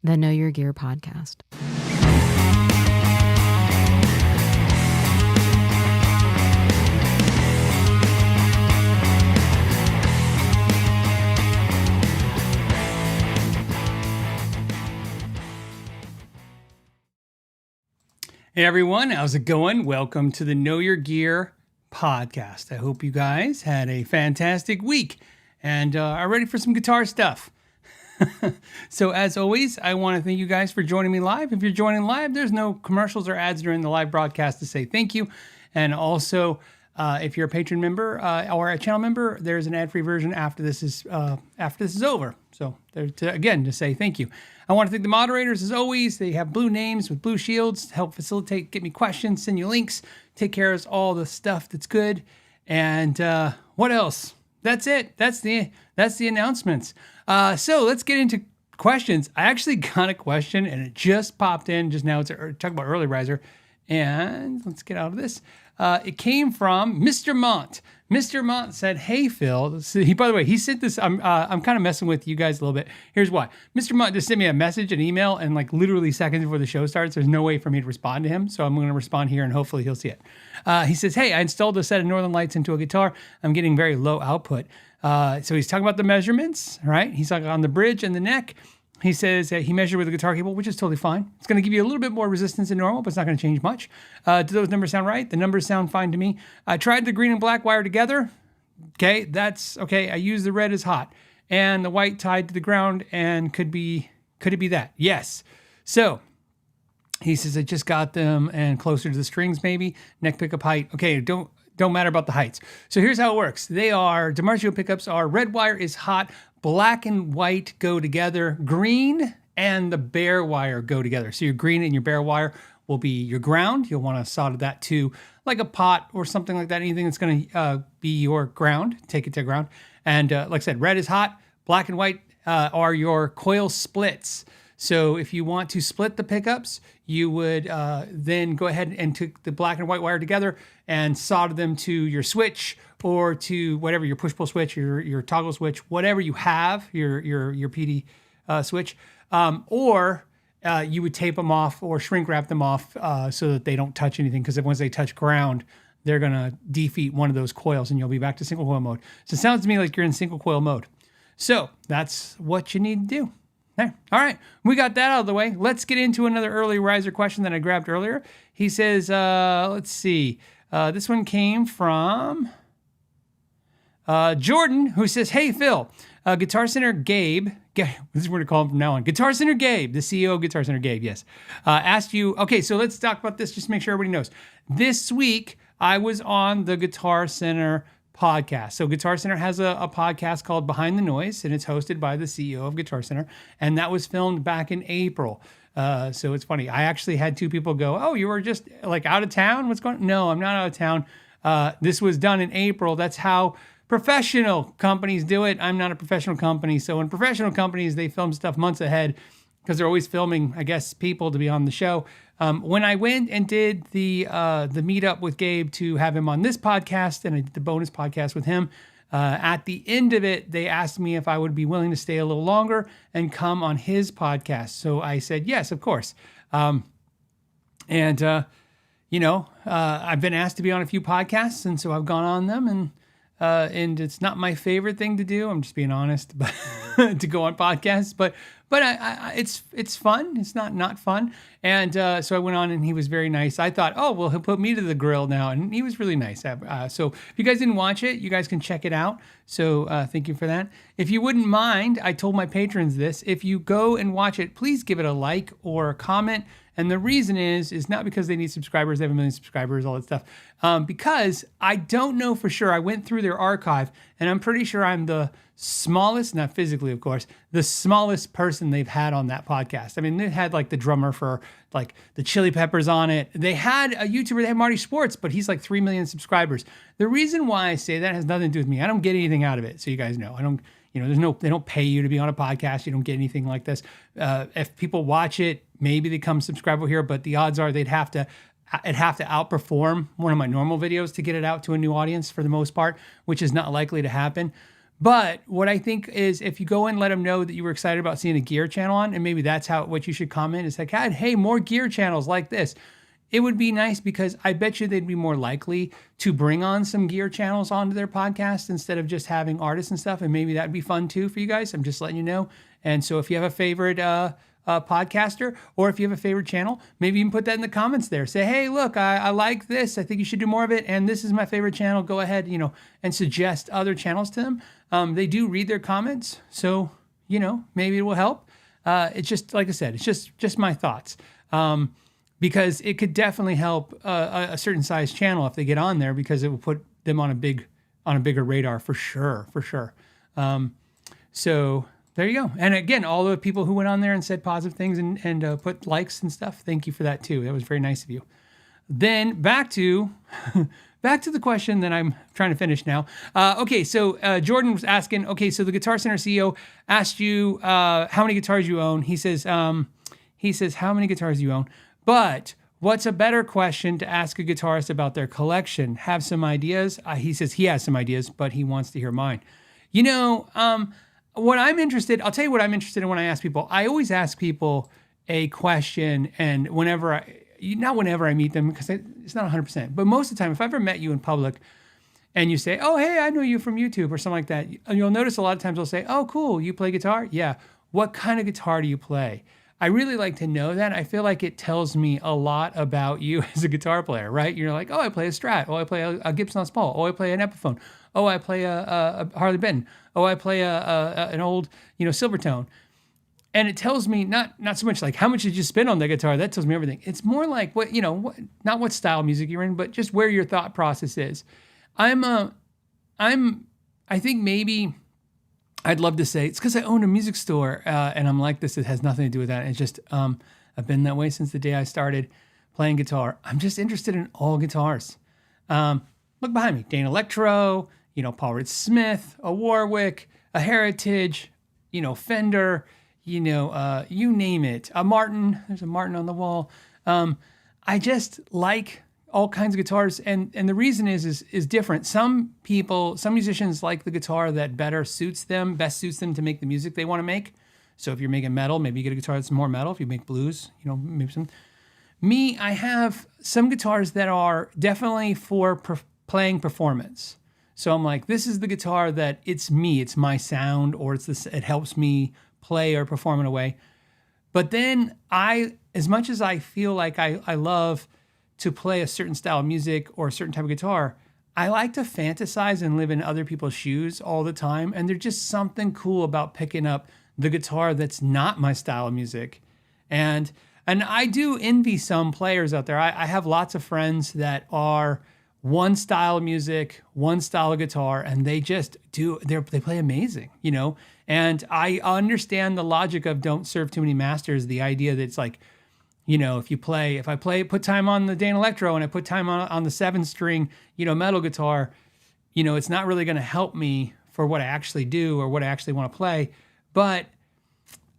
the Know Your Gear podcast. Hey everyone, how's it going? Welcome to the Know Your Gear podcast. I hope you guys had a fantastic week and are ready for some guitar stuff. So as always, I want to thank you guys for joining me live. If you're joining live, there's no commercials or ads during the live broadcast to say thank you. And also, if you're a patron member or a channel member, there's an ad-free version after this is over. So again, to say thank you. I want to thank the moderators as always. They have blue names with blue shields to help facilitate, get me questions, send you links, take care of all the stuff that's good. And what else? That's it. That's the announcements. So let's get into questions. I actually got a question and it just popped in just now. It's talking about early riser. And let's get out of this. It came from Mr. Mont. Mr. Mont said, "Hey Phil." By the way, he sent this. I'm kind of messing with you guys a little bit. Here's why. Mr. Mont just sent me a message, an email, and like literally seconds before the show starts. There's no way for me to respond to him, so I'm going to respond here, and hopefully he'll see it. He says, "Hey, I installed a set of Northern Lights into a guitar. I'm getting very low output." So he's talking about the measurements, right? He's talking on the bridge and the neck. He says that he measured with a guitar cable, which is totally fine. It's going to give you a little bit more resistance than normal, but it's not going to change much. Do those numbers sound right? The numbers sound fine to me. I tried the green and black wire together. Okay, that's okay. I use the red as hot and the white tied to the ground, and could it be that? Yes. So he says I just got them and closer to the strings, maybe neck pickup height. Okay, don't matter about the heights. So here's how it works. Dimarzio pickups are red wire is hot, black and white go together, green and the bare wire go together. So your green and your bare wire will be your ground. You'll want to solder that to like a pot or something like that. Anything that's going to be your ground, take it to ground. And like I said, red is hot, black and white are your coil splits. So if you want to split the pickups, you would then go ahead and take the black and white wire together and solder them to your switch or to whatever, your push-pull switch, your toggle switch, whatever you have, your PD switch. Or you would tape them off or shrink wrap them off so that they don't touch anything, because once they touch ground, they're going to defeat one of those coils and you'll be back to single coil mode. So it sounds to me like you're in single coil mode. So that's what you need to do. There. All right, we got that out of the way. Let's get into another early riser question that I grabbed earlier. He says, let's see. This one came from Jordan, who says, "Hey, Phil, Guitar Center Gabe," this is what we're going to call him from now on, Guitar Center Gabe, the CEO of Guitar Center Gabe, yes, asked you, okay, so let's talk about this just to make sure everybody knows. This week, I was on the Guitar Center podcast. So Guitar Center has a podcast called Behind the Noise, and it's hosted by the CEO of Guitar Center, and that was filmed back in April. So it's funny. I actually had two people go, "Oh, you were just like out of town? What's going on?" No, I'm not out of town. This was done in April. That's how professional companies do it. I'm not a professional company. So in professional companies, they film stuff months ahead because they're always filming, I guess, people to be on the show. When I went and did the meetup with Gabe to have him on this podcast, and I did the bonus podcast with him, at the end of it, they asked me if I would be willing to stay a little longer and come on his podcast. So I said, yes, of course. I've been asked to be on a few podcasts, and so I've gone on them, and it's not my favorite thing to do. I'm just being honest, but to go on podcasts, but it's fun. It's not fun. And so I went on, and he was very nice. I thought, oh, well, he'll put me to the grill now. And he was really nice. So if you guys didn't watch it, you guys can check it out. So thank you for that. If you wouldn't mind, I told my patrons this. If you go and watch it, please give it a like or a comment. And the reason is not because they need subscribers. They have 1 million subscribers, all that stuff. Because I don't know for sure. I went through their archive, and I'm pretty sure I'm the smallest, not physically, of course, the smallest person they've had on that podcast. I mean, they had like the drummer for like the Chili Peppers on it. They had a YouTuber, they had Marty Sports, but he's like 3 million subscribers. The reason why I say that has nothing to do with me. I don't get anything out of it. So you guys know, I don't, they don't pay you to be on a podcast. You don't get anything like this. If people watch it, maybe they come subscribe over here, but the odds are it'd have to outperform one of my normal videos to get it out to a new audience for the most part, which is not likely to happen. But what I think is if you go and let them know that you were excited about seeing a gear channel on, and maybe that's what you should comment is like, hey, more gear channels like this. It would be nice because I bet you they'd be more likely to bring on some gear channels onto their podcast instead of just having artists and stuff. And maybe that'd be fun too for you guys. I'm just letting you know. And so if you have a favorite podcaster, or if you have a favorite channel, maybe you can put that in the comments there. Say, hey, look, I like this. I think you should do more of it. And this is my favorite channel. Go ahead, and suggest other channels to them. They do read their comments. So, maybe it will help. It's just, like I said, it's just my thoughts. Because it could definitely help a certain size channel if they get on there, because it will put them on a bigger radar for sure. So there you go. And again, all the people who went on there and said positive things and put likes and stuff, thank you for that too. That was very nice of you. Then back to the question that I'm trying to finish now. Okay, so Jordan was asking, okay, so the Guitar Center CEO asked you how many guitars you own. He says, how many guitars do you own? But what's a better question to ask a guitarist about their collection? Have some ideas? He says he has some ideas, but he wants to hear mine. What I'm interested, I'll tell you what I'm interested in when I ask people. I always ask people a question, and not whenever I meet them, because it's not 100%, but most of the time, if I ever met you in public and you say, oh, hey, I know you from YouTube or something like that, you'll notice a lot of times I'll say, oh, cool, you play guitar? Yeah. What kind of guitar do you play? I really like to know that. I feel like it tells me a lot about you as a guitar player, right? You're like, oh, I play a Strat. Oh, I play a Gibson Les Paul. Oh, I play an Epiphone. Oh, I play a Harley Benton. Oh, I play an old, Silvertone. And it tells me not so much like how much did you spend on the guitar. That tells me everything. It's more like not what style of music you're in, but just where your thought process is. I think maybe I'd love to say it's because I own a music store and I'm like this. It has nothing to do with that. It's just I've been that way since the day I started playing guitar. I'm just interested in all guitars. Look behind me, Dane Electro, Paul Reed Smith, a Warwick, a Heritage, Fender, you name it. A Martin. There's a Martin on the wall. I just like all kinds of guitars, and the reason is different. Some musicians like the guitar that best suits them to make the music they want to make. So if you're making metal, maybe you get a guitar that's more metal. If you make blues, maybe some. Me, I have some guitars that are definitely for playing performance. So I'm like, this is the guitar that it's me, it's my sound, or it helps me play or perform in a way. But then as much as I feel like I love to play a certain style of music or a certain type of guitar, I like to fantasize and live in other people's shoes all the time. And there's just something cool about picking up the guitar that's not my style of music. And I do envy some players out there. I have lots of friends that are one style of music, one style of guitar, and they just they play amazing, And I understand the logic of don't serve too many masters, the idea that it's like, if I put time on the Dane Electro and I put time on the 7-string, metal guitar, it's not really going to help me for what I actually do or what I actually want to play. But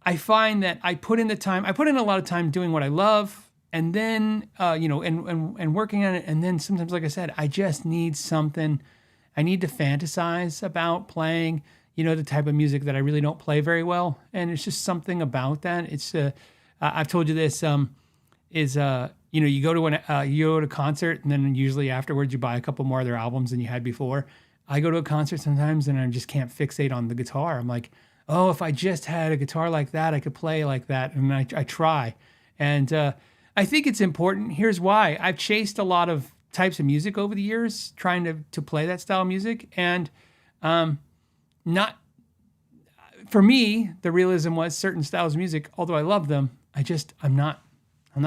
I find that I put in a lot of time doing what I love, and then, and working on it. And then sometimes, like I said, I just need something. I need to fantasize about playing, the type of music that I really don't play very well. And it's just something about that. It's I've told you this, you go to a concert, and then usually afterwards you buy a couple more of their albums than you had before. I go to a concert sometimes and I just can't fixate on the guitar. I'm like, oh, if I just had a guitar like that, I could play like that. And I try. And I think it's important. Here's why. I've chased a lot of types of music over the years, trying to play that style of music. And not... For me, the realism was certain styles of music, although I love them, I'm not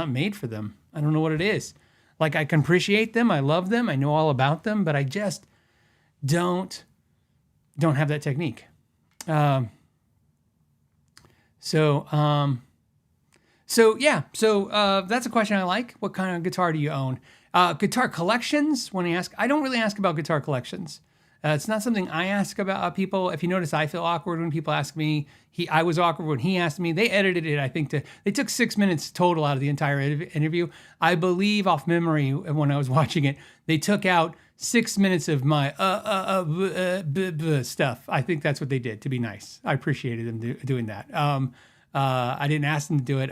made for them. I don't know what it is. Like, I can appreciate them. I love them. I know all about them, but I just don't have that technique. So that's a question I like. What kind of guitar do you own? Guitar collections, when I ask, I don't really ask about guitar collections. It's not something I ask about people. If you notice, I feel awkward when people ask me. I was awkward when he asked me. They edited it, I think, they took 6 minutes total out of the entire interview. I believe off memory when I was watching it, they took out 6 minutes of my stuff. I think that's what they did to be nice. I appreciated them doing that. I didn't ask them to do it,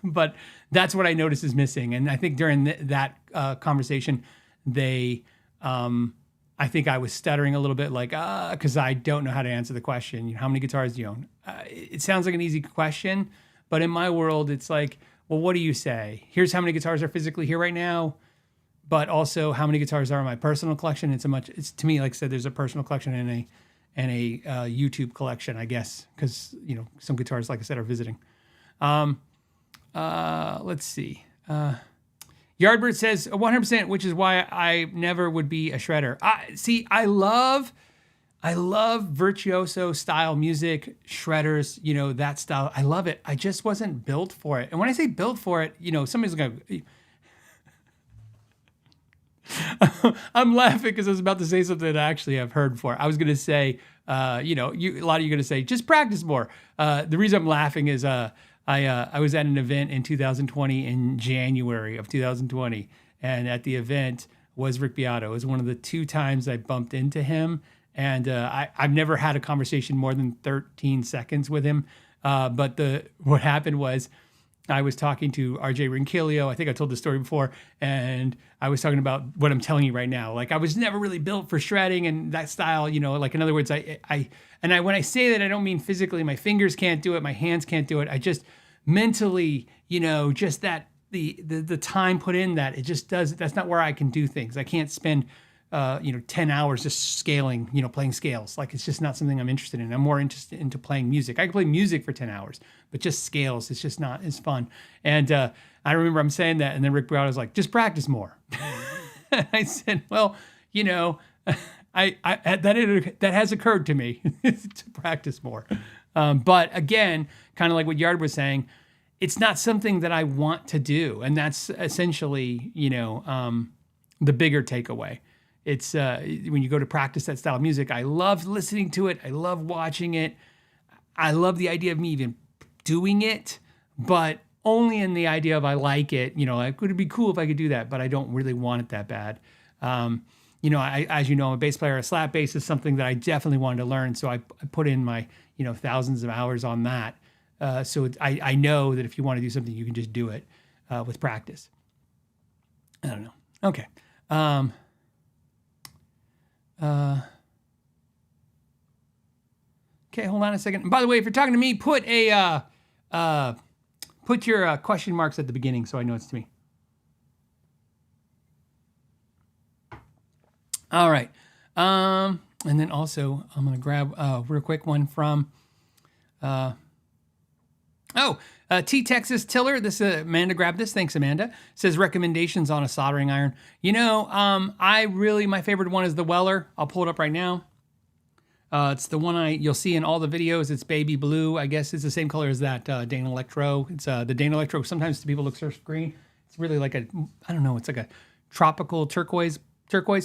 but that's what I noticed is missing. And I think during that conversation, they, I think I was stuttering a little bit, like, because I don't know how to answer the question. How many guitars do you own? It sounds like an easy question, but in my world, it's like, well, what do you say? Here's how many guitars are physically here right now, but also how many guitars are in my personal collection. It's to me, like I said, there's a personal collection and a YouTube collection, I guess, because some guitars, like I said, are visiting. Let's see. Yardbird says 100%, which is why I never would be a shredder. I love virtuoso style music, shredders, that style. I love it. I just wasn't built for it. And when I say built for it, somebody's going to... I'm laughing because I was about to say something that I actually have heard before. I was going to say, a lot of you are going to say, just practice more. The reason I'm laughing is I was at an event in 2020, in January of 2020, and at the event was Rick Beato. It was one of the 2 times I bumped into him, and I've never had a conversation more than 13 seconds with him. But what happened was, I was talking to RJ Rinquillo. I think I told this story before, and I was talking about what I'm telling you right now. Like, I was never really built for shredding and that style, like, in other words, when I say that, I don't mean physically. My fingers can't do it. My hands can't do it. I just mentally, just that the time put in that, it just does. That's not where I can do things. I can't spend 10 hours just scaling, playing scales. Like, it's just not something I'm interested in. I'm more interested into playing music. I can play music for 10 hours, but just scales, it's just not as fun. And I remember I'm saying that, and then Rick Brown was like, just practice more. I said, well, that has occurred to me to practice more. But again, kind of like what Yard was saying, it's not something that I want to do. And that's essentially, the bigger takeaway. It's when you go to practice that style of music, I love listening to it. I love watching it. I love the idea of me even doing it, but only in the idea of I like it. It would be cool if I could do that, but I don't really want it that bad. As I'm a bass player. A slap bass is something that I definitely wanted to learn, so I put in my thousands of hours on that. So I know that if you want to do something, you can just do it with practice. I don't know. Okay. Okay, hold on a second. And by the way, if you're talking to me, put your question marks at the beginning so I know it's to me. All right. And then also, I'm going to grab a real quick one from T Texas Tiller. This Amanda grabbed this. Thanks, Amanda. Says recommendations on a soldering iron. My favorite one is the Weller. I'll pull it up right now. It's the one you'll see in all the videos. It's baby blue. I guess it's the same color as that Dana Electro. It's the Dana Electro. Sometimes to people looks surf green. It's really like it's like a tropical turquoise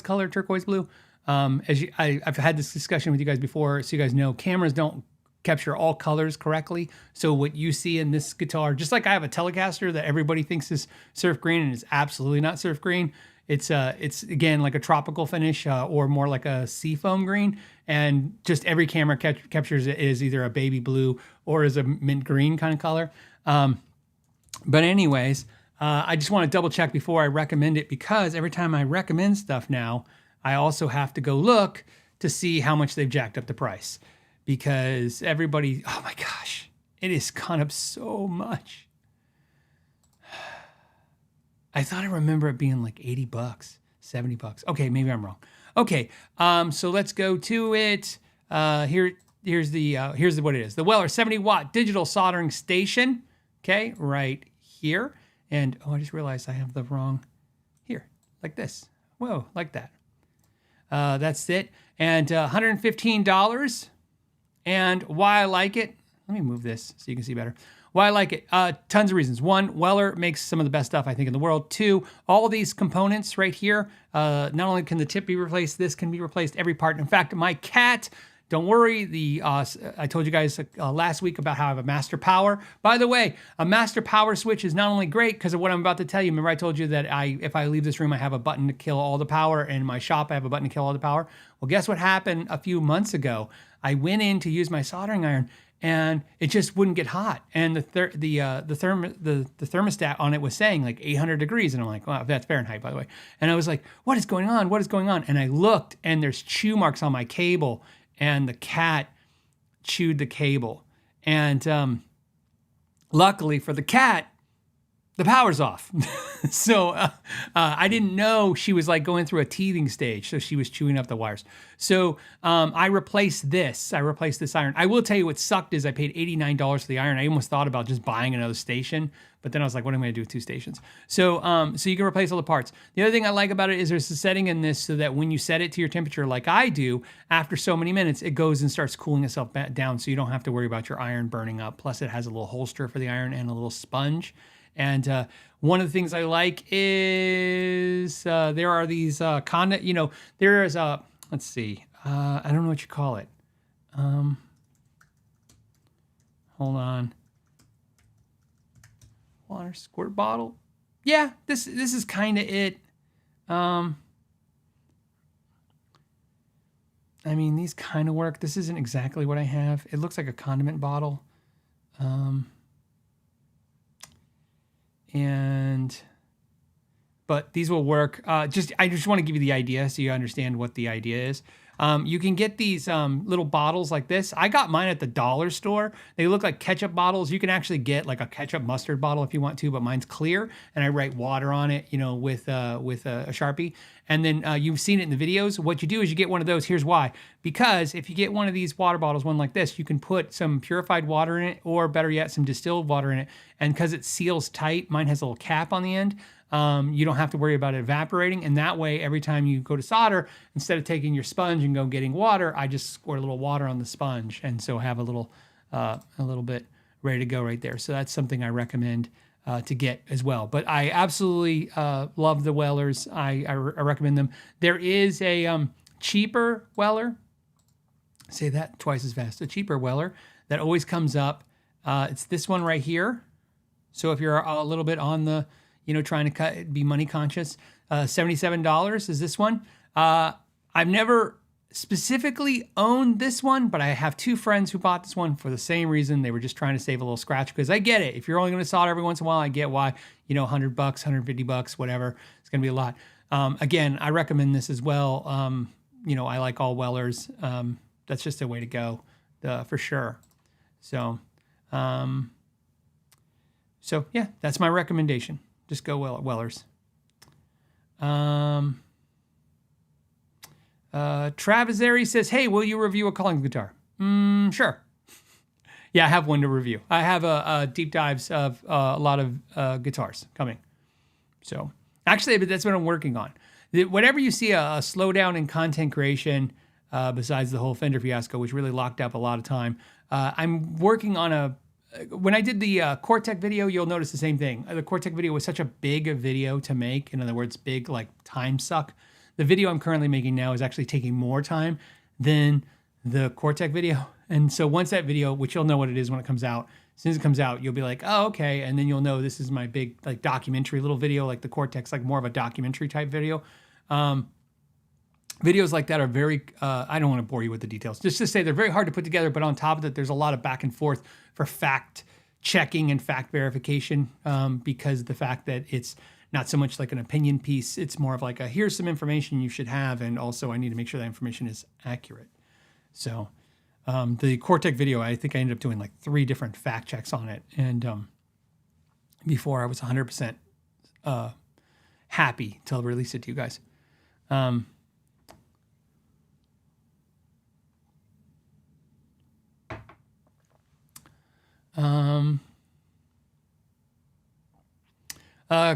color, turquoise blue. I've had this discussion with you guys before, so you guys know cameras don't capture all colors correctly. So what you see in this guitar, just like I have a Telecaster that everybody thinks is surf green and it's absolutely not surf green. It's again like a tropical finish or more like a seafoam green, and just every camera captures it as either a baby blue or as a mint green kind of color. But anyways, I just want to double check before I recommend it, because every time I recommend stuff now, I also have to go look to see how much they've jacked up the price, because everybody, oh my gosh, it has gone up so much. I thought I remember it being like $80, $70. Okay, maybe I'm wrong. Okay, so let's go to it. Here's what it is. The Weller 70-watt digital soldering station. Okay, right here. And I just realized I have the wrong here, like this. Whoa, like that. That's it. And $115. And why I like it, let me move this so you can see better. Why I like it, tons of reasons. One, Weller makes some of the best stuff I think in the world. Two, all of these components right here, not only can the tip be replaced, this can be replaced, every part. In fact, my cat don't worry. I told you guys last week about how I have a master power. By the way, a master power switch is not only great because of what I'm about to tell you. Remember I told you that if I leave this room, I have a button to kill all the power. And in my shop, I have a button to kill all the power. Well, guess what happened a few months ago? I went in to use my soldering iron, and it just wouldn't get hot. And the thermostat on it was saying like 800 degrees. And I'm like, wow, that's Fahrenheit, by the way. And I was like, what is going on? What is going on? And I looked, and there's chew marks on my cable, and the cat chewed the cable. And luckily for the cat, the power's off. So I didn't know she was like going through a teething stage. So she was chewing up the wires. So I replaced this. I replaced this iron. I will tell you what sucked is I paid $89 for the iron. I almost thought about just buying another station, but then I was like, what am I gonna do with 2 stations? So so you can replace all the parts. The other thing I like about it is there's a setting in this so that when you set it to your temperature like I do, after so many minutes, it goes and starts cooling itself down, so you don't have to worry about your iron burning up. Plus it has a little holster for the iron and a little sponge. And one of the things I like is there are these there is a, let's see, I don't know what you call it. Hold on. Water squirt bottle. Yeah, this is kind of it. I mean, these kind of work. This isn't exactly what I have. It looks like a condiment bottle. But these will work. I just want to give you the idea so you understand what the idea is. You can get these little bottles like this. I got mine at the dollar store. They look like ketchup bottles. You can actually get like a ketchup mustard bottle if you want to, but mine's clear, and I write water on it, with a Sharpie. And then you've seen it in the videos. What you do is you get one of those. Here's why. Because if you get one of these water bottles, one like this, you can put some purified water in it, or better yet, some distilled water in it. And because it seals tight, mine has a little cap on the end. You don't have to worry about it evaporating. And that way, every time you go to solder, instead of taking your sponge and go getting water, I just squirt a little water on the sponge. And so have a little bit ready to go right there. So that's something I recommend to get as well. But I absolutely love the Wellers. I recommend them. There is a cheaper Weller. Say that twice as fast. A cheaper Weller that always comes up. It's this one right here. So if you're a little bit on the trying to be money conscious. $77 is this one. I've never specifically owned this one, but I have 2 friends who bought this one for the same reason. They were just trying to save a little scratch, because I get it. If you're only going to solder every once in a while, I get why, $100, $150, whatever. It's going to be a lot. Again, I recommend this as well. I like all Wellers. That's just a way to go for sure. So yeah, that's my recommendation. Just go Wellers. Travisary says, hey, will you review a Collins guitar? Sure. Yeah, I have one to review. I have a deep dives of a lot of guitars coming. So actually, but that's what I'm working on. Whenever you see a slowdown in content creation, besides the whole Fender fiasco, which really locked up a lot of time, I'm working on when I did the Cortec video, you'll notice the same thing. The Cortec video was such a big video to make. In other words, big, like time suck. The video I'm currently making now is actually taking more time than the Cortec video. And so once that video, which you'll know what it is when it comes out, as soon as it comes out, you'll be like, oh, okay. And then you'll know this is my big like documentary little video, like the Cortec's like more of a documentary type video. Videos like that are very, I don't want to bore you with the details. Just to say they're very hard to put together, but on top of that, there's a lot of back and forth for fact checking and fact verification, because of the fact that it's not so much like an opinion piece. It's more of like here's some information you should have, and also I need to make sure that information is accurate. So the Cortec video, I think I ended up doing like 3 different fact checks on it. And before I was 100% happy to release it to you guys.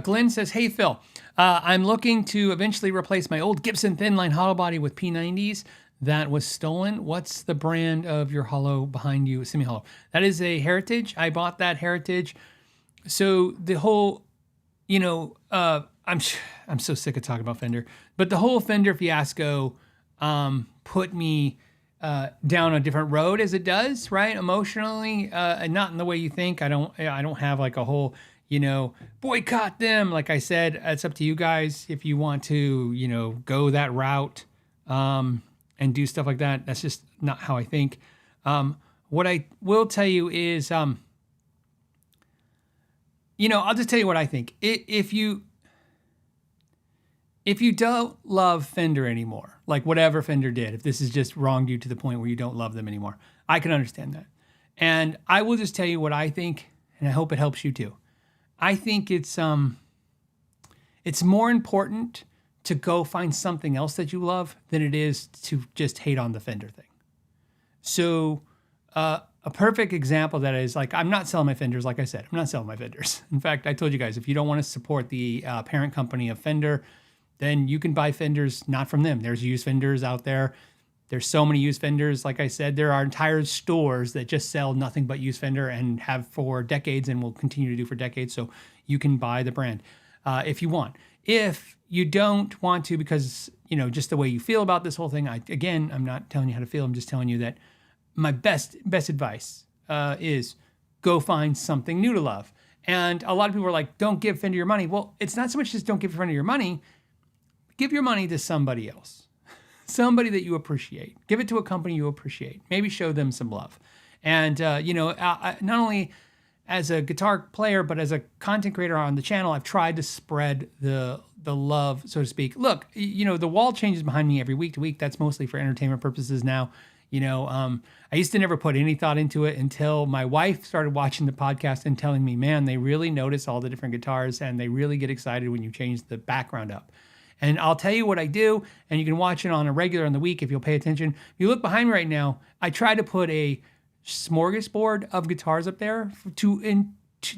Glenn says, hey, Phil, I'm looking to eventually replace my old Gibson thin line hollow body with P90s that was stolen. What's the brand of your hollow behind you? Semi-hollow. That is a Heritage. I bought that Heritage. So the whole, I'm so sick of talking about Fender, but the whole Fender fiasco put me down a different road as it does, right? Emotionally, and not in the way you think. I don't have like a whole, boycott them. Like I said, it's up to you guys if you want to, go that route, and do stuff like that. That's just not how I think. What I will tell you is, I'll just tell you what I think. If you don't love Fender anymore, like whatever Fender did, if this has just wronged you to the point where you don't love them anymore, I can understand that. And I will just tell you what I think, and I hope it helps you too. I think it's more important to go find something else that you love than it is to just hate on the Fender thing. So a perfect example of that is, like, I'm not selling my Fenders. Like I said, I'm not selling my Fenders. In fact, I told you guys, if you don't want to support the parent company of Fender, then you can buy Fenders not from them. There's used Fenders out there. There's so many used Fenders. Like I said, there are entire stores that just sell nothing but used Fender and have for decades and will continue to do for decades. So you can buy the brand if you want. If you don't want to, because, just the way you feel about this whole thing, I'm not telling you how to feel. I'm just telling you that my best advice is go find something new to love. And a lot of people are like, don't give Fender your money. Well, it's not so much just don't give Fender your money. Give your money to somebody else, somebody that you appreciate. Give it to a company you appreciate. Maybe show them some love. And, not only as a guitar player, but as a content creator on the channel, I've tried to spread the love, so to speak. Look, the wall changes behind me every week to week. That's mostly for entertainment purposes now. I used to never put any thought into it until my wife started watching the podcast and telling me, man, they really notice all the different guitars and they really get excited when you change the background up. And I'll tell you what I do, and you can watch it on a regular in the week if you'll pay attention. If you look behind me right now, I try to put a smorgasbord of guitars up there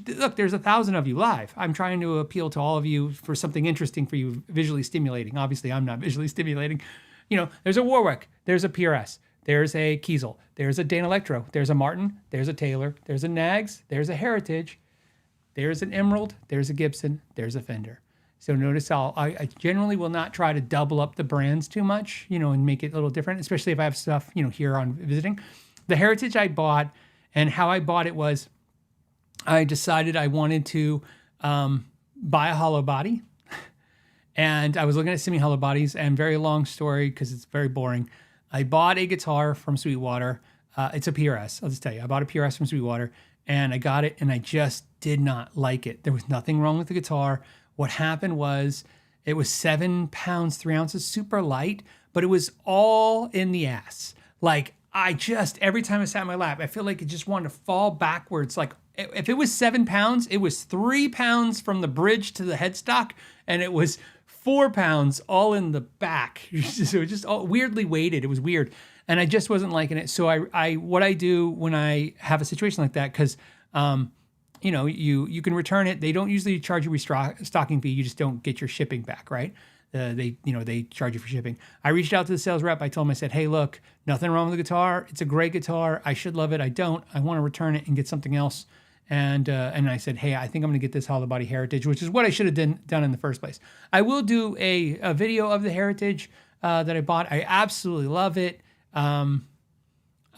look, there's 1,000 of you live. I'm trying to appeal to all of you for something interesting for you, visually stimulating. Obviously, I'm not visually stimulating. There's a Warwick, there's a PRS, there's a Kiesel, there's a Dane Electro, there's a Martin, there's a Taylor, there's a Nags, there's a Heritage, there's an Emerald, there's a Gibson, there's a Fender. So notice I generally will not try to double up the brands too much, and make it a little different, especially if I have stuff, here on visiting. The Heritage I bought, and how I bought it was I decided I wanted to buy a hollow body. And I was looking at semi-hollow bodies, and very long story because it's very boring. I bought a guitar from Sweetwater. It's a PRS. I'll just tell you, I bought a PRS from Sweetwater, and I got it, and I just did not like it. There was nothing wrong with the guitar. What happened was it was 7 pounds, 3 ounces, super light, but it was all in the ass. Like, every time I sat in my lap, I feel like it just wanted to fall backwards. Like, if it was 7 pounds, it was 3 pounds from the bridge to the headstock, and it was 4 pounds all in the back. So it was just all weirdly weighted. It was weird. And I just wasn't liking it. So what I do when I have a situation like that, because you can return it. They don't usually charge you a restocking fee. You just don't get your shipping back, right? They charge you for shipping. I reached out to the sales rep. I told him, I said, hey, look, nothing wrong with the guitar. It's a great guitar. I should love it. I don't. I want to return it and get something else. And I said, hey, I think I'm going to get this hollow body Heritage, which is what I should have done in the first place. I will do a video of the Heritage that I bought. I absolutely love it.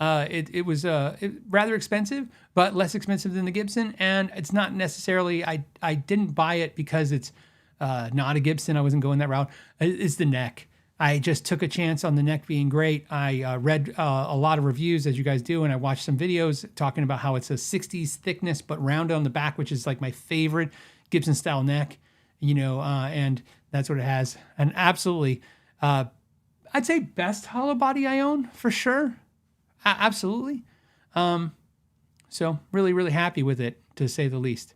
It was rather expensive, but less expensive than the Gibson. And it's not necessarily, I didn't buy it because it's not a Gibson. I wasn't going that route. It's the neck. I just took a chance on the neck being great. I read a lot of reviews, as you guys do, and I watched some videos talking about how it's a 60s thickness, but rounded on the back, which is like my favorite Gibson style neck, and that's what it has. And absolutely, I'd say best hollow body I own for sure. Absolutely. So really, really happy with it, to say the least.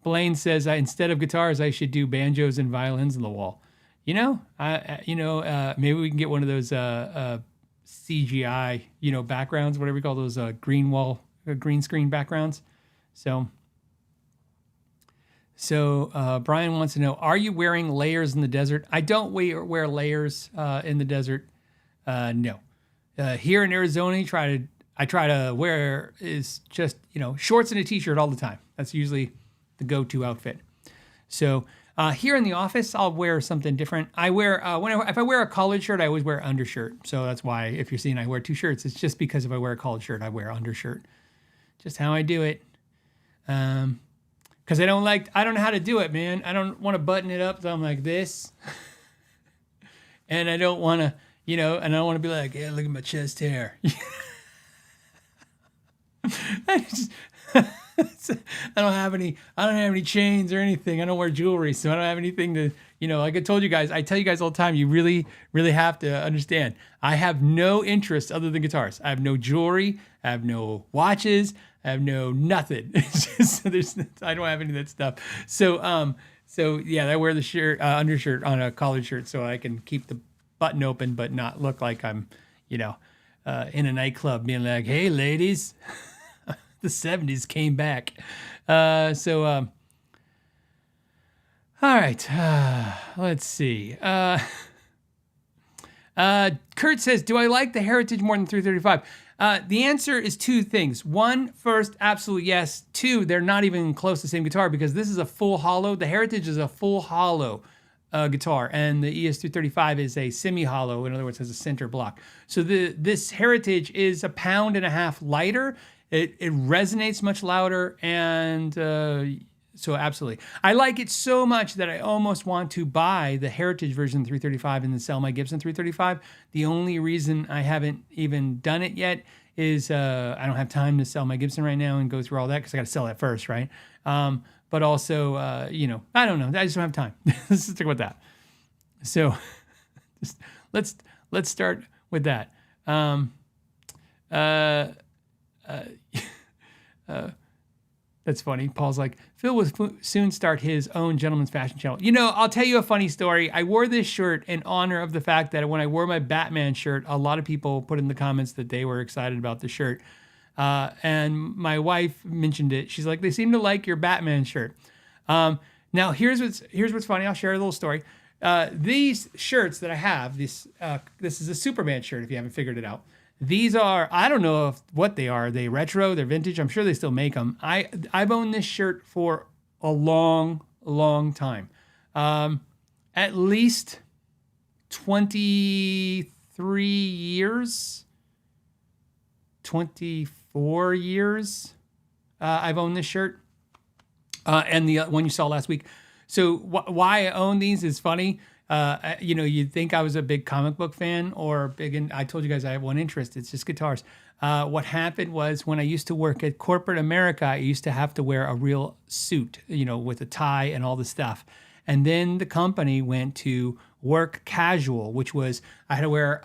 Blaine says, instead of guitars, I should do banjos and violins on the wall. Maybe we can get one of those CGI, backgrounds, whatever you call those green screen backgrounds. So Brian wants to know, are you wearing layers in the desert? I don't wear layers in the desert. No. Here in Arizona, I try to wear is just, shorts and a t-shirt all the time. That's usually the go-to outfit. So Here in the office, I'll wear something different. I wear if I wear a collared shirt, I always wear undershirt. So that's why if you're seeing I wear 2 shirts, it's just because if I wear a collared shirt, I wear undershirt. Just how I do it. Because I don't know how to do it, man. I don't want to button it up so I'm like this. And I don't want to, and I don't want to be like, yeah, look at my chest hair. I don't have any chains or anything. I don't wear jewelry, so I don't have anything to, like I told you guys, I tell you guys all the time, you really, really have to understand. I have no interest other than guitars. I have no jewelry. I have no watches. I have no nothing. It's just, I don't have any of that stuff. So yeah, I wear the undershirt on a collared shirt so I can keep the button open, but not look like I'm, in a nightclub being like, hey, ladies. The 70s came back. All right. Let's see. Kurt says, do I like the Heritage more than 335? The answer is 2 things. 1, first, absolutely yes. 2, they're not even close to the same guitar because this is a full hollow. The Heritage is a full hollow guitar, and the ES335 is a semi-hollow. In other words, has a center block. So this Heritage is 1.5 pounds lighter. It resonates much louder, and so absolutely. I like it so much that I almost want to buy the Heritage version 335 and then sell my Gibson 335. The only reason I haven't even done it yet is I don't have time to sell my Gibson right now and go through all that because I got to sell that first, right? But also, I don't know. I just don't have time. Let's just talk about that. So let's start with that. That's funny. Paul's like, Phil will soon start his own gentleman's fashion channel. I'll tell you a funny story. I wore this shirt in honor of the fact that when I wore my Batman shirt, a lot of people put in the comments that they were excited about the shirt. And my wife mentioned it. She's like, they seem to like your Batman shirt. Now here's what's funny. I'll share a little story. These shirts that I have, this is a Superman shirt if you haven't figured it out. These are, I don't know what they are. Are they retro? They're vintage? I'm sure they still make them. I've owned this shirt for a long, long time. At least 23 years, 24 years I've owned this shirt. And the one you saw last week. So why I own these is funny. You'd think I was a big comic book fan or I told you guys I have one interest. It's just guitars. What happened was when I used to work at corporate America, I used to have to wear a real suit, with a tie and all the stuff. And then the company went to work casual, which was I had to wear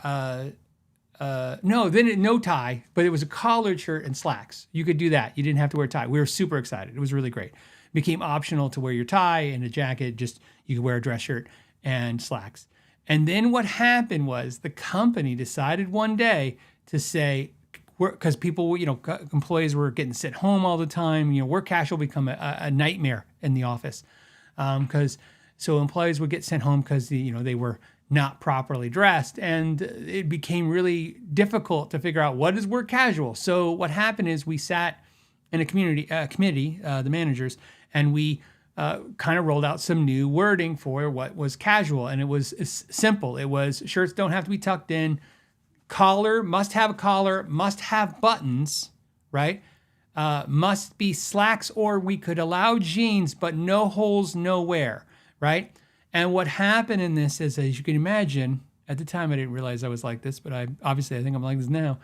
no tie, but it was a collared shirt and slacks. You could do that. You didn't have to wear a tie. We were super excited. It was really great. It became optional to wear your tie and a jacket. Just you could wear a dress shirt and slacks. And then what happened was the company decided one day to say, because people, employees were getting sent home all the time, work casual become a nightmare in the office. So employees would get sent home because, they were not properly dressed, and it became really difficult to figure out what is work casual. So what happened is we sat in a committee, the managers, and we kind of rolled out some new wording for what was casual. And it was simple. It was shirts don't have to be tucked in. Collar, must have a collar, must have buttons, right? Must be slacks, or we could allow jeans, but no holes, no wear, right? And what happened in this is, as you can imagine, at the time I didn't realize I was like this, but I think I'm like this now.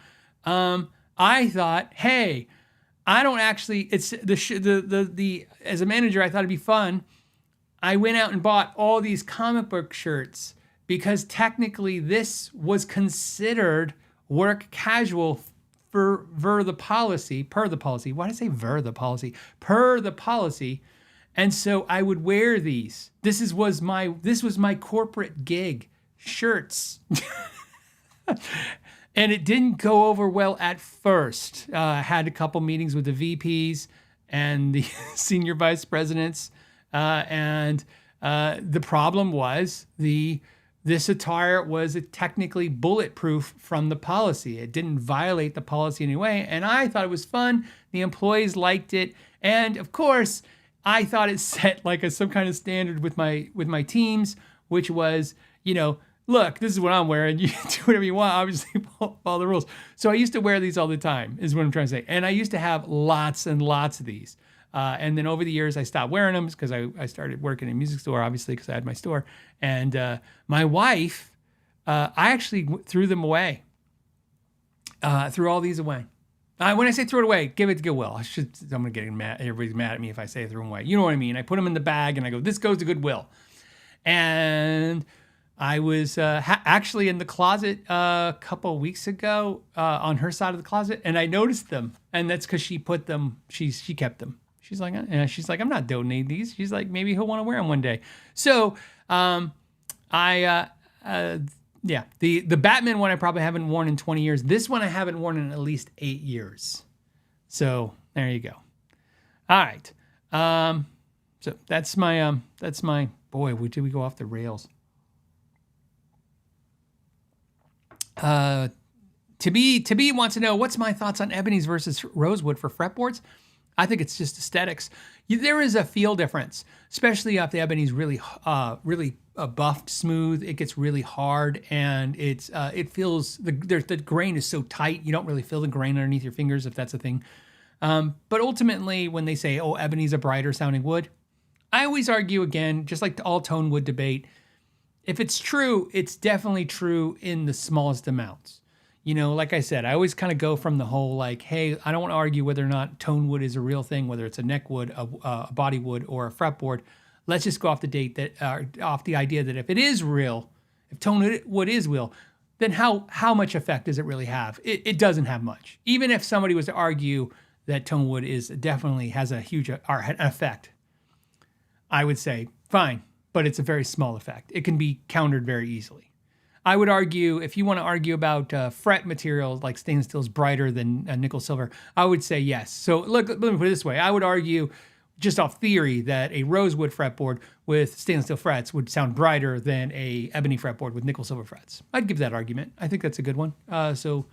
I thought, hey, I don't actually, it's the as a manager, I thought it'd be fun. I went out and bought all these comic book shirts because technically this was considered work casual per the policy. Why did I say the policy? Per the policy. And so I would wear these. This was my corporate gig, shirts. And it didn't go over well at first. I had a couple meetings with the VPs and the senior vice presidents. And the problem was this attire was technically bulletproof from the policy. It didn't violate the policy in any way. And I thought it was fun. The employees liked it. And of course, I thought it set like some kind of standard with my teams, which was, look, this is what I'm wearing. You do whatever you want. Obviously, follow the rules. So I used to wear these all the time, is what I'm trying to say. And I used to have lots and lots of these. And then over the years, I stopped wearing them because I started working in a music store, obviously, because I had my store. And my wife, I actually threw them away. Threw all these away. When I say throw it away, give it to Goodwill. I'm going to get mad. Everybody's mad at me if I say throw them away. You know what I mean? I put them in the bag and I go, this goes to Goodwill. And I was actually in the closet a couple of weeks ago on her side of the closet, and I noticed them. And that's because she put them, she kept them. She's like, I'm not donating these. She's like, maybe he'll want to wear them one day. So the Batman one I probably haven't worn in 20 years. This one I haven't worn in at least 8 years. So there you go. All right. So that's my boy, did we go off the rails? To be wants to know, what's my thoughts on Ebony's versus Rosewood for fretboards? I think it's just aesthetics. There is a feel difference, especially if the Ebony's really buffed smooth. It gets really hard, and it feels the grain is so tight. You don't really feel the grain underneath your fingers, if that's a thing. But ultimately, when they say, "Oh, Ebony's a brighter sounding wood," I always argue again, just like the all tone wood debate. If it's true, it's definitely true in the smallest amounts. Like I said, I always kind of go from the whole like, hey, I don't want to argue whether or not tone wood is a real thing, whether it's a neck wood, a body wood, or a fretboard. Let's just go off off the idea that if it is real, if tone wood is real, then how much effect does it really have? It doesn't have much. Even if somebody was to argue that tone wood definitely has a huge effect, I would say fine, but it's a very small effect. It can be countered very easily. I would argue, if you want to argue about fret material like stainless steel is brighter than nickel silver, I would say yes. So look, let me put it this way. I would argue, just off theory, that a rosewood fretboard with stainless steel frets would sound brighter than a ebony fretboard with nickel silver frets. I'd give that argument. I think that's a good one. So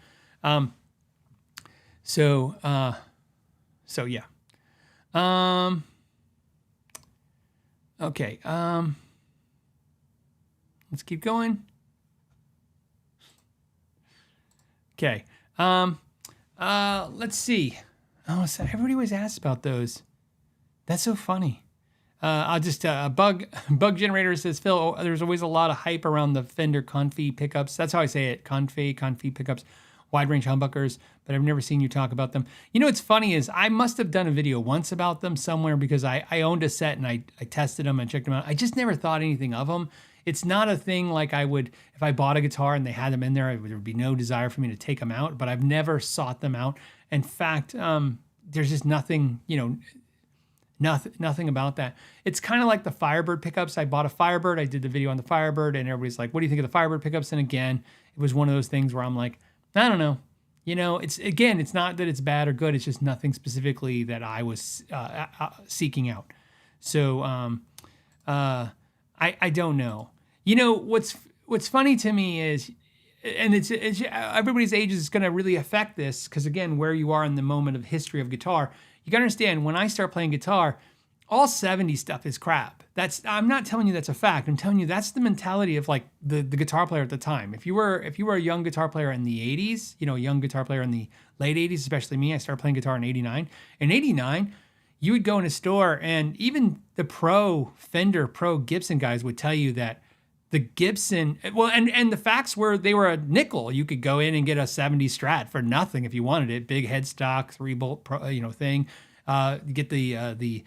yeah. Okay. Let's keep going. Okay. Let's see. Oh, so everybody always asks about those. That's so funny. I'll just bug generator says, Phil, there's always a lot of hype around the Fender Confi pickups. That's how I say it. Confi pickups, wide range humbuckers, but I've never seen you talk about them. What's funny is I must have done a video once about them somewhere because I owned a set and I tested them and checked them out. I just never thought anything of them. It's not a thing like I would, if I bought a guitar and they had them in there, there would be no desire for me to take them out, but I've never sought them out. In fact, there's just nothing, nothing about that. It's kind of like the Firebird pickups. I bought a Firebird. I did the video on the Firebird and everybody's like, what do you think of the Firebird pickups? And again, it was one of those things where I'm like, I don't know. It's not that it's bad or good. It's just nothing specifically that I was seeking out. So I don't know. What's funny to me is, and it's everybody's age is going to really affect this because again, where you are in the moment of history of guitar, you got to understand when I start playing guitar, all 70s stuff is crap. I'm not telling you that's a fact. I'm telling you that's the mentality of like the guitar player at the time. If you were a young guitar player in the 80s, a young guitar player in the late 80s, especially me, I started playing guitar in 89. In 89, you would go in a store and even the Fender Pro Gibson guys would tell you that the Gibson, and the facts were they were a nickel. You could go in and get a 70 Strat for nothing if you wanted it. Big headstock, 3-bolt, thing. Get the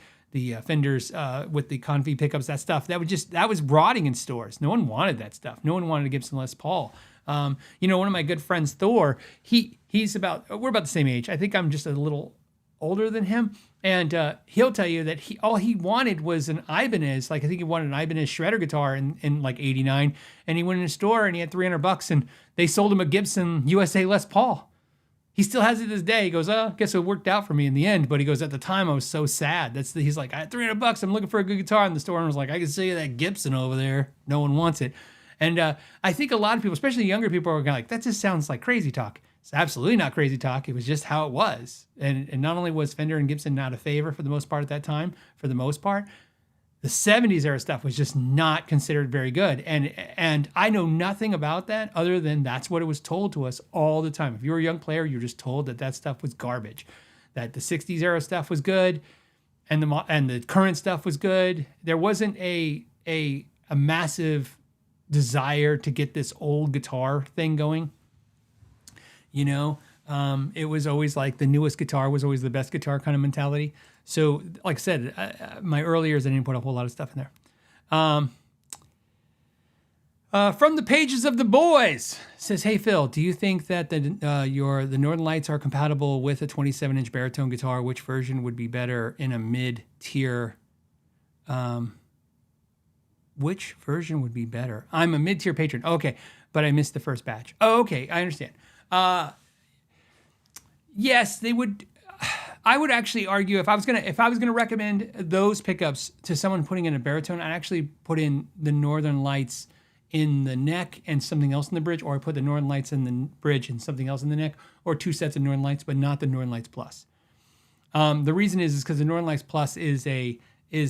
Fenders with the Confi pickups, that stuff. That was rotting in stores. No one wanted that stuff. No one wanted a Gibson Les Paul. One of my good friends, Thor, we're about the same age. I think I'm just a little older than him. And he'll tell you that all he wanted was an Ibanez. Like I think he wanted an Ibanez shredder guitar in like 89. And he went in a store and he had $300 and they sold him a Gibson USA Les Paul. He still has it to this day. He goes, I guess it worked out for me in the end. But he goes, at the time I was so sad. He's like, I had $300. I'm looking for a good guitar. And the store owner was like, I can sell you that Gibson over there. No one wants it. And I think a lot of people, especially younger people, are like, that just sounds like crazy talk. It's absolutely not crazy talk. It was just how it was. And not only was Fender and Gibson not a favor for the most part at that time, for the most part, the 70s era stuff was just not considered very good. And I know nothing about that other than that's what it was told to us all the time. If you were a young player, you were just told that that stuff was garbage, that the 60s era stuff was good and the current stuff was good. There wasn't a massive desire to get this old guitar thing going. You know, it was always like the newest guitar was always the best guitar kind of mentality. So, like I said, my early years, I didn't put a whole lot of stuff in there. From the pages of the boys, says, "Hey Phil, do you think that the Northern Lights are compatible with a 27-inch baritone guitar? Which version would be better in a mid-tier? Which version would be better? I'm a mid-tier patron. Okay, but I missed the first batch. Oh, okay, I understand. Yes, they would. I would actually argue if I was gonna recommend those pickups to someone putting in a baritone, I'd actually put in the Northern Lights in the neck and something else in the bridge, or I put the Northern Lights in the bridge and something else in the neck, or two sets of Northern Lights, but not the Northern Lights Plus. The reason is because the Northern Lights Plus is the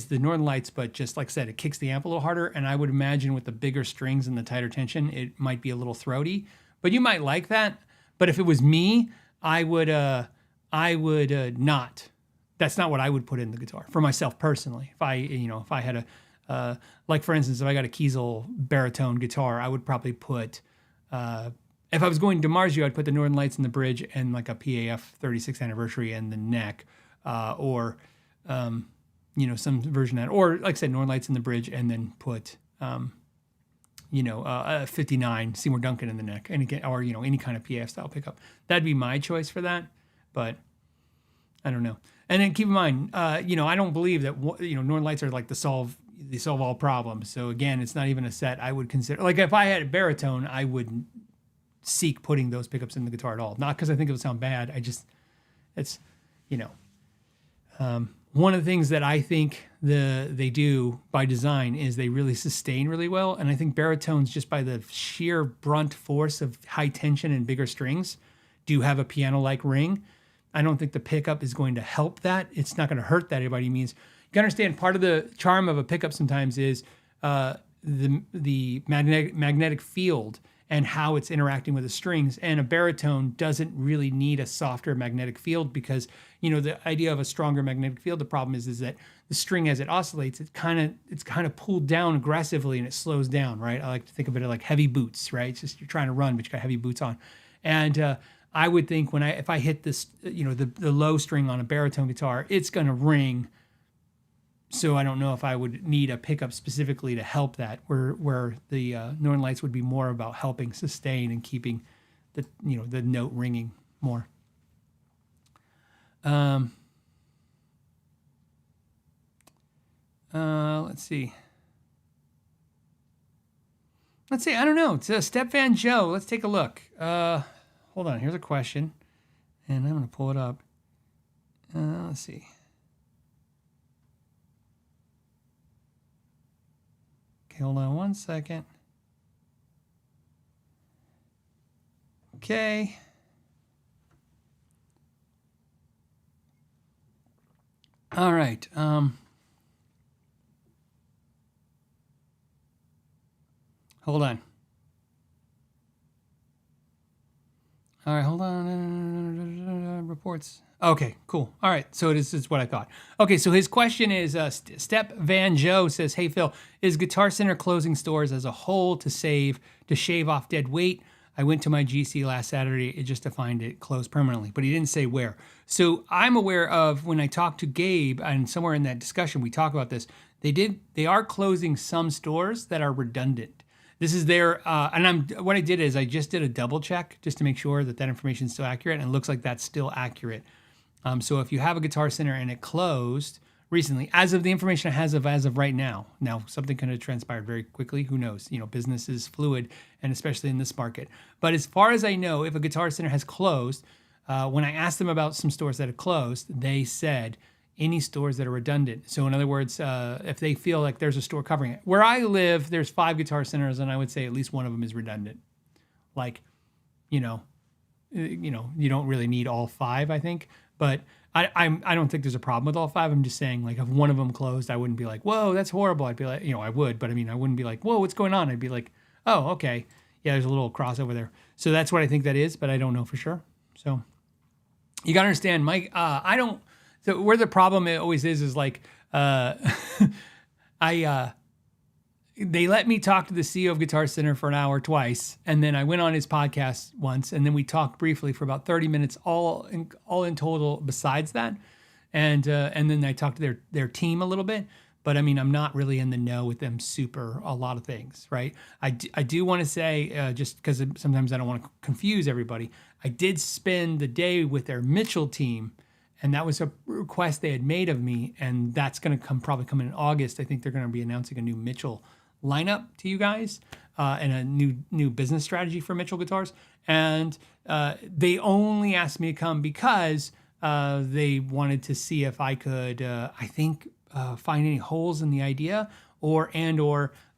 Northern Lights, but just like I said, it kicks the amp a little harder, and I would imagine with the bigger strings and the tighter tension, it might be a little throaty. But you might like that. But if it was me, I would not. That's not what I would put in the guitar for myself personally. If I had like for instance, if I got a Kiesel baritone guitar, I would probably put, if I was going Dimarzio, I'd put the Northern Lights in the bridge and like a PAF 36th anniversary in the neck, or some version of that, or like I said, Northern Lights in the bridge and then put, a 59 Seymour Duncan in the neck, and again, or any kind of PAF style pickup. That'd be my choice for that, but I don't know. And then keep in mind, I don't believe that Northern Lights are like they solve all problems. So again, it's not even a set I would consider. Like if I had a baritone, I wouldn't seek putting those pickups in the guitar at all. Not because I think it would sound bad. One of the things that I think they do by design is they really sustain really well. And I think baritones, just by the sheer brunt force of high tension and bigger strings, do have a piano-like ring. I don't think the pickup is going to help that. It's not going to hurt that by any means. You can understand part of the charm of a pickup sometimes is the magnetic field and how it's interacting with the strings. And a baritone doesn't really need a softer magnetic field because, the idea of a stronger magnetic field, the problem is that the string as it oscillates, it's kind of pulled down aggressively and it slows down, right? I like to think of it like heavy boots, right? It's just you're trying to run, but you got heavy boots on. And I would think if I hit this, the low string on a baritone guitar, it's going to ring. So I don't know if I would need a pickup specifically to help that, where the Northern Lights would be more about helping sustain and keeping the note ringing more. Let's see. I don't know. It's Step Van Joe. Let's take a look. Hold on. Here's a question, and I'm going to pull it up. Let's see. Okay, hold on one second. Okay. All right. Hold on. All right, hold on. Reports. Okay, cool. All right, so it's what I thought. Okay, so his question is, Step Van Joe says, "Hey Phil, is Guitar Center closing stores as a whole to shave off dead weight? I went to my GC last Saturday just to find it closed permanently," but he didn't say where. So I'm aware of when I talked to Gabe, and somewhere in that discussion we talk about this. They are closing some stores that are redundant. This is their, what I did is I just did a double check just to make sure that information is still accurate, and it looks like that's still accurate. So if you have a Guitar Center and it closed recently, as of the information I have as of right now something could have transpired very quickly. Who knows? Business is fluid, and especially in this market. But as far as I know, if a Guitar Center has closed, when I asked them about some stores that have closed, they said any stores that are redundant. So in other words, if they feel like there's a store covering it. Where I live, there's 5 Guitar Centers, and I would say at least one of them is redundant. Like, 5 Guitar Centers you don't really need all 5, I think. But I don't think there's a problem with all 5. I'm just saying, like, if one of them closed, I wouldn't be like, whoa, that's horrible. I'd be like, I would, but I mean, I wouldn't be like, whoa, what's going on? I'd be like, oh, okay. Yeah, there's a little crossover there. So that's what I think that is, but I don't know for sure. So you got to understand, Mike, so where the problem always is like, they let me talk to the CEO of Guitar Center for an hour twice, and then I went on his podcast once, and then we talked briefly for about 30 minutes, all in total. Besides that, and then I talked to their team a little bit. But I mean, I'm not really in the know with them a lot of things, right? I do want to say, just because sometimes I don't want to confuse everybody, I did spend the day with their Mitchell team, and that was a request they had made of me, and that's going to probably come in August. I think they're going to be announcing a new Mitchell lineup to you guys, and a new business strategy for Mitchell guitars. And they only asked me to come because they wanted to see if I could, find any holes in the idea, or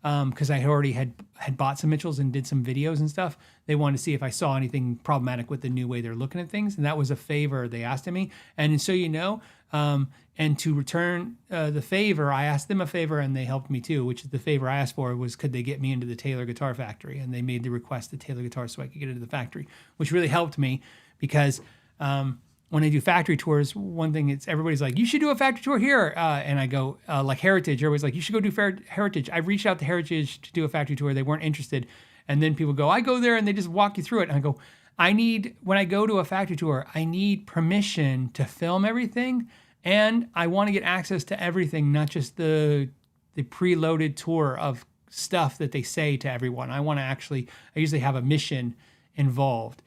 because I already had bought some Mitchells and did some videos and stuff. They wanted to see if I saw anything problematic with the new way they're looking at things, and that was a favor they asked of me. And so and to return the favor, I asked them a favor, and they helped me too. Which is the favor I asked for was, could they get me into the Taylor Guitar Factory? And they made the request to Taylor Guitar so I could get into the factory, which really helped me because when I do factory tours, one thing everybody's like, you should do a factory tour here. And I go, like Heritage, everybody's like, you should go do Heritage. I reached out to Heritage to do a factory tour. They weren't interested. And then people go, I go there, and they just walk you through it. And I go, when I go to a factory tour, I need permission to film everything. And I want to get access to everything, not just the preloaded tour of stuff that they say to everyone. I usually have a mission involved.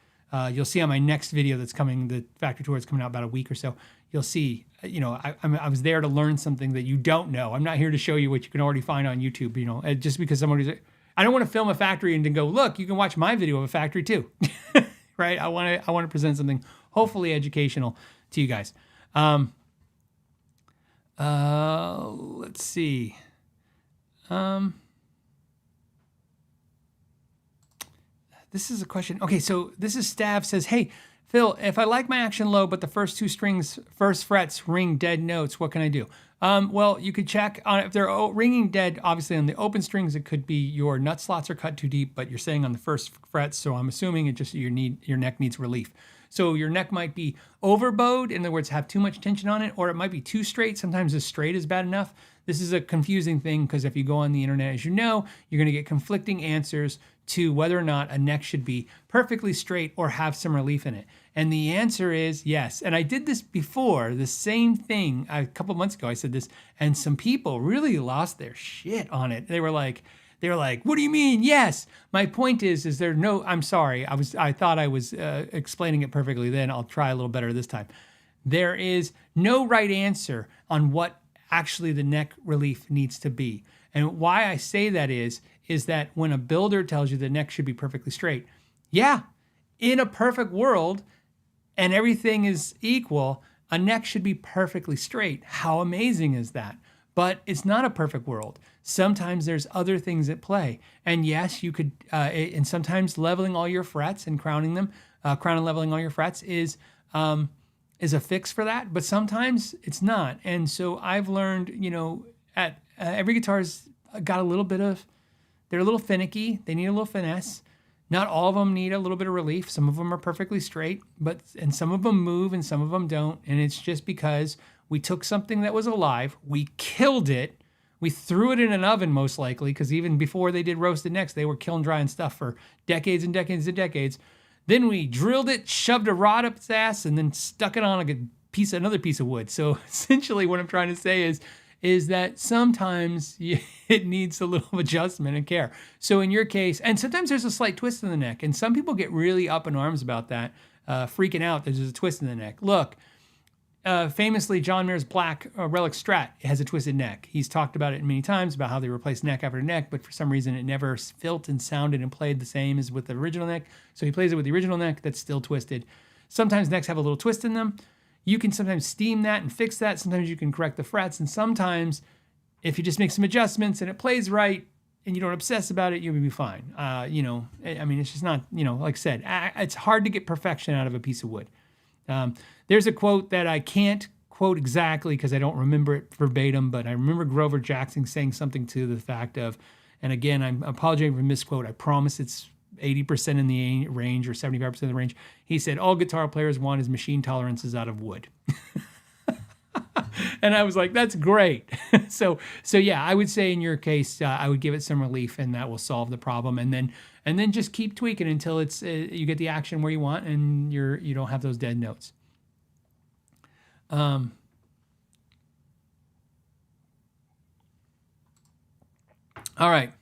You'll see on my next video that's coming, the factory tour is coming out about a week or so. You'll see, I was there to learn something that you don't know. I'm not here to show you what you can already find on YouTube, just because I don't want to film a factory and then go, look, you can watch my video of a factory too, right? I want to present something hopefully educational to you guys. Let's see. This is a question. Okay, so this is Stav says, hey, Phil, if I like my action low, but the first 2 first frets ring dead notes, what can I do? Well, you could check on if they're ringing dead. Obviously, on the open strings, it could be your nut slots are cut too deep, but you're saying on the first frets, so I'm assuming it just your neck needs relief. So your neck might be overbowed, in other words, have too much tension on it, or it might be too straight. Sometimes a straight is bad enough. This is a confusing thing because if you go on the internet, as you know, you're going to get conflicting answers to whether or not a neck should be perfectly straight or have some relief in it. And the answer is yes. And I did this before, the same thing a couple of months ago. I said this, and some people really lost their shit on it. They were like, what do you mean? Yes. My point is I'm sorry. I thought I was explaining it perfectly then. I'll try a little better this time. There is no right answer on what actually the neck relief needs to be. And why I say that is that when a builder tells you the neck should be perfectly straight, yeah, in a perfect world and everything is equal, a neck should be perfectly straight. How amazing is that? But it's not a perfect world. Sometimes there's other things at play. And yes, you could, and sometimes leveling all your frets and crowning them, crown and leveling all your frets is a fix for that. But sometimes it's not. And so I've learned, at every guitar's got a little bit of, they're a little finicky. They need a little finesse. Not all of them need a little bit of relief. Some of them are perfectly straight, and some of them move and some of them don't. And it's just because we took something that was alive, we killed it, we threw it in an oven most likely, because even before they did roasted necks, they were kiln drying stuff for decades and decades and decades. Then we drilled it, shoved a rod up its ass, and then stuck it on another piece of wood. So essentially what I'm trying to say is that sometimes it needs a little adjustment and care. So in your case, and sometimes there's a slight twist in the neck, and some people get really up in arms about that, freaking out there's a twist in the neck. Look, famously, John Mayer's black Relic Strat has a twisted neck. He's talked about it many times, about how they replaced neck after neck, but for some reason it never felt and sounded and played the same as with the original neck. So he plays it with the original neck that's still twisted. Sometimes necks have a little twist in them. You can sometimes steam that and fix that. Sometimes you can correct the frets. And sometimes if you just make some adjustments and it plays right, and you don't obsess about it, you'll be fine. You know, I mean, it's just not, you know, like I said, it's hard to get perfection out of a piece of wood. There's a quote that I can't quote exactly because I don't remember it verbatim, but I remember Grover Jackson saying something to the fact of, and again, I'm apologizing for misquote. I promise it's 80% in the range or 75% of the range. He said, all guitar players want is machine tolerances out of wood. And I was like, that's great. So yeah, I would say in your case, I would give it some relief, and that will solve the problem. And then just keep tweaking until it's you get the action where you want, and you don't have those dead notes. All right.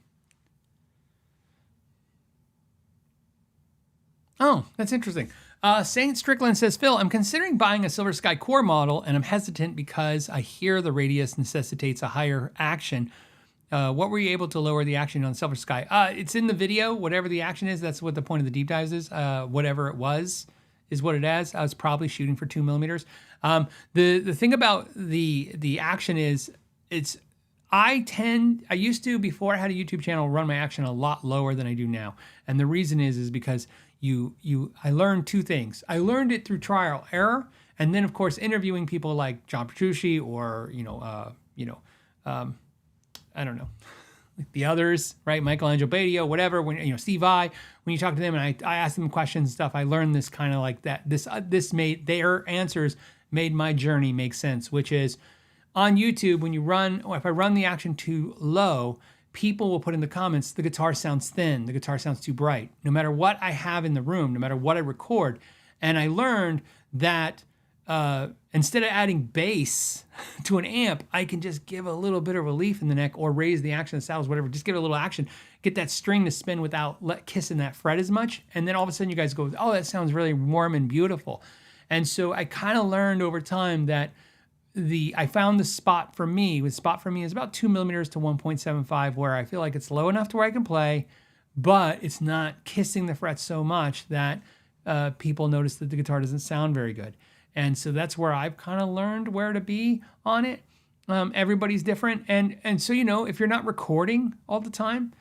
Oh, that's interesting. Saint Strickland says, Phil, I'm considering buying a Silver Sky Core model, and I'm hesitant because I hear the radius necessitates a higher action. What were you able to lower the action on Silver Sky? It's in the video. Whatever the action is, that's what the point of the deep dives is. Whatever it was is what it is. I was probably shooting for 2 millimeters. The thing about the action is I used to, before I had a YouTube channel, run my action a lot lower than I do now. And the reason is because I learned two things. I learned it through trial error, and then of course interviewing people like John Petrucci or I don't know, like the others, right? Michelangelo Badio, whatever. When Steve Vai, when you talk to them and I ask them questions and stuff, I learned this kind of like that. This made their answers made my journey make sense, which is on YouTube when if I run the action too low, people will put in the comments, the guitar sounds thin, the guitar sounds too bright, no matter what I have in the room, no matter what I record. And I learned that instead of adding bass to an amp, I can just give a little bit of relief in the neck or raise the action, the saddles, whatever, just give it a little action, get that string to spin without kissing that fret as much. And then all of a sudden you guys go, oh, that sounds really warm and beautiful. And so I kind of learned over time that I found the spot for me. The spot for me is about 2 millimeters to 1.75, where I feel like it's low enough to where I can play, but it's not kissing the frets so much that people notice that the guitar doesn't sound very good. And so that's where I've kind of learned where to be on it. Everybody's different. And so, if you're not recording all the time,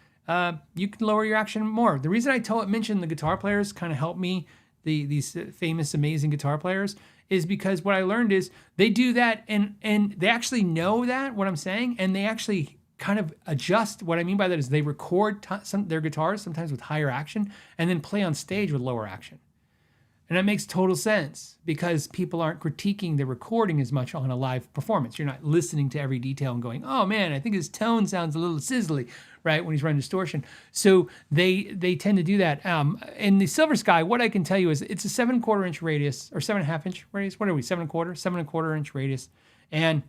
you can lower your action more. The reason I mentioned the guitar players kind of helped me, these famous, amazing guitar players, is because what I learned is they do that and they actually know that, what I'm saying, and they actually kind of adjust. What I mean by that is they record their guitars sometimes with higher action and then play on stage with lower action. And that makes total sense because people aren't critiquing the recording as much on a live performance. You're not listening to every detail and going, oh man, I think his tone sounds a little sizzly, right, when he's running distortion. So they tend to do that. In the Silver Sky, what I can tell you is it's a 7¼ inch radius, or 7½ inch radius. What are we, 7¼ inch radius. And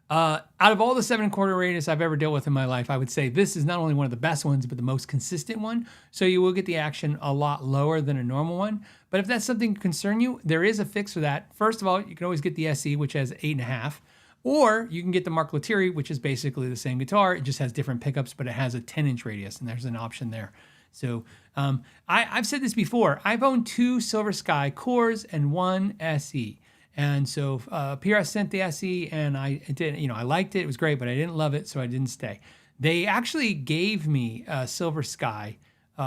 out of all the 7¼ radius I've ever dealt with in my life, I would say this is not only one of the best ones, but the most consistent one. So you will get the action a lot lower than a normal one. But if that's something to concern you, there is a fix for that. First of all, you can always get the SE, which has 8.5. Or you can get the Mark Lettieri, which is basically the same guitar. It just has different pickups, but it has a 10-inch radius, and there's an option there. So I've said this before. I've owned 2 Silver Sky cores and 1 SE. And so PRS sent the SE, and I liked it. It was great, but I didn't love it, so I didn't stay. They actually gave me a Silver Sky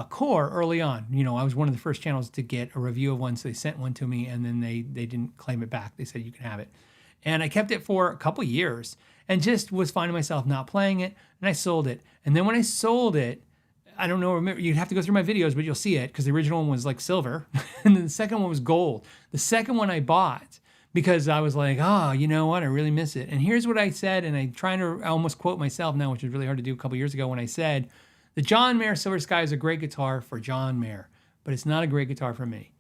core early on. I was one of the first channels to get a review of one, so they sent one to me, and then they didn't claim it back. They said you can have it. And I kept it for a couple years and just was finding myself not playing it, and I sold it. And then when I sold it, I don't know, remember, you'd have to go through my videos, but you'll see it, because the original one was like silver, and then the second one was gold. The second one I bought because I was like, oh, you know what? I really miss it. And here's what I said, and I'm trying to almost quote myself now, which is really hard to do a couple years ago, when I said, the John Mayer Silver Sky is a great guitar for John Mayer, but it's not a great guitar for me.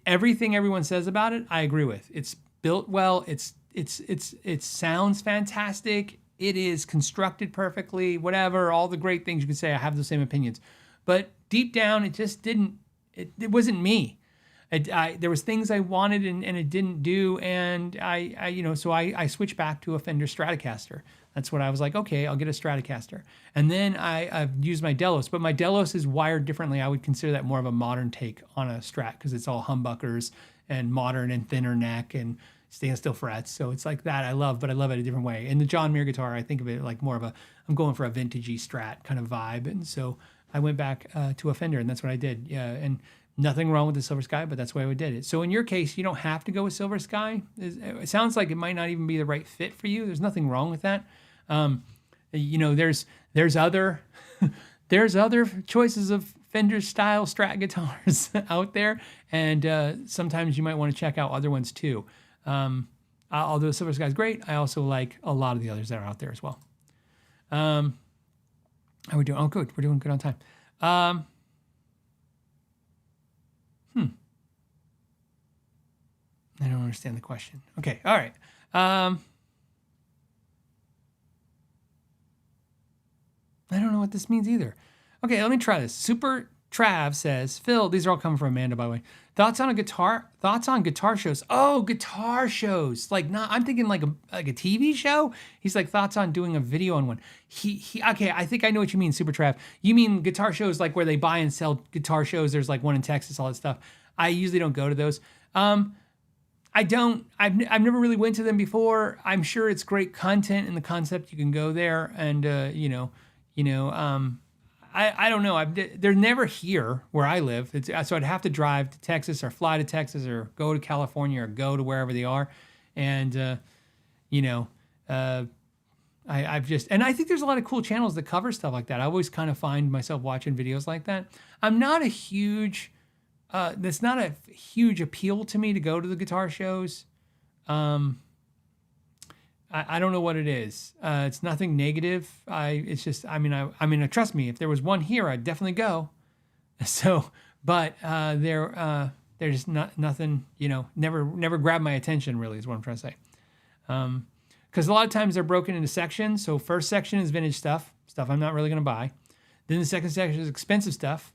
Everything everyone says about it, I agree with. It's built well. It sounds fantastic. It is constructed perfectly, whatever, all the great things you can say. I have the same opinions. But deep down, it just didn't, it wasn't me. There was things I wanted and it didn't do, and so I switched back to a Fender Stratocaster. That's what I was like, okay, I'll get a Stratocaster. And then I've used my Delos, but my Delos is wired differently. I would consider that more of a modern take on a Strat, because it's all humbuckers and modern and thinner neck, and standstill frets. So it's like that I love, but I love it a different way. And the John Mayer guitar, I think of it like more of I'm going for a vintagey Strat kind of vibe. And so I went back to a Fender, and that's what I did. Yeah, and nothing wrong with the Silver Sky, but that's why I did it. So in your case, you don't have to go with Silver Sky. It sounds like it might not even be the right fit for you. There's nothing wrong with that. There's other there's other choices of Fender style Strat guitars out there, and sometimes you might want to check out other ones too. Although Silver Sky is great, I also like a lot of the others that are out there as well. How are we doing? Oh, good. We're doing good on time. I don't understand the question. Okay. All right. I don't know what this means either. Okay, let me try this. Super Trav says, Phil, these are all coming from Amanda, by the way. Thoughts on guitar shows. Oh, guitar shows. I'm thinking like a TV show. He's like, thoughts on doing a video on one. Okay, I think I know what you mean, Super Trav. You mean guitar shows like where they buy and sell guitar shows. There's like one in Texas, all that stuff. I usually don't go to those. I've never really went to them before. I'm sure it's great content and the concept. You can go there and, I don't know. They're never here where I live. So I'd have to drive to Texas or fly to Texas or go to California or go to wherever they are. And, I think there's a lot of cool channels that cover stuff like that. I always kind of find myself watching videos like that. I'm not a huge, that's not a huge appeal to me to go to the guitar shows. I don't know what it is. It's nothing negative. Trust me, if there was one here, I'd definitely go. So, but there's nothing, never grabbed my attention really is what I'm trying to say. Because a lot of times they're broken into sections. So first section is vintage stuff I'm not really going to buy. Then the second section is expensive stuff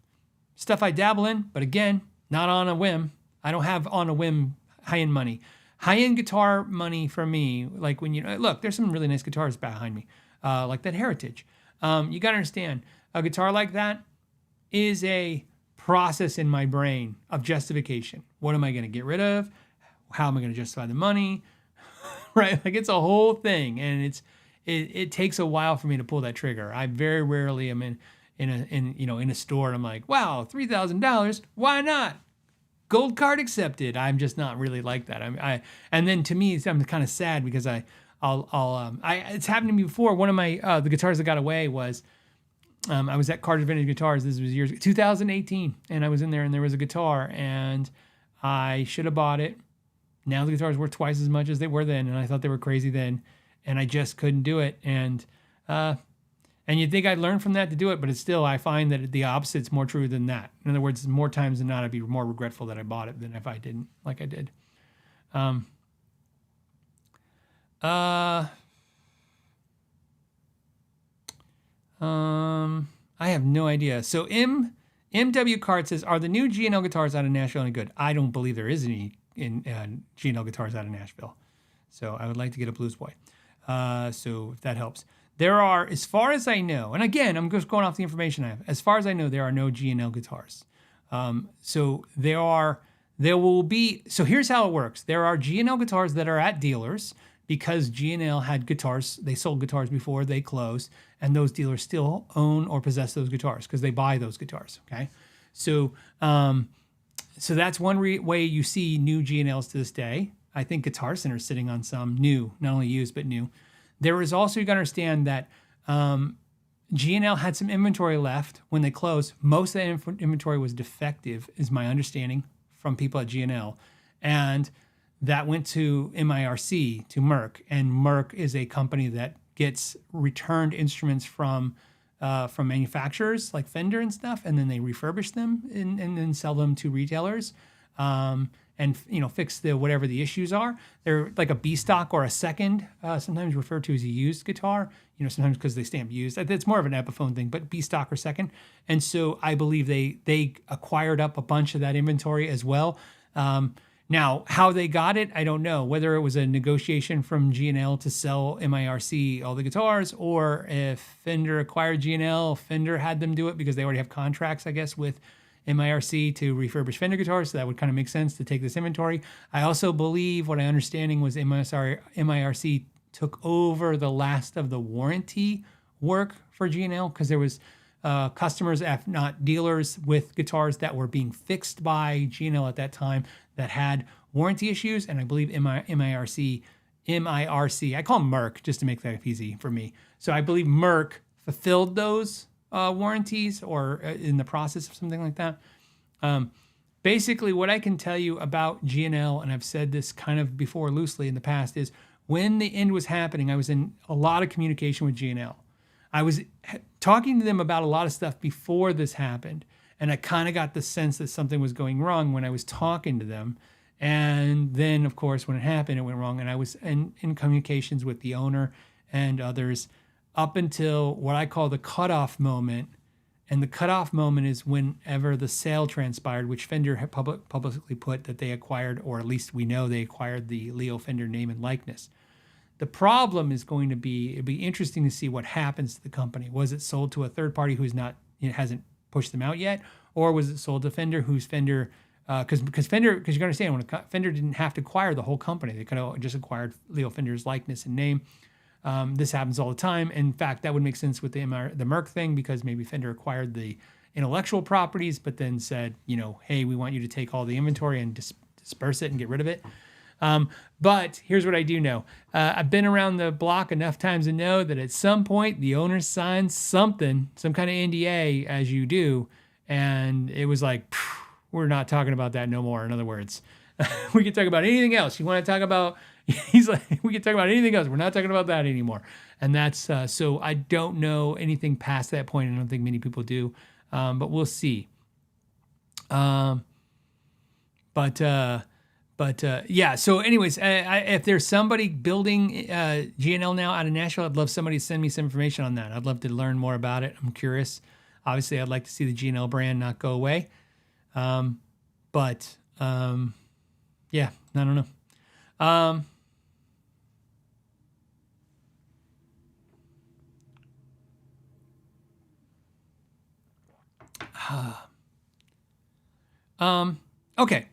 I dabble in, but again, not on a whim. I don't have on a whim high-end money. High-end guitar money for me, like when look, there's some really nice guitars behind me, like that Heritage. You got to understand, a guitar like that is a process in my brain of justification. What am I going to get rid of? How am I going to justify the money? Right? Like it's a whole thing, and it takes a while for me to pull that trigger. I very rarely am in a store and I'm like, wow, $3,000, why not? Gold card accepted. I'm just not really like that. And then to me, I'm kind of sad because it's happened to me before. One of my the guitars that got away was I was at Carter's Vintage Guitars. This was 2018, and I was in there and there was a guitar and I should have bought it. Now the guitar's worth twice as much as they were then, and I thought they were crazy then, and I just couldn't do it. And you'd think I'd learn from that to do it, but it's still, I find that the opposite's more true than that. In other words, more times than not, I'd be more regretful that I bought it than if I didn't, like I did. I have no idea. So MW Card says, are the new G&L guitars out of Nashville any good? I don't believe there is any in G&L guitars out of Nashville. So I would like to get a Blues Boy. So if that helps. There are, as far as I know, and again, I'm just going off the information I have. As far as I know, there are no G&L guitars. So here's how it works. There are G&L guitars that are at dealers because G&L had guitars. They sold guitars before they closed, and those dealers still own or possess those guitars because they buy those guitars. Okay, so that's one way you see new G&Ls to this day. I think Guitar Center is sitting on some new, not only used but new. There is also, you got to understand that G&L had some inventory left when they closed. Most of that inventory was defective, is my understanding from people at G&L. And that went to MIRC, to Merck. And Merck is a company that gets returned instruments from manufacturers like Fender and stuff, and then they refurbish them and then sell them to retailers. And fix whatever the issues are. They're like a B stock or a second, sometimes referred to as a used guitar. Sometimes because they stamp used. It's more of an Epiphone thing, but B stock or second. And so I believe they acquired up a bunch of that inventory as well. Now how they got it, I don't know. Whether it was a negotiation from G&L to sell MIRC all the guitars, or if Fender acquired G&L, Fender had them do it because they already have contracts, I guess, with MIRC to refurbish Fender guitars, so that would kind of make sense to take this inventory. I also believe what I understanding was MIRC took over the last of the warranty work for G&L because there was customers, if not dealers, with guitars that were being fixed by G&L at that time that had warranty issues, and I believe MIRC, I call them Merck just to make that easy for me. So I believe Merck fulfilled those warranties or in the process of something like that. Basically, what I can tell you about G&L, and I've said this kind of before loosely in the past, is when the end was happening, I was in a lot of communication with G&L. I was talking to them about a lot of stuff before this happened, and I kind of got the sense that something was going wrong when I was talking to them. And then, of course, when it happened, it went wrong, and I was in communications with the owner and others up until what I call the cutoff moment. And the cutoff moment is whenever the sale transpired, which Fender had publicly put that they acquired, or at least we know they acquired the Leo Fender name and likeness. The problem is going to be, it'd be interesting to see what happens to the company. Was it sold to a third party who's not, hasn't pushed them out yet? Or was it sold to Fender, who's Fender, because Fender, because you can understand, when Fender didn't have to acquire the whole company, they could have just acquired Leo Fender's likeness and name. This happens all the time. In fact, that would make sense with the Merck thing, because maybe Fender acquired the intellectual properties, but then said, hey, we want you to take all the inventory and disperse it and get rid of it. But here's what I do know. I've been around the block enough times to know that at some point the owner signed something, some kind of NDA, as you do, and it was like, we're not talking about that no more. In other words, we can talk about anything else. You want to talk about, he's like, we can talk about anything else. We're not talking about that anymore. And that's, so I don't know anything past that point. I don't think many people do, but we'll see. Yeah. So anyways, if there's somebody building G&L now out of Nashville, I'd love somebody to send me some information on that. I'd love to learn more about it. I'm curious. Obviously, I'd like to see the G&L brand not go away. Yeah, I don't know. Okay.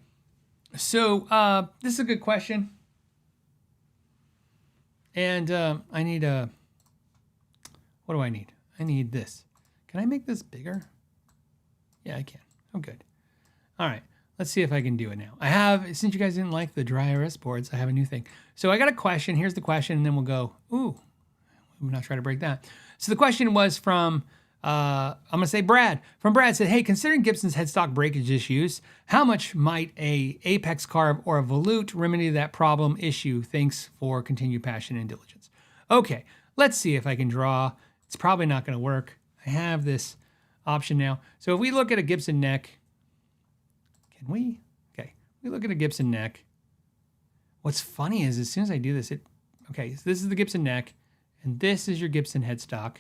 So this is a good question. And I need what do I need? I need this. Can I make this bigger? Yeah, I can. Oh, good. All right. Let's see if I can do it now. I have, since you guys didn't like the dry RS boards, I have a new thing. So I got a question. Here's the question, and then we'll go, ooh, I'm not trying to break that. So the question was from, I'm going to say Brad. From Brad said, hey, considering Gibson's headstock breakage issues, how much might a Apex carve or a volute remedy that problem issue? Thanks for continued passion and diligence. Okay, let's see if I can draw. It's probably not going to work. I have this option now. So if we look at a Gibson neck, can we? Okay, we look at a Gibson neck. What's funny is as soon as I do this, okay, so this is the Gibson neck, and this is your Gibson headstock.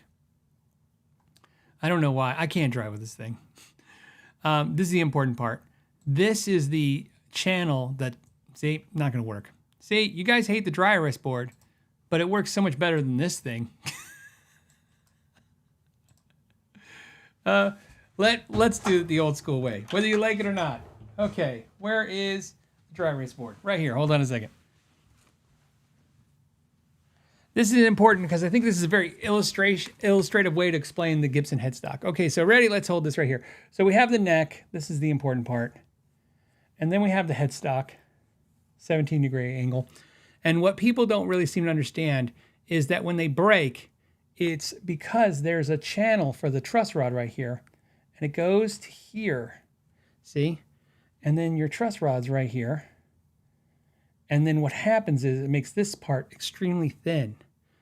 I don't know why. I can't drive with this thing. This is the important part. This is the channel that, see, not going to work. See, you guys hate the dry erase board, but it works so much better than this thing. Let's do it the old school way, whether you like it or not. Okay, where is the dry erase board? Right here. Hold on a second. This is important because I think this is a very illustrative way to explain the Gibson headstock. Okay, so ready? Let's hold this right here. So we have the neck. This is the important part. And then we have the headstock, 17-degree angle. And what people don't really seem to understand is that when they break, it's because there's a channel for the truss rod right here. And it goes to here. See? And then your truss rod's right here. And then what happens is it makes this part extremely thin.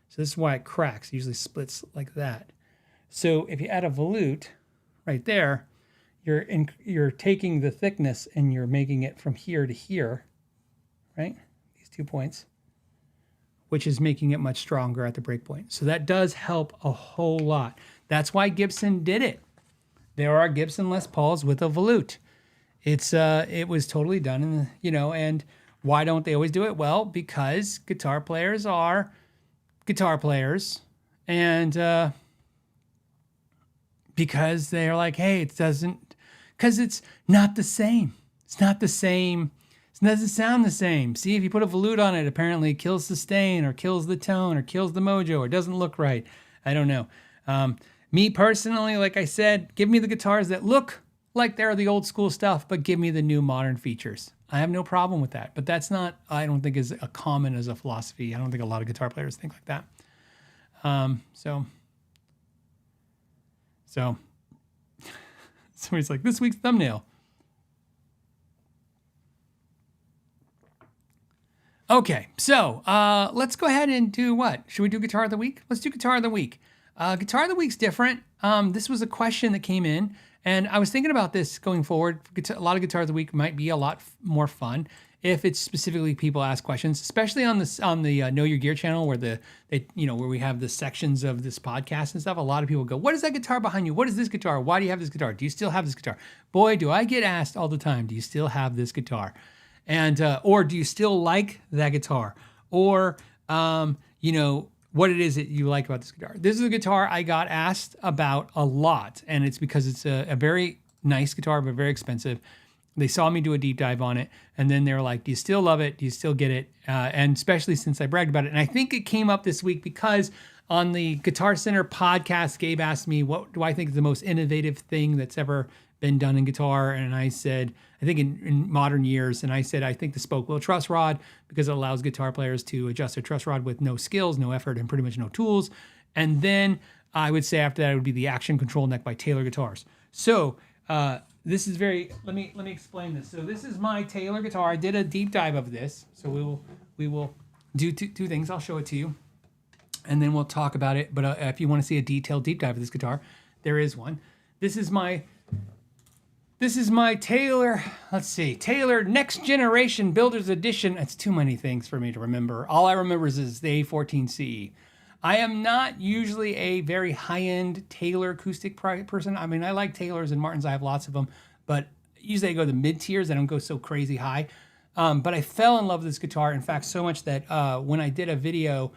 So this is why it cracks. It usually splits like that. So if you add a volute right there, you're taking the thickness and you're making it from here to here, right? These 2 points, which is making it much stronger at the break point. So that does help a whole lot. That's why Gibson did it. There are Gibson Les Pauls with a volute. It was totally done in the, and why don't they always do it? Well, because guitar players are guitar players, and because they're like, hey, it doesn't Because it's not the same. It's not the same. It doesn't sound the same. See, if you put a volute on it, apparently it kills sustain or kills the tone or kills the mojo or doesn't look right. I don't know. Me personally, like I said, give me the guitars that look like they're the old school stuff, but give me the new modern features. I have no problem with that. But that's not, I don't think, is a common as a philosophy. I don't think a lot of guitar players think like that. So somebody's like, this week's thumbnail. Okay, so let's go ahead and do what? Should we do Guitar of the Week? Let's do Guitar of the Week. Guitar of the Week's different. This was a question that came in, and I was thinking about this going forward. A lot of Guitar of the Week might be a lot more fun if it's specifically people ask questions, especially on the Know Your Gear channel where where we have the sections of this podcast and stuff. A lot of people go, "What is that guitar behind you? What is this guitar? Why do you have this guitar? Do you still have this guitar?" Boy, do I get asked all the time, "Do you still have this guitar?" And or do you still like that guitar? Or what it is that you like about this guitar. This is a guitar I got asked about a lot, and it's because it's a very nice guitar, but very expensive. They saw me do a deep dive on it, and then they were like, "Do you still love it? Do you still get it?" And especially since I bragged about it. And I think it came up this week because on the Guitar Center podcast, Gabe asked me, what do I think is the most innovative thing that's ever been done in guitar? And I said, I think in modern years, and I said, I think the spoke wheel truss rod, because it allows guitar players to adjust their truss rod with no skills, no effort, and pretty much no tools. And then I would say after that, it would be the action control neck by Taylor Guitars. So this is let me explain this. So this is my Taylor guitar. I did a deep dive of this. So we will do two things. I'll show it to you, and then we'll talk about it. But if you want to see a detailed deep dive of this guitar, there is one. This is my Taylor, Taylor Next Generation Builder's Edition. It's too many things for me to remember. All I remember is the A14CE. I am not usually a very high-end Taylor acoustic person. I mean, I like Taylors and Martins. I have lots of them, but usually I go to the mid-tiers. I don't go so crazy high. But I fell in love with this guitar. In fact, so much that when I did that video,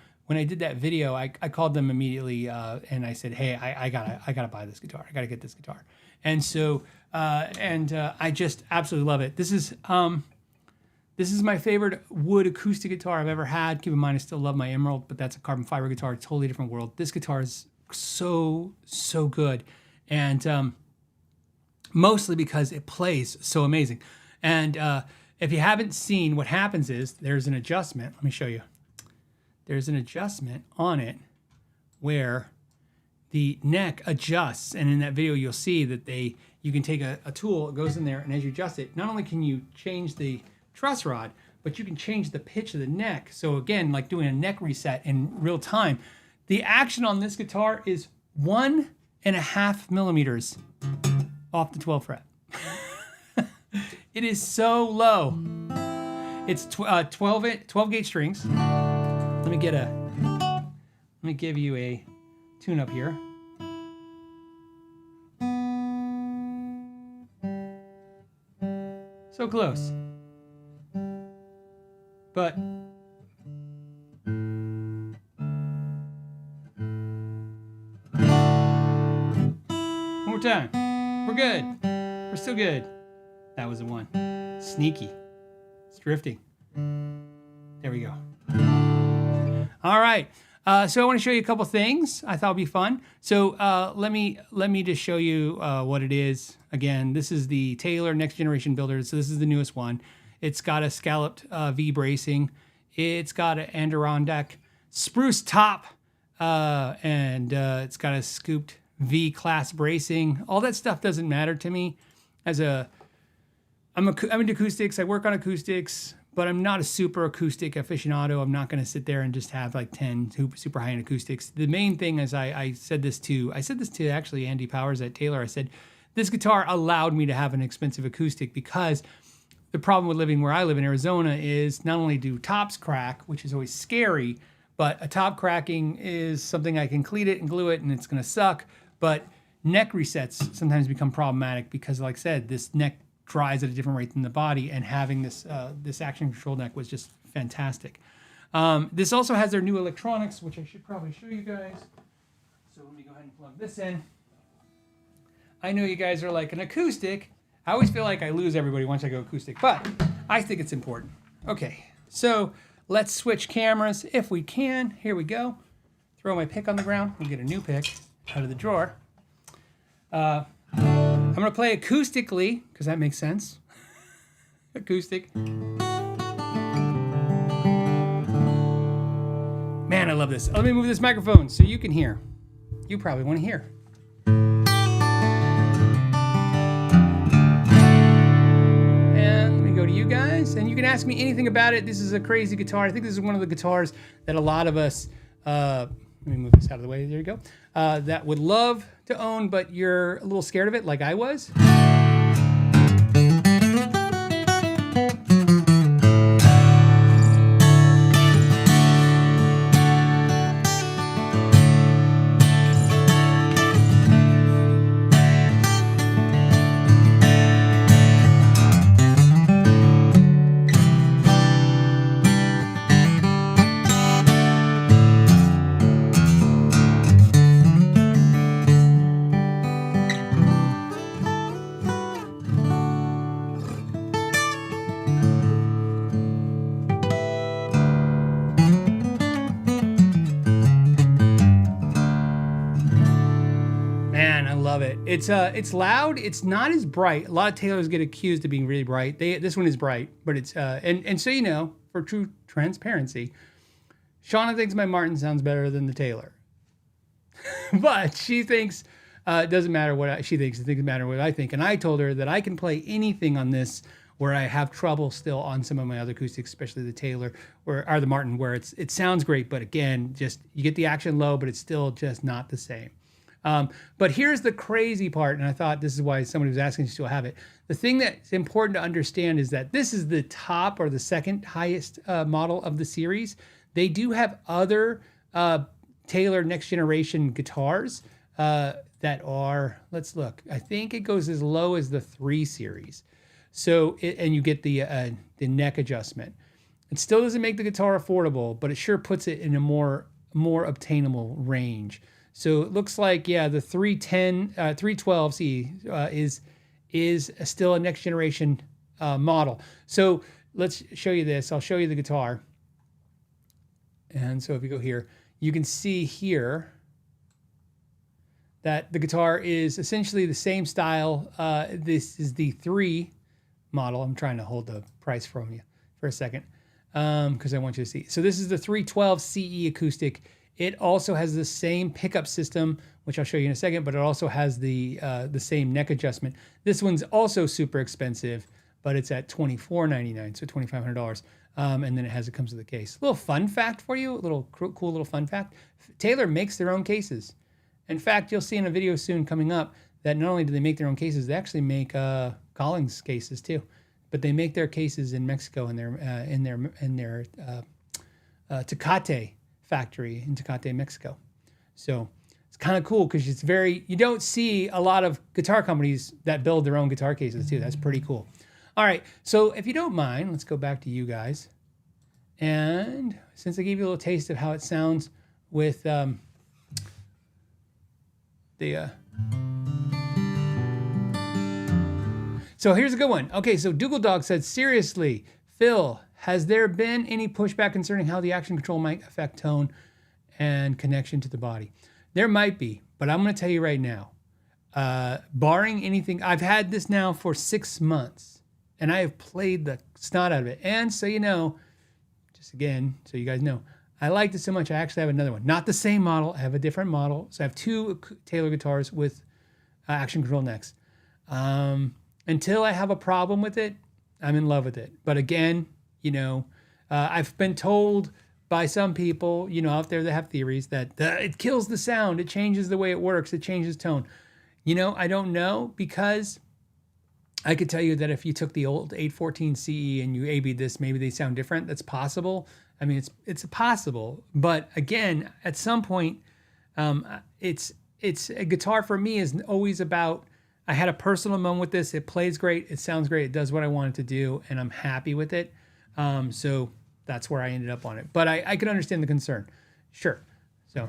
I called them immediately and I said, "Hey, I gotta buy this guitar. I gotta get this guitar." And so, I just absolutely love it. This is my favorite wood acoustic guitar I've ever had. Keep in mind, I still love my Emerald, but that's a carbon fiber guitar, totally different world. This guitar is so good, and mostly because it plays so amazing. And if you haven't seen, what happens is there's an adjustment. Let me show you. There's an adjustment on it where the neck adjusts, and in that video you'll see that you can take a tool, it goes in there, and as you adjust it, not only can you change the truss rod, but you can change the pitch of the neck. So again, like doing a neck reset in real time. The action on this guitar is 1.5 millimeters off the 12th fret. It is so low. It's 12 gauge strings. Let me give you a tune up here. So close. But one more time. We're good. We're still good. That was a one. Sneaky. It's drifting. There we go. All right. So I want to show you a couple things I thought would be fun. So let me just show you what it is. Again, this is the Taylor Next Generation Builder. So this is the newest one. It's got a scalloped V bracing. It's got an Adirondack spruce top, and it's got a scooped V class bracing. All that stuff doesn't matter to me. I'm into acoustics. I work on acoustics, but I'm not a super acoustic aficionado. I'm not going to sit there and just have like 10 super high-end acoustics. The main thing is I said this to actually Andy Powers at Taylor. I said, this guitar allowed me to have an expensive acoustic because the problem with living where I live in Arizona is not only do tops crack, which is always scary, but a top cracking is something I can cleat it and glue it and it's going to suck. But neck resets sometimes become problematic because, like I said, this neck dries at a different rate than the body, and having this action control neck was just fantastic. This also has their new electronics, which I should probably show you guys. So let me go ahead and plug this in. I know you guys are like, an acoustic? I always feel like I lose everybody once I go acoustic, but I think it's important. Okay, so let's switch cameras if we can. Here we go. Throw my pick on the ground. We'll get a new pick out of the drawer. I'm going to play acoustically, because that makes sense. Acoustic. Man, I love this. Let me move this microphone so you can hear. You probably want to hear. And let me go to you guys, and you can ask me anything about it. This is a crazy guitar. I think this is one of the guitars that a lot of us, let me move this out of the way. There you go. That would love to own, but you're a little scared of it, like I was. Love it. It's loud. It's not as bright. A lot of Taylors get accused of being really bright. This one is bright, but it's and so you know, for true transparency, Shauna thinks my Martin sounds better than the Taylor, but she thinks it doesn't matter what she thinks. It doesn't matter what I think. And I told her that I can play anything on this where I have trouble still on some of my other acoustics, especially the Taylor or the Martin, where it sounds great, but again, just you get the action low, but it's still just not the same. But here's the crazy part, and I thought this is why somebody was asking to still have it. The thing that's important to understand is that this is the top or the second highest model of the series. They do have other Taylor next generation guitars that are, let's look, I think it goes as low as the 3 series. So, and you get the neck adjustment. It still doesn't make the guitar affordable, but it sure puts it in a more obtainable range. So it looks like, yeah, the 312C is still a next generation model. So let's show you this. I'll show you the guitar. And so if you go here, you can see here that the guitar is essentially the same style. This is the 3 model. I'm trying to hold the price from you for a second because I want you to see. So this is the 312 CE acoustic. It also has the same pickup system, which I'll show you in a second, but it also has the same neck adjustment. This one's also super expensive, but it's at $24.99, so $2,500. And then it comes with a case. A little fun fact for you, a little cool little fun fact. Taylor makes their own cases. In fact, you'll see in a video soon coming up that not only do they make their own cases, they actually make Collins cases too. But they make their cases in Mexico in their Tecate factory in Tecate, Mexico. So it's kind of cool because you don't see a lot of guitar companies that build their own guitar cases too. That's pretty cool. All right, so if you don't mind, let's go back to you guys. And since I gave you a little taste of how it sounds with so here's a good one. Okay, so Dougal Dog said, seriously, Phil, has there been any pushback concerning how the action control might affect tone and connection to the body? There might be, but I'm going to tell you right now, barring anything, I've had this now for 6 months, and I have played the snot out of it. And so you know, just again, so you guys know, I liked it so much, I actually have another one. Not the same model, I have a different model. So I have 2 Taylor guitars with action control necks. Until I have a problem with it, I'm in love with it. But again, you know, I've been told by some people, you know, out there that have theories that it kills the sound, it changes the way it works, it changes tone. You know, I don't know, because I could tell you that if you took the old 814 CE and you AB'd this, maybe they sound different. That's possible. I mean, it's possible. But again, at some point, it's a guitar for me is always about, I had a personal moment with this. It plays great. It sounds great. It does what I want it to do, and I'm happy with it. So that's where I ended up on it. But I can understand the concern. Sure. So.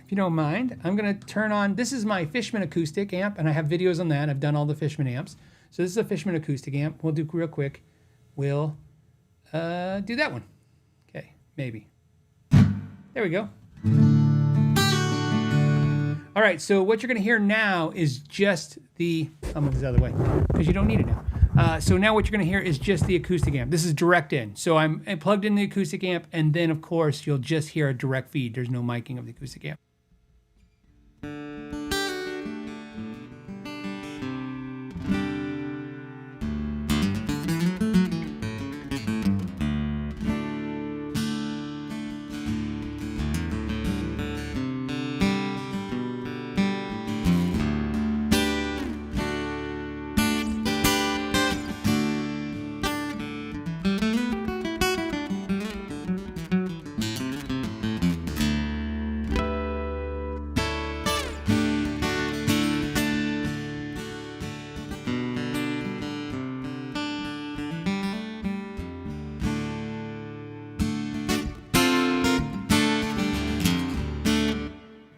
if you don't mind, I'm going to turn on, this is my Fishman acoustic amp, and I have videos on that. I've done all the Fishman amps. So this is a Fishman acoustic amp. We'll do real quick. We'll do that one. Okay, maybe. There we go. All right, so what you're going to hear now is just the, I'll move this out of the way because you don't need it now. So now what you're going to hear is just the acoustic amp. This is direct in. So I plugged in the acoustic amp, and then, of course, you'll just hear a direct feed. There's no miking of the acoustic amp.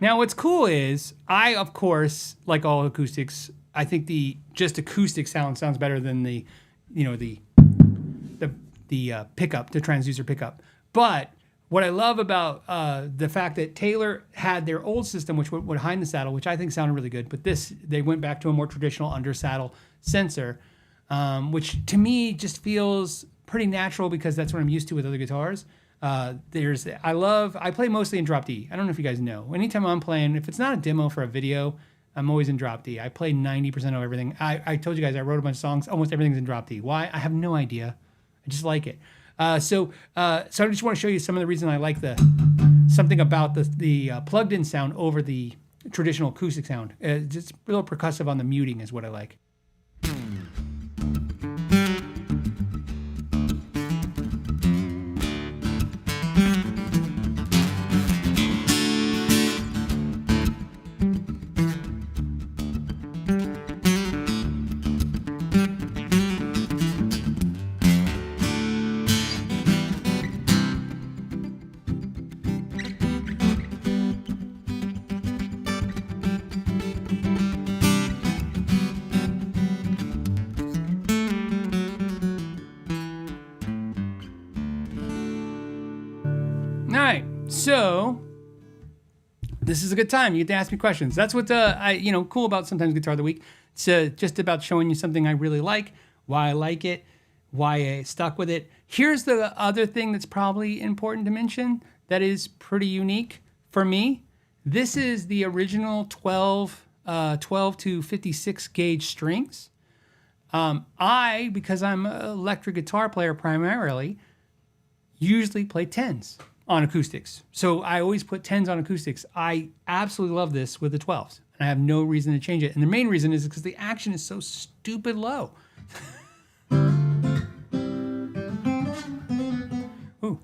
Now, what's cool is I, of course, like all acoustics, I think the just acoustic sounds better than the, you know, the pickup, the transducer pickup. But what I love about the fact that Taylor had their old system, which would hide in the saddle, which I think sounded really good, but this, they went back to a more traditional under saddle sensor, which to me just feels pretty natural because that's what I'm used to with other guitars. I play mostly in drop D. I don't know if you guys know. Anytime I'm playing, if it's not a demo for a video, I'm always in drop D. I play 90% of everything. I told you guys I wrote a bunch of songs. Almost everything's in drop D. Why? I have no idea. I just like it. So I just want to show you some of the reason I like something about the plugged-in sound over the traditional acoustic sound. Just a little percussive on the muting is what I like. All right, so this is a good time. You get to ask me questions. That's what's cool about sometimes Guitar of the Week. It's just about showing you something I really like, why I like it, why I stuck with it. Here's the other thing that's probably important to mention that is pretty unique for me. This is the original 12 to 56 gauge strings. Because I'm an electric guitar player primarily, usually play 10s on acoustics. So I always put 10s on acoustics. I absolutely love this with the 12s, and I have no reason to change it. And the main reason is because the action is so stupid low. Ooh.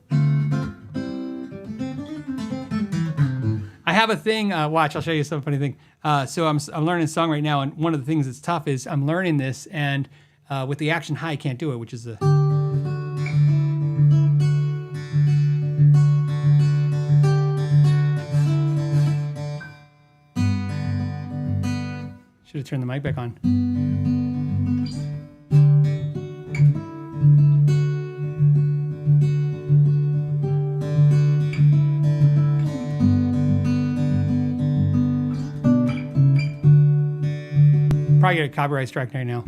I have a thing, watch, I'll show you some funny thing. So I'm learning a song right now, and one of the things that's tough is I'm learning this, and with the action high, I can't do it, which is the... Should have turned the mic back on. Probably get a copyright strike right now.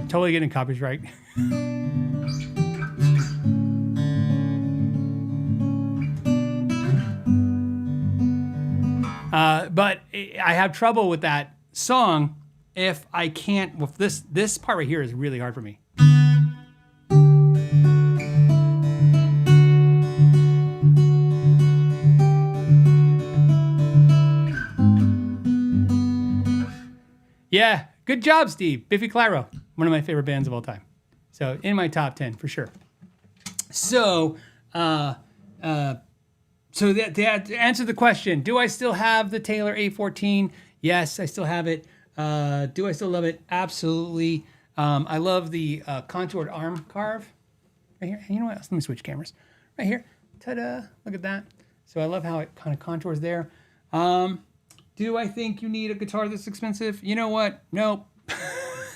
Totally getting a copyright. But I have trouble with that song if I can't. Well, this part right here is really hard for me. Yeah, good job, Steve. Biffy Clyro, one of my favorite bands of all time. So in my top 10 for sure. So, So to answer the question, do I still have the Taylor A14? Yes, I still have it. Do I still love it? Absolutely. I love the contoured arm carve right here. You know what? Let me switch cameras. Right here. Ta-da! Look at that. So I love how it kind of contours there. Do I think you need a guitar this expensive? You know what? Nope.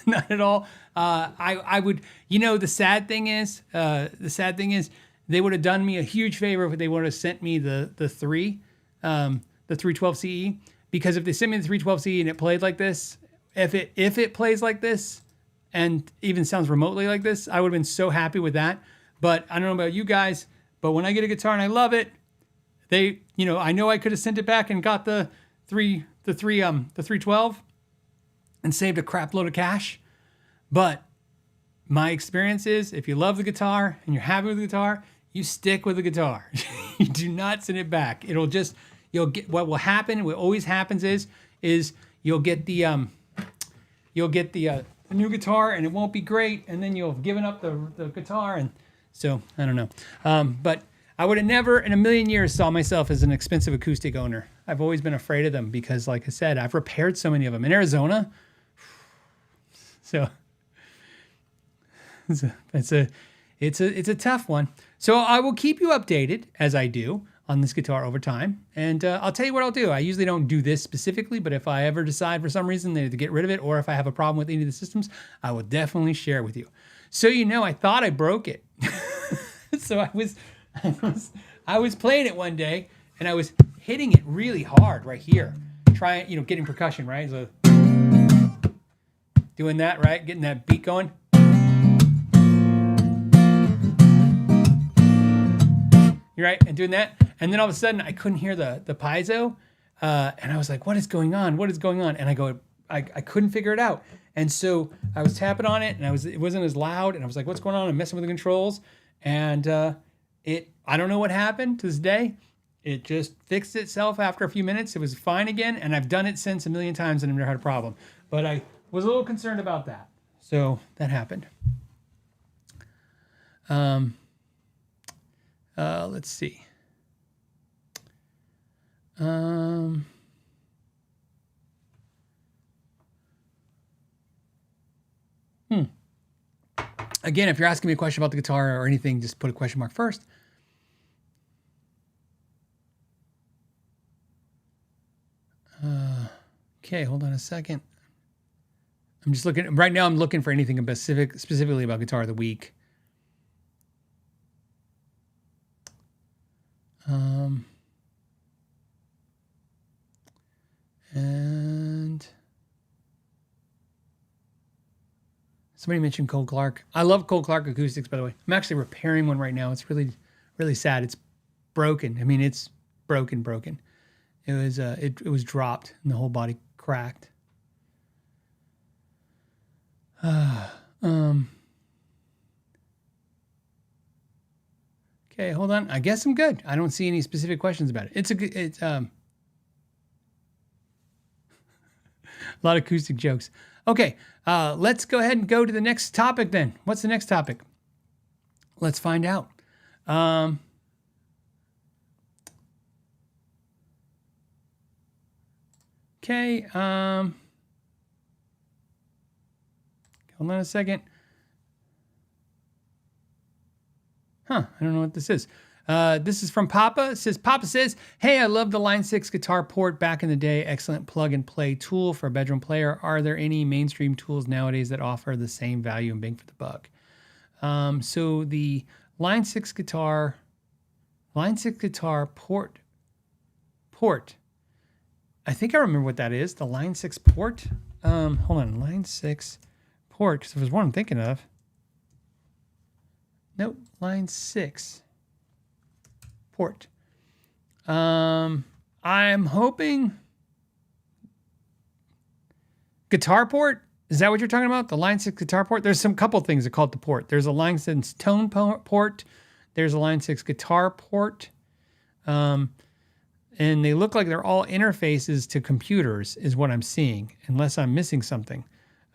Not at all. I would, the sad thing is, they would have done me a huge favor if they would have sent me the 312 CE, because if they sent me the 312 CE and it played like this, if it plays like this and even sounds remotely like this, I would have been so happy with that. But I don't know about you guys, but when I get a guitar and I love it, I know I could have sent it back and got the 312 and saved a crap load of cash. But my experience is, if you love the guitar and you're happy with the guitar, you stick with the guitar. You do not send it back. You'll get, what will happen, what always happens is you'll get the new guitar and it won't be great, and then you'll have given up the guitar, and so I don't know. But I would have never in a million years saw myself as an expensive acoustic owner. I've always been afraid of them because, like I said, I've repaired so many of them in Arizona. So it's a tough one. So I will keep you updated as I do on this guitar over time. And I'll tell you what I'll do. I usually don't do this specifically, but if I ever decide for some reason to get rid of it, or if I have a problem with any of the systems, I will definitely share it with you. So I thought I broke it. So I was playing it one day and I was hitting it really hard right here, trying, getting percussion, right? So doing that, right? Getting that beat going. You're right, and doing that. And then all of a sudden I couldn't hear the piezo. And I was like, what is going on? What is going on? And I couldn't figure it out. And so I was tapping on it and it wasn't as loud. And I was like, what's going on? I'm messing with the controls. And I don't know what happened to this day. It just fixed itself after a few minutes. It was fine again. And I've done it since a million times and I've never had a problem. But I was a little concerned about that. So that happened. Let's see. Again, if you're asking me a question about the guitar or anything, just put a question mark first. Okay, hold on a second. I'm just looking right now. I'm looking for anything specifically about Guitar of the Week. And somebody mentioned Cole Clark. I love Cole Clark acoustics, by the way. I'm actually repairing one right now. It's really, really sad. It's broken. I mean, it's broken. It was it was dropped and the whole body cracked. Okay, hold on. I guess I'm good. I don't see any specific questions about it. It's a lot of acoustic jokes. Okay, let's go ahead and go to the next topic then. What's the next topic? Let's find out. Okay, hold on a second. I don't know what this is. This is from Papa. It says, Papa says, hey, I love the Line 6 guitar port back in the day. Excellent plug and play tool for a bedroom player. Are there any mainstream tools nowadays that offer the same value and bang for the buck? So the Line 6 guitar port. I think I remember what that is. The Line 6 port. Hold on, Line 6 port, because if there's one I'm thinking of. Nope, Line 6 port. I'm hoping guitar port. Is that what you're talking about? The Line 6 guitar port? There's some couple things that call it the port. There's a Line 6 tone port. There's a Line 6 guitar port. And they look like they're all interfaces to computers is what I'm seeing, unless I'm missing something.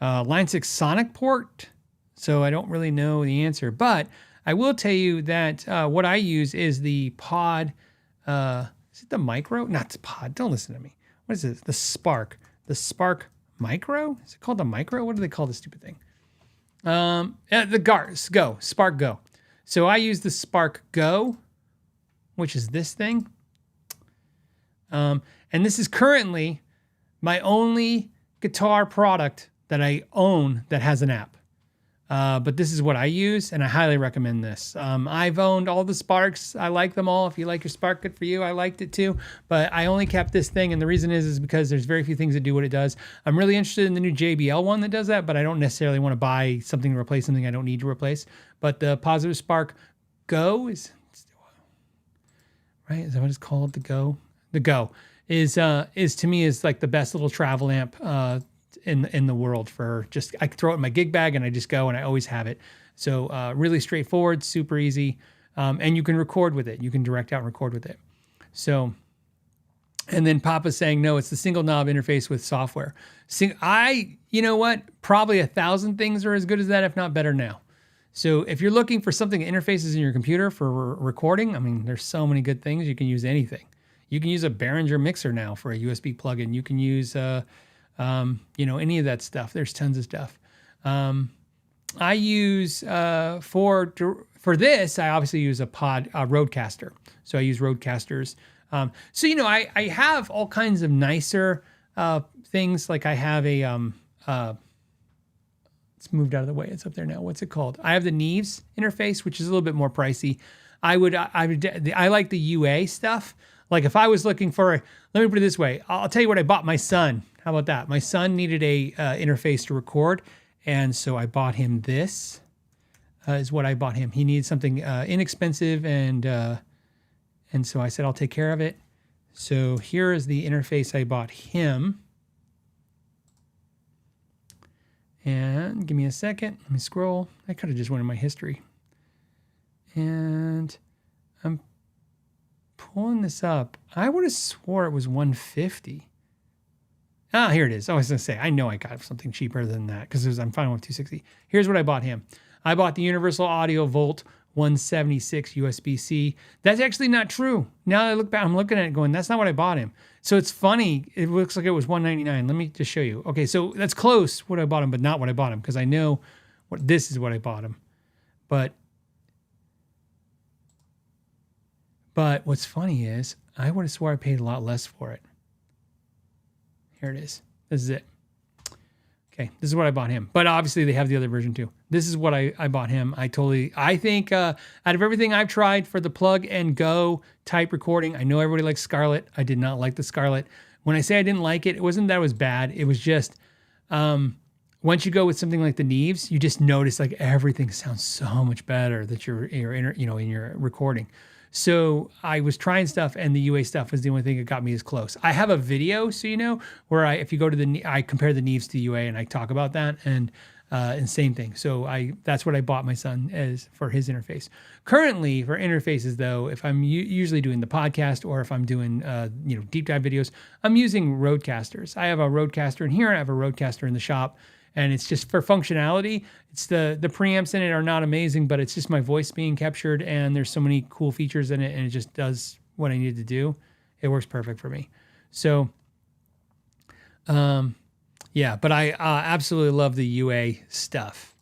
Line 6 sonic port. So I don't really know the answer, but I will tell you that what I use is the pod. Is it the micro? Not the pod. Don't listen to me. What is it? The Spark. The Spark Micro? Is it called the Micro? What do they call this stupid thing? The Spark Go. So I use the Spark Go, which is this thing. And this is currently my only guitar product that I own that has an app. But this is what I use, and I highly recommend this. I've owned all the Sparks. I like them all. If you like your Spark, good for you. I liked it too. But I only kept this thing, and the reason is because there's very few things that do what it does. I'm really interested in the new JBL one that does that, but I don't necessarily want to buy something to replace something I don't need to replace. But the Positive Spark Go is, right? Is that what it's called? The Go? The Go is to me is like the best little travel amp in the world for just, I can throw it in my gig bag and I just go and I always have it. So really straightforward, super easy. And you can record with it. You can direct out and record with it. So, and then Papa's saying, no, it's the single knob interface with software. You know what? Probably 1,000 things are as good as that, if not better now. So if you're looking for something that interfaces in your computer for recording, I mean, there's so many good things. You can use anything. You can use a Behringer mixer now for a USB plugin. You can use, any of that stuff. There's tons of stuff. I use for this. I obviously use a Rodecaster. So I use Rodecasters. I have all kinds of nicer things. Like I have a it's moved out of the way. It's up there now. What's it called? I have the Neves interface, which is a little bit more pricey. I like the UA stuff. Like if I was looking for, let me put it this way. I'll tell you what I bought my son. How about that? My son needed a interface to record, and so I bought him this. Is what I bought him. He needed something inexpensive, and so I said I'll take care of it. So here is the interface I bought him. And give me a second. Let me scroll. I could have just went in my history. And I'm pulling this up. I would have swore it was $150. Ah, here it is. I was going to say, I know I got something cheaper than that because I'm finding with $260. Here's what I bought him. I bought the Universal Audio Volt 176 USB-C. That's actually not true. Now that I look back, I'm looking at it going, that's not what I bought him. So it's funny. It looks like it was $199. Let me just show you. Okay, so that's close what I bought him, but not what I bought him because I know this is what I bought him. But what's funny is I would have swore I paid a lot less for it. Here it is. This is it. Okay, this is what I bought him. But obviously they have the other version too. This is what I bought him. I think out of everything I've tried for the plug and go type recording, I know everybody likes Scarlett. I did not like the Scarlett. When I say I didn't like it, it wasn't that it was bad. It was just, once you go with something like the Neves, you just notice like everything sounds so much better that you're in your recording. So I was trying stuff, and the UA stuff was the only thing that got me as close. I have a video, so you know, where if you go to I compare the Neves to UA, and I talk about that, and same thing. So that's what I bought my son as for his interface. Currently, for interfaces though, if I'm usually doing the podcast or if I'm doing deep dive videos, I'm using Rodecasters. I have a Rodecaster in here. I have a Rodecaster in the shop. And it's just for functionality. It's the preamps in it are not amazing, but it's just my voice being captured, and there's so many cool features in it, and it just does what I needed to do. It works perfect for me. So, but I absolutely love the UA stuff.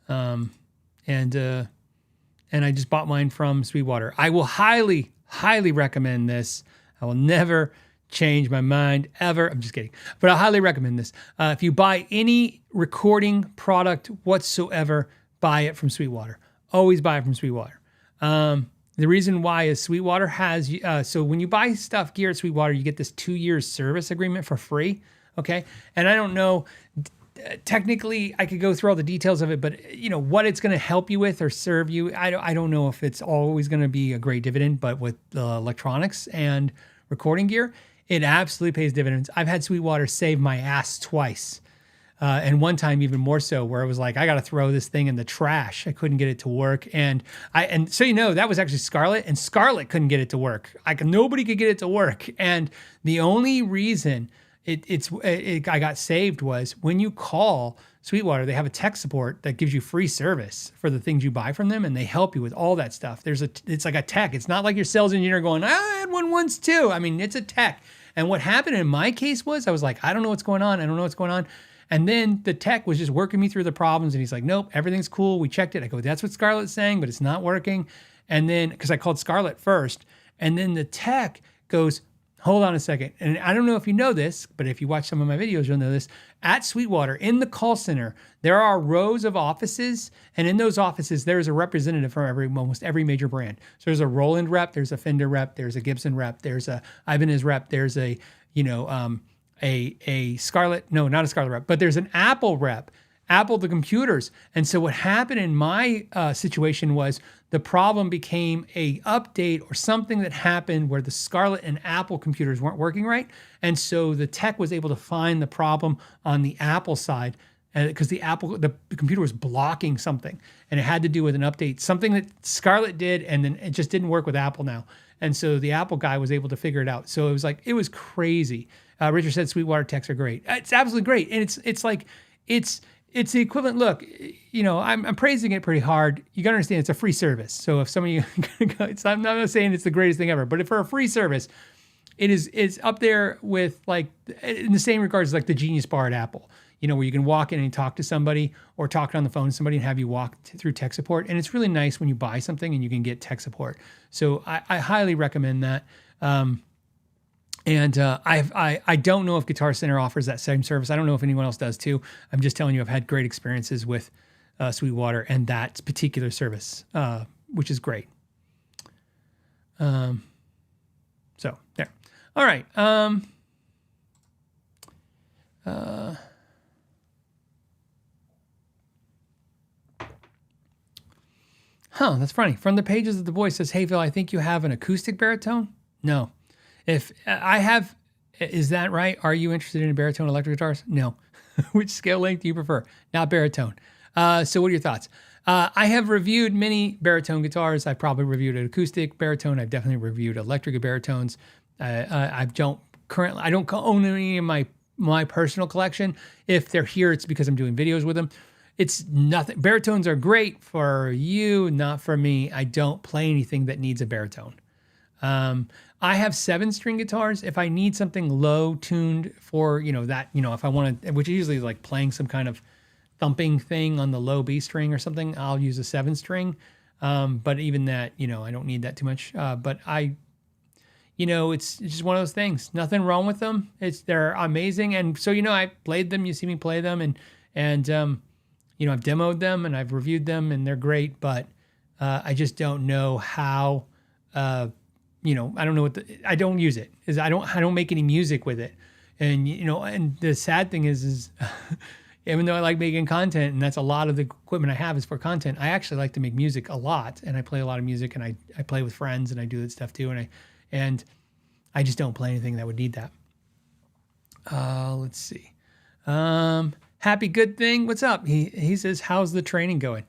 And I just bought mine from Sweetwater. I will highly, highly recommend this. I will never change my mind ever. I'm just kidding. But I highly recommend this. If you buy any recording product whatsoever, buy it from Sweetwater. Always buy it from Sweetwater. The reason why is Sweetwater has, so when you buy gear at Sweetwater, you get this 2 years service agreement for free. Okay. And I don't know, technically I could go through all the details of it, but what it's going to help you with or serve you. I don't know if it's always going to be a great dividend, but with electronics and recording gear, it absolutely pays dividends. I've had Sweetwater save my ass twice. And one time even more so, where it was like, I got to throw this thing in the trash. I couldn't get it to work. And so, that was actually Scarlett, and Scarlett couldn't get it to work. Nobody could get it to work. And the only reason I got saved was when you call Sweetwater, they have a tech support that gives you free service for the things you buy from them, and they help you with all that stuff. It's like a tech. It's not like your sales engineer going, I had one once too. I mean, it's a tech. And what happened in my case was I was like, I don't know what's going on. And then the tech was just working me through the problems, and he's like, nope, everything's cool. We checked it. I go, that's what Scarlett's saying, but it's not working. And then, because I called Scarlett first, and then the tech goes, hold on a second. And I don't know if you know this, but if you watch some of my videos, you'll know this. At Sweetwater, in the call center, there are rows of offices. And in those offices, there's a representative from almost every major brand. So there's a Roland rep, there's a Fender rep, there's a Gibson rep, there's a Ibanez rep, there's a Scarlett, no, not a Scarlett rep, but there's an Apple rep, Apple the computers. And so what happened in my situation was the problem became a update or something that happened where the Scarlett and Apple computers weren't working right. And so the tech was able to find the problem on the Apple side because the computer was blocking something, and it had to do with an update, something that Scarlett did, and then it just didn't work with Apple now. And so the Apple guy was able to figure it out. So it was crazy. Richard said Sweetwater techs are great. It's absolutely great. And it's the equivalent. Look, I'm praising it pretty hard. You got to understand it's a free service. So if some of you, I'm not saying it's the greatest thing ever, but for a free service, it's up there with like in the same regards like the Genius Bar at Apple. Where you can walk in and talk to somebody or talk on the phone to somebody and have you walk through tech support. And it's really nice when you buy something and you can get tech support. So I highly recommend that. I don't know if Guitar Center offers that same service. I don't know if anyone else does too. I'm just telling you, I've had great experiences with Sweetwater and that particular service, which is great. So there. All right. That's funny. From the pages of the voice says, hey, Phil, I think you have an acoustic baritone. No. If I have, is that right? Are you interested in baritone electric guitars? No. Which scale length do you prefer? Not baritone. So what are your thoughts? I have reviewed many baritone guitars. I've probably reviewed an acoustic baritone. I've definitely reviewed electric baritones. I don't own any in my personal collection. If they're here, it's because I'm doing videos with them. It's nothing. Baritones are great for you, not for me. I don't play anything that needs a baritone. I have 7-string guitars. If I need something low tuned for, if I want to, which is usually like playing some kind of thumping thing on the low B string or something, I'll use a 7-string. But even that, I don't need that too much. But it's just one of those things. Nothing wrong with them. They're amazing. And so, I played them, you see me play them and I've demoed them and I've reviewed them and they're great, but I just don't know how, I don't know I don't use it. I don't make any music with it. And, and the sad thing is even though I like making content and that's a lot of the equipment I have is for content, I actually like to make music a lot and I play a lot of music and I play with friends and I do that stuff too. And I just don't play anything that would need that. Let's see. Happy Good Thing. What's up? He says, how's the training going?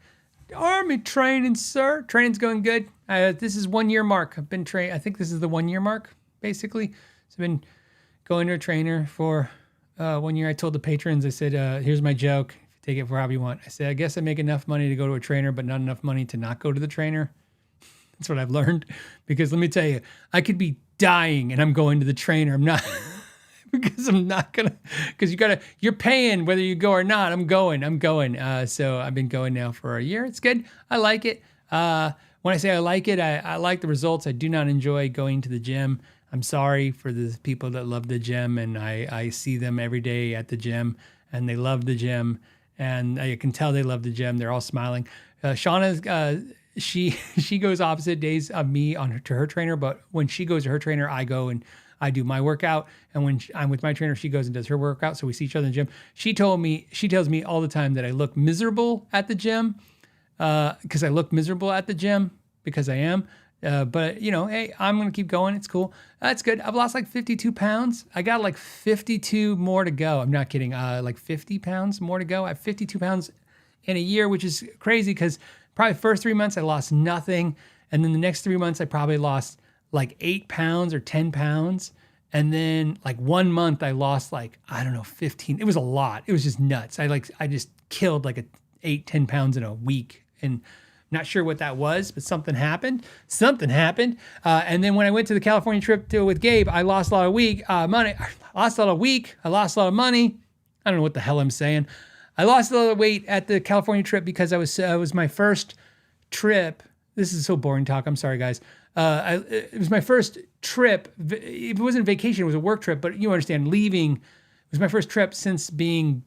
Army training, sir. Training's going good. This is 1 year mark. I've been trained. I think this is the 1 year mark, basically. So I've been going to a trainer for 1 year. I told the patrons, I said, here's my joke. Take it for however you want. I said, I guess I make enough money to go to a trainer, but not enough money to not go to the trainer. That's what I've learned. Because let me tell you, I could be dying and I'm going to the trainer. I'm not... because I'm not gonna, because you're paying whether you go or not. I'm going. So I've been going now for a year. It's good. I like it. When I say I like it, I like the results. I do not enjoy going to the gym. I'm sorry for the people that love the gym, and I see them every day at the gym, and they love the gym, and I can tell they love the gym. They're all smiling. Shauna's, she goes opposite days of me to her trainer, but when she goes to her trainer, I go and I do my workout, and when I'm with my trainer, she goes and does her workout. So we see each other in the gym. She tells me all the time that I look miserable at the gym, because I look miserable at the gym because I am. But hey, I'm gonna keep going. It's cool. That's good. I've lost like 52 pounds. I got like 52 more to go. I'm not kidding. Like 50 pounds more to go. I have 52 pounds in a year, which is crazy because probably first 3 months I lost nothing, and then the next 3 months I probably lost like 8 pounds or 10 pounds. And then like 1 month I lost like, I don't know, 15. It was a lot. It was just nuts. I just killed like 8-10 pounds in a week. And not sure what that was, but something happened. And then when I went to the California trip with Gabe, I lost a lot of money. I lost a lot of money. I don't know what the hell I'm saying. I lost a little weight at the California trip because it was my first trip. This is so boring talk. I'm sorry, guys. It was my first trip. It wasn't a vacation. It was a work trip, but you understand, leaving. It was my first trip since being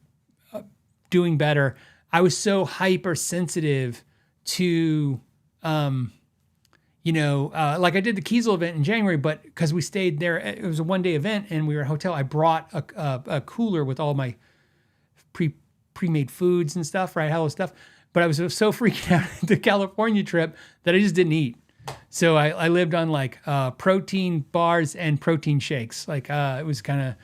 doing better. I was so hypersensitive to, like I did the Kiesel event in January, but because we stayed there, it was a one-day event and we were at a hotel. I brought a cooler with all my pre-made foods and stuff, right? Hello stuff. But I was so freaking out at the California trip that I just didn't eat. So I lived on like protein bars and protein shakes. Like and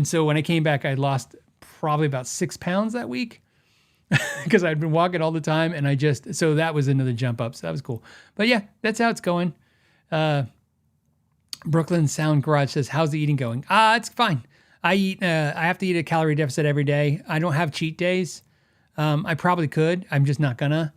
so when I came back, I lost probably about 6 pounds that week because I'd been walking all the time. And so that was another jump up. So that was cool. But yeah, that's how it's going. Brooklyn Sound Garage says, how's the eating going? It's fine. I have to eat a calorie deficit every day. I don't have cheat days. I probably could. I'm just not gonna,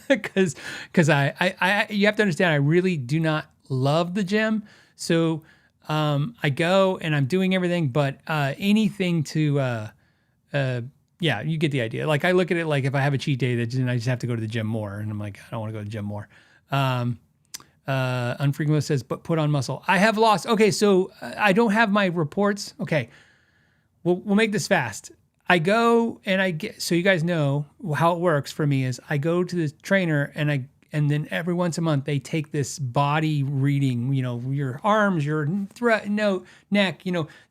because you have to understand, I really do not love the gym. So I go and I'm doing everything, but anything to, yeah, you get the idea. Like I look at it like if I have a cheat day, then I just have to go to the gym more, and I'm like, I don't want to go to the gym more. Unfrequently says, but put on muscle. I have lost. Okay, so I don't have my reports. Okay, we'll make this fast. I go and I get, so you guys know how it works for me is I go to the trainer and then every once a month they take this body reading, your arms, your neck,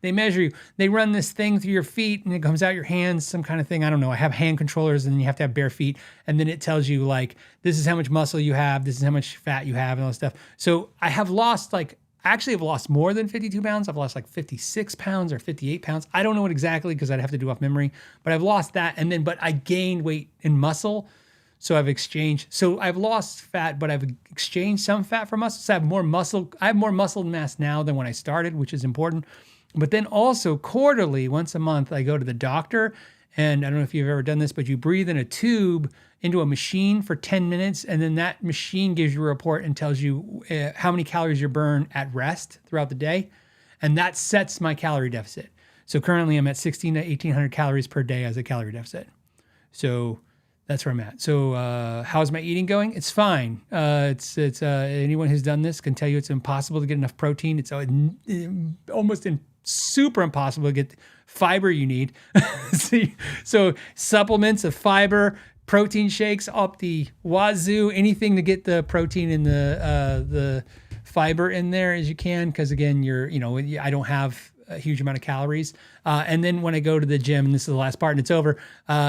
they measure you. They run this thing through your feet and it comes out your hands, some kind of thing. I don't know. I have hand controllers and then you have to have bare feet. And then it tells you like, this is how much muscle you have. This is how much fat you have and all that stuff. So I have lost I've lost more than 52 pounds. I've lost like 56 pounds or 58 pounds. I don't know what exactly because I'd have to do off memory, but I've lost that. But I gained weight in muscle. So I've lost fat, but I've exchanged some fat for muscle. So I have more muscle mass now than when I started, which is important. But then also quarterly, once a month, I go to the doctor. And I don't know if you've ever done this, but you breathe in a tube into a machine for 10 minutes. And then that machine gives you a report and tells you how many calories you burn at rest throughout the day. And that sets my calorie deficit. So currently I'm at 16 to 1800 calories per day as a calorie deficit. So that's where I'm at. So how's my eating going? It's fine. It's anyone who's done this can tell you it's impossible to get enough protein. It's almost super impossible to get fiber you need. So supplements of fiber, protein shakes up the wazoo, anything to get the protein and the fiber in there as you can. Because again, I don't have a huge amount of calories. And then when I go to the gym, and this is the last part and it's over,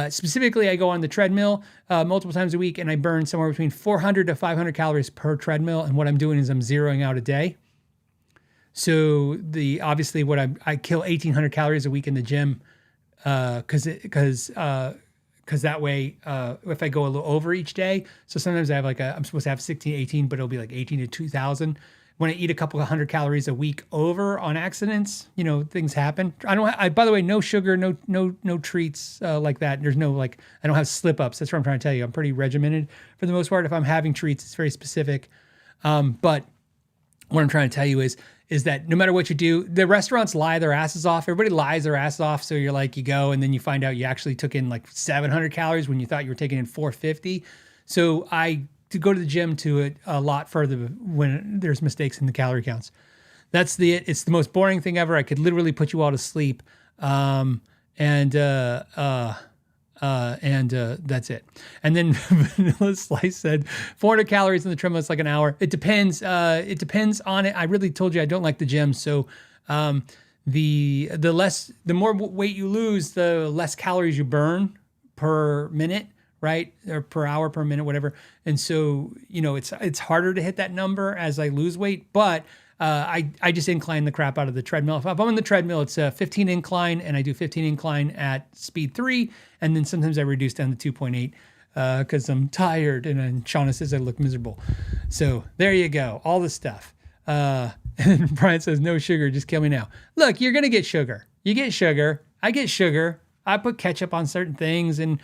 specifically I go on the treadmill multiple times a week and I burn somewhere between 400 to 500 calories per treadmill. And what I'm doing is I'm zeroing out a day. So obviously what I kill 1800 calories a week in the gym because that way if I go a little over each day, so sometimes I have I'm supposed to have 16, 18, but it'll be like 18 to 2000. When I eat a couple of hundred calories a week over on accidents, things happen. By the way, no sugar, no treats like that. There's no I don't have slip ups. That's what I'm trying to tell you. I'm pretty regimented for the most part. If I'm having treats, it's very specific. But what I'm trying to tell you is that no matter what you do, the restaurants lie their asses off. Everybody lies their ass off. So you go and then you find out you actually took in 700 calories when you thought you were taking in 450. So to go to the gym to it a lot further when there's mistakes in the calorie counts. It's the most boring thing ever. I could literally put you all to sleep. And that's it. And then Vanilla Slice said 400 calories in the treadmill is like an hour. It depends. It depends on it. I really told you I don't like the gym. So, the more weight you lose, the less calories you burn per minute, right? Or per hour, per minute, whatever. And so, it's harder to hit that number as I lose weight, but I just incline the crap out of the treadmill. If I'm on the treadmill, it's a 15 incline and I do 15 incline at speed 3. And then sometimes I reduce down to 2.8 because I'm tired. And then Shauna says I look miserable. So there you go. All the stuff. And Brian says, no sugar, just kill me now. Look, you're going to get sugar. You get sugar. I get sugar. I put ketchup on certain things and,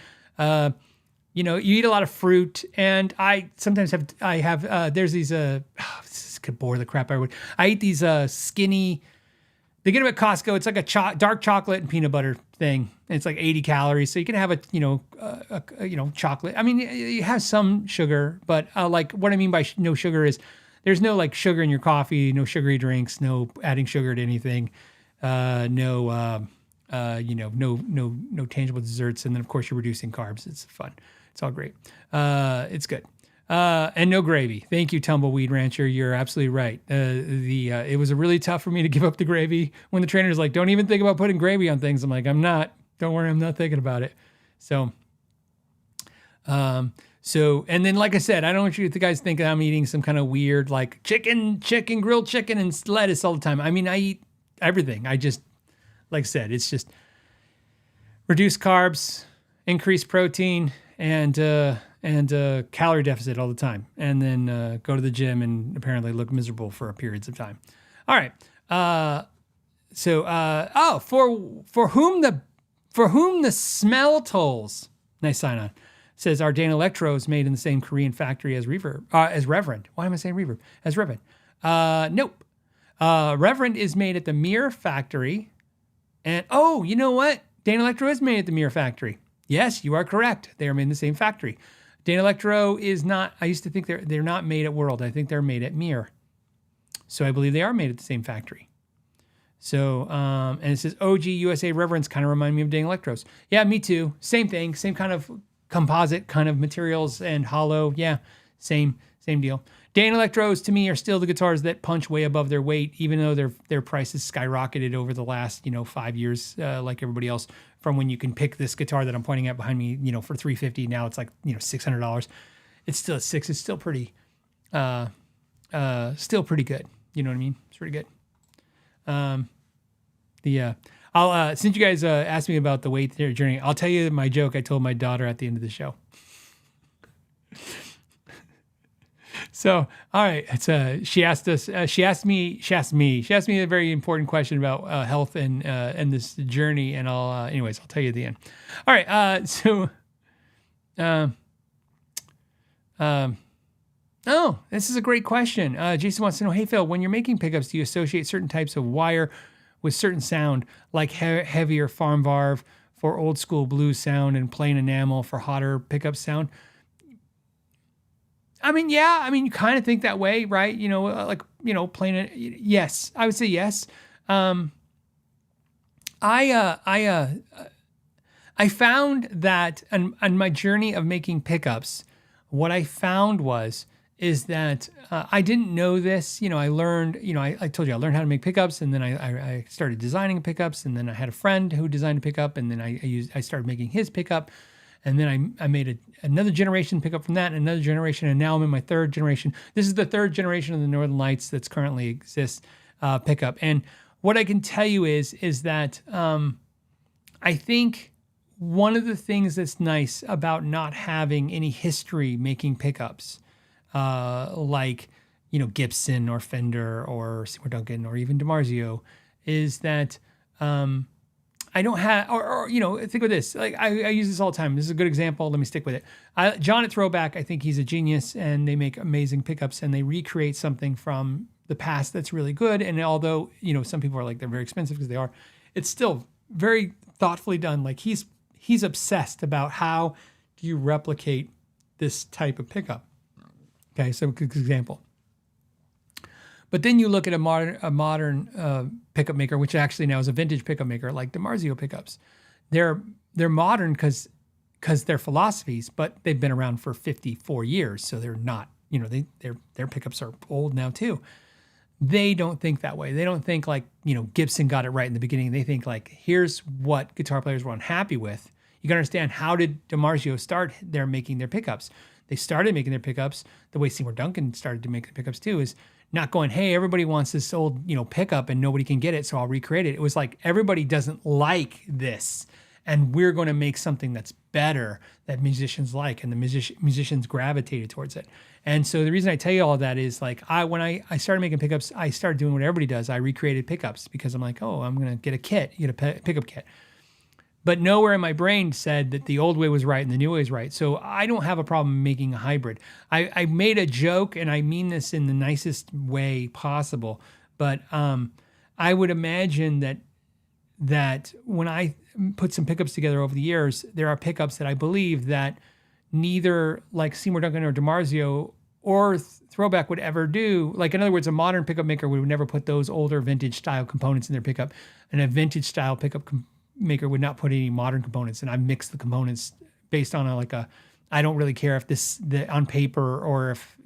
you eat a lot of fruit, and I sometimes have there's these, this could bore the crap out of it. I eat these skinny They get them at Costco. It's like a dark chocolate and peanut butter thing. And it's like 80 calories. So you can have chocolate. I mean, you have some sugar, but like what I mean by no sugar is there's no like sugar in your coffee, no sugary drinks, no adding sugar to anything, no tangible desserts. And then of course you're reducing carbs. It's fun. It's all great. It's good. And no gravy. Thank you, Tumbleweed Rancher. You're absolutely right. It was really tough for me to give up the gravy when the trainer's like, don't even think about putting gravy on things. I'm like, I'm not. Don't worry, I'm not thinking about it. So, and then like I said, I don't want you guys think that I'm eating some kind of weird like grilled chicken and lettuce all the time. I mean, I eat everything. I just, like I said, it's just reduce carbs, increase protein, and calorie deficit all the time, and then go to the gym and apparently look miserable for periods of time. All right. For whom the smell tolls. Nice sign on. Says our Dana Electro is made in the same Korean factory as Reverend. Why am I saying Reverb? As Reverend. Nope. Reverend is made at the Mirror factory, and you know what? Dana Electro is made at the Mirror factory. Yes, you are correct. They are made in the same factory. Dana Electro is not. I used to think they're not made at World. I think they're made at Mirror. So I believe they are made at the same factory. So and it says OG USA Reverence kind of remind me of Dana Electros. Yeah, me too. Same thing. Same kind of composite kind of materials and hollow. Yeah, same deal. Dana Electros to me are still the guitars that punch way above their weight, even though their prices skyrocketed over the last 5 years, like everybody else. From when you can pick this guitar that I'm pointing at behind me, for $350. Now it's like $600. It's still at $600. It's still pretty, good. You know what I mean? It's pretty good. I'll since you guys asked me about the weight journey, I'll tell you my joke I told my daughter at the end of the show. So, all right, it's she asked me a very important question about health and this journey, and I'll tell you at the end. All right, this is a great question. Jason wants to know, hey Phil, when you're making pickups, do you associate certain types of wire with certain sound, like heavier farm varv for old school blues sound and plain enamel for hotter pickup sound? I mean, yeah. I mean, you kind of think that way, right? Plain. Yes, I would say yes. I found that on my journey of making pickups, what I found is that I didn't know this. I learned. I told you I learned how to make pickups, and then I started designing pickups, and then I had a friend who designed a pickup, and then I started making his pickup. And then I made another generation pickup from that, and another generation, and now I'm in my third generation. This is the third generation of the Northern Lights that's currently exists pickup. And what I can tell you is that I think one of the things that's nice about not having any history making pickups, like Gibson or Fender or Seymour Duncan or even Dimarzio, is that I don't have, or think of this. Like I use this all the time. This is a good example. Let me stick with it. John at Throwback, I think he's a genius, and they make amazing pickups, and they recreate something from the past that's really good. And although some people are like they're very expensive because they are, it's still very thoughtfully done. Like he's obsessed about how do you replicate this type of pickup. Okay, so a good example. But then you look at a modern pickup maker, which actually now is a vintage pickup maker, like Dimarzio pickups. They're modern because they're philosophies, but they've been around for 54 years, so they're not. Their pickups are old now too. They don't think that way. They don't think like Gibson got it right in the beginning. They think like, here's what guitar players were unhappy with. You can understand, how did Dimarzio start their making their pickups? They started making their pickups the way Seymour Duncan started to make the pickups too, is not going, hey, everybody wants this old, pickup and nobody can get it, so I'll recreate it. It was like, everybody doesn't like this, and we're going to make something that's better that musicians like, and the musicians gravitated towards it. And so the reason I tell you all of that is like, when I started making pickups, I started doing what everybody does. I recreated pickups because I'm like, I'm going to get a kit, get a pickup kit. But nowhere in my brain said that the old way was right and the new way is right. So I don't have a problem making a hybrid. I made a joke, and I mean this in the nicest way possible. But I would imagine that when I put some pickups together over the years, there are pickups that I believe that neither like Seymour Duncan or Dimarzio or Throwback would ever do. Like, in other words, a modern pickup maker would never put those older vintage style components in their pickup, and a vintage style pickup maker would not put any modern components. And I mix the components based on I don't really care if on paper or if,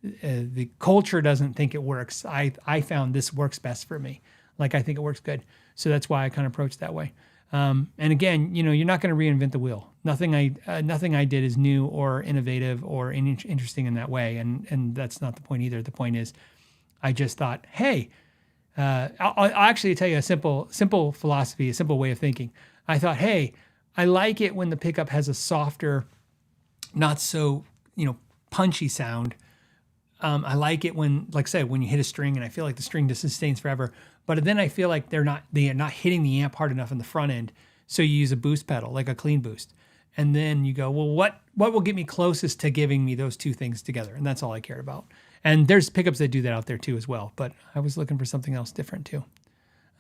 the culture doesn't think it works. I found this works best for me. Like, I think it works good. So that's why I kind of approach that way. And again, you're not going to reinvent the wheel. Nothing I did is new or innovative or interesting in that way. And that's not the point either. The point is, I just thought, hey, I'll actually tell you a simple philosophy, a simple way of thinking. I thought, hey, I like it when the pickup has a softer, not so, punchy sound. I like it when, like I said, when you hit a string and I feel like the string just sustains forever. But then I feel like they are not hitting the amp hard enough in the front end. So you use a boost pedal, like a clean boost. And then you go, well, what will get me closest to giving me those two things together? And that's all I cared about. And there's pickups that do that out there too as well. But I was looking for something else different too.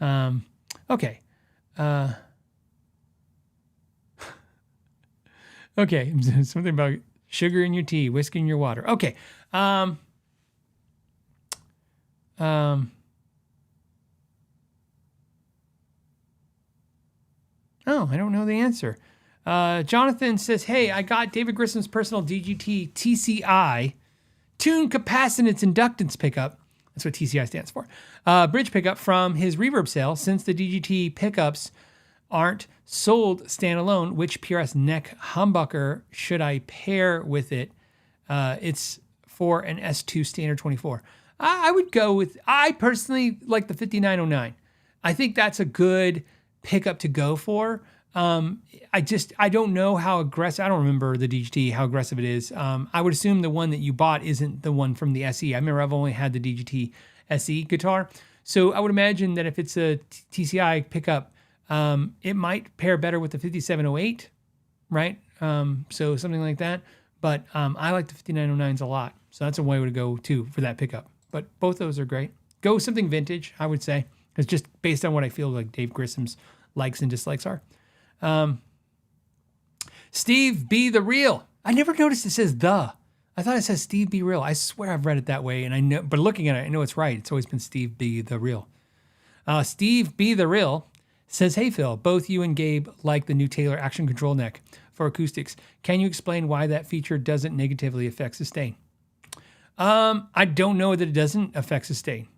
Okay. Okay, something about sugar in your tea, whiskey in your water. Okay. Oh, I don't know the answer. Jonathan says, hey, I got David Grissom's personal DGT TCI tuned capacitance inductance pickup. That's what TCI stands for. Bridge pickup from his reverb sale. Since the DGT pickups aren't sold standalone, which PRS neck humbucker should I pair with it? It's for an S2 standard 24. I would go with, I personally like the 5909. I think that's a good pickup to go for. I don't know how aggressive, I don't remember the DGT, how aggressive it is. I would assume the one that you bought isn't the one from the SE. I remember I've only had the DGT SE guitar. So I would imagine that if it's a TCI pickup, it might pair better with the 5708, right? So something like that. But I like the 5909s a lot. So that's a way to go too for that pickup. But both those are great. Go with something vintage, I would say. It's just based on what I feel like Dave Grissom's likes and dislikes are. Steve Be The Real. I never noticed it says the. I thought it says Steve Be Real. I swear I've read it that way, and I know, but looking at it, I know it's right. It's always been Steve Be The Real. Steve Be The Real says, hey Phil, both you and Gabe like the new Taylor action control neck for acoustics. Can you explain why that feature doesn't negatively affect sustain? I don't know that it doesn't affect sustain.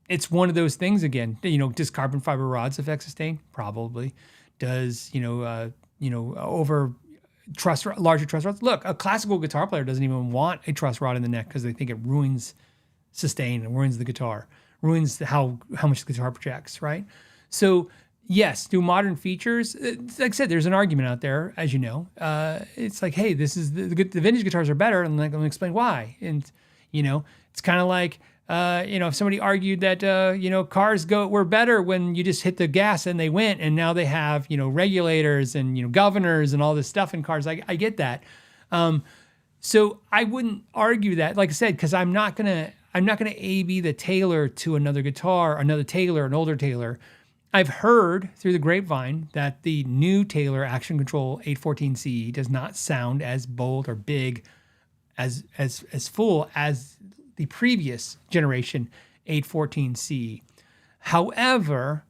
It's one of those things again. Does carbon fiber rods affect sustain? Probably. Does over larger truss rods? Look, a classical guitar player doesn't even want a truss rod in the neck because they think it ruins sustain and ruins the guitar, ruins how much the guitar projects, right? So yes, do modern features. Like I said, there's an argument out there, as you know. It's like, hey, this is the vintage guitars are better, and like, let me explain why. And it's kind of like. If somebody argued that, cars were better when you just hit the gas and they went, and now they have, regulators and, governors and all this stuff in cars. I get that. So I wouldn't argue that, like I said, because I'm not gonna A/B the Taylor to another guitar, another Taylor, an older Taylor. I've heard through the grapevine that the new Taylor Action Control 814 CE does not sound as bold or big as full as the previous generation 814 CE. However,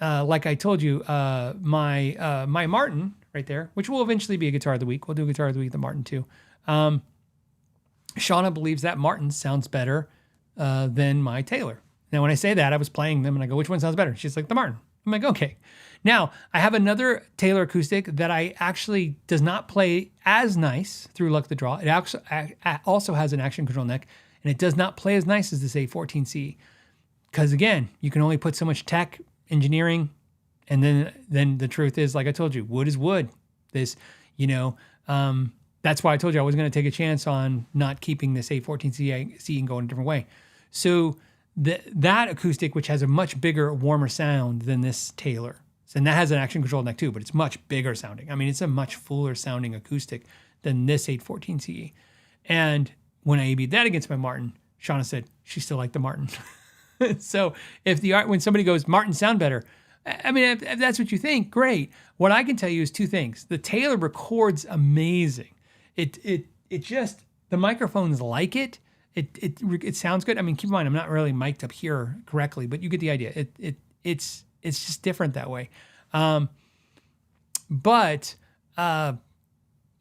like I told you, my Martin right there, which will eventually be a guitar of the week. We'll do guitar of the week, the Martin too. Shauna believes that Martin sounds better than my Taylor. Now, when I say that, I was playing them and I go, which one sounds better? She's like, the Martin. I'm like, okay. Now, I have another Taylor acoustic that I actually does not play as nice through luck of the draw. It also has an action control neck, and it does not play as nice as this 814C. Because again, you can only put so much tech, engineering, and then the truth is, like I told you, wood is wood. That's why I told you I was going to take a chance on not keeping this 814C and going a different way. So that acoustic, which has a much bigger, warmer sound than this Taylor, and that has an action control neck too, but it's much bigger sounding. I mean, it's a much fuller sounding acoustic than this 814CE. And when I AB'd that against my Martin, Shauna said she still liked the Martin. So when somebody goes, Martin sound better, I mean, if that's what you think, great. What I can tell you is two things. The Taylor records amazing. It just, the microphones like it. It sounds good. I mean, keep in mind, I'm not really mic'd up here correctly, but you get the idea. It's just different that way. But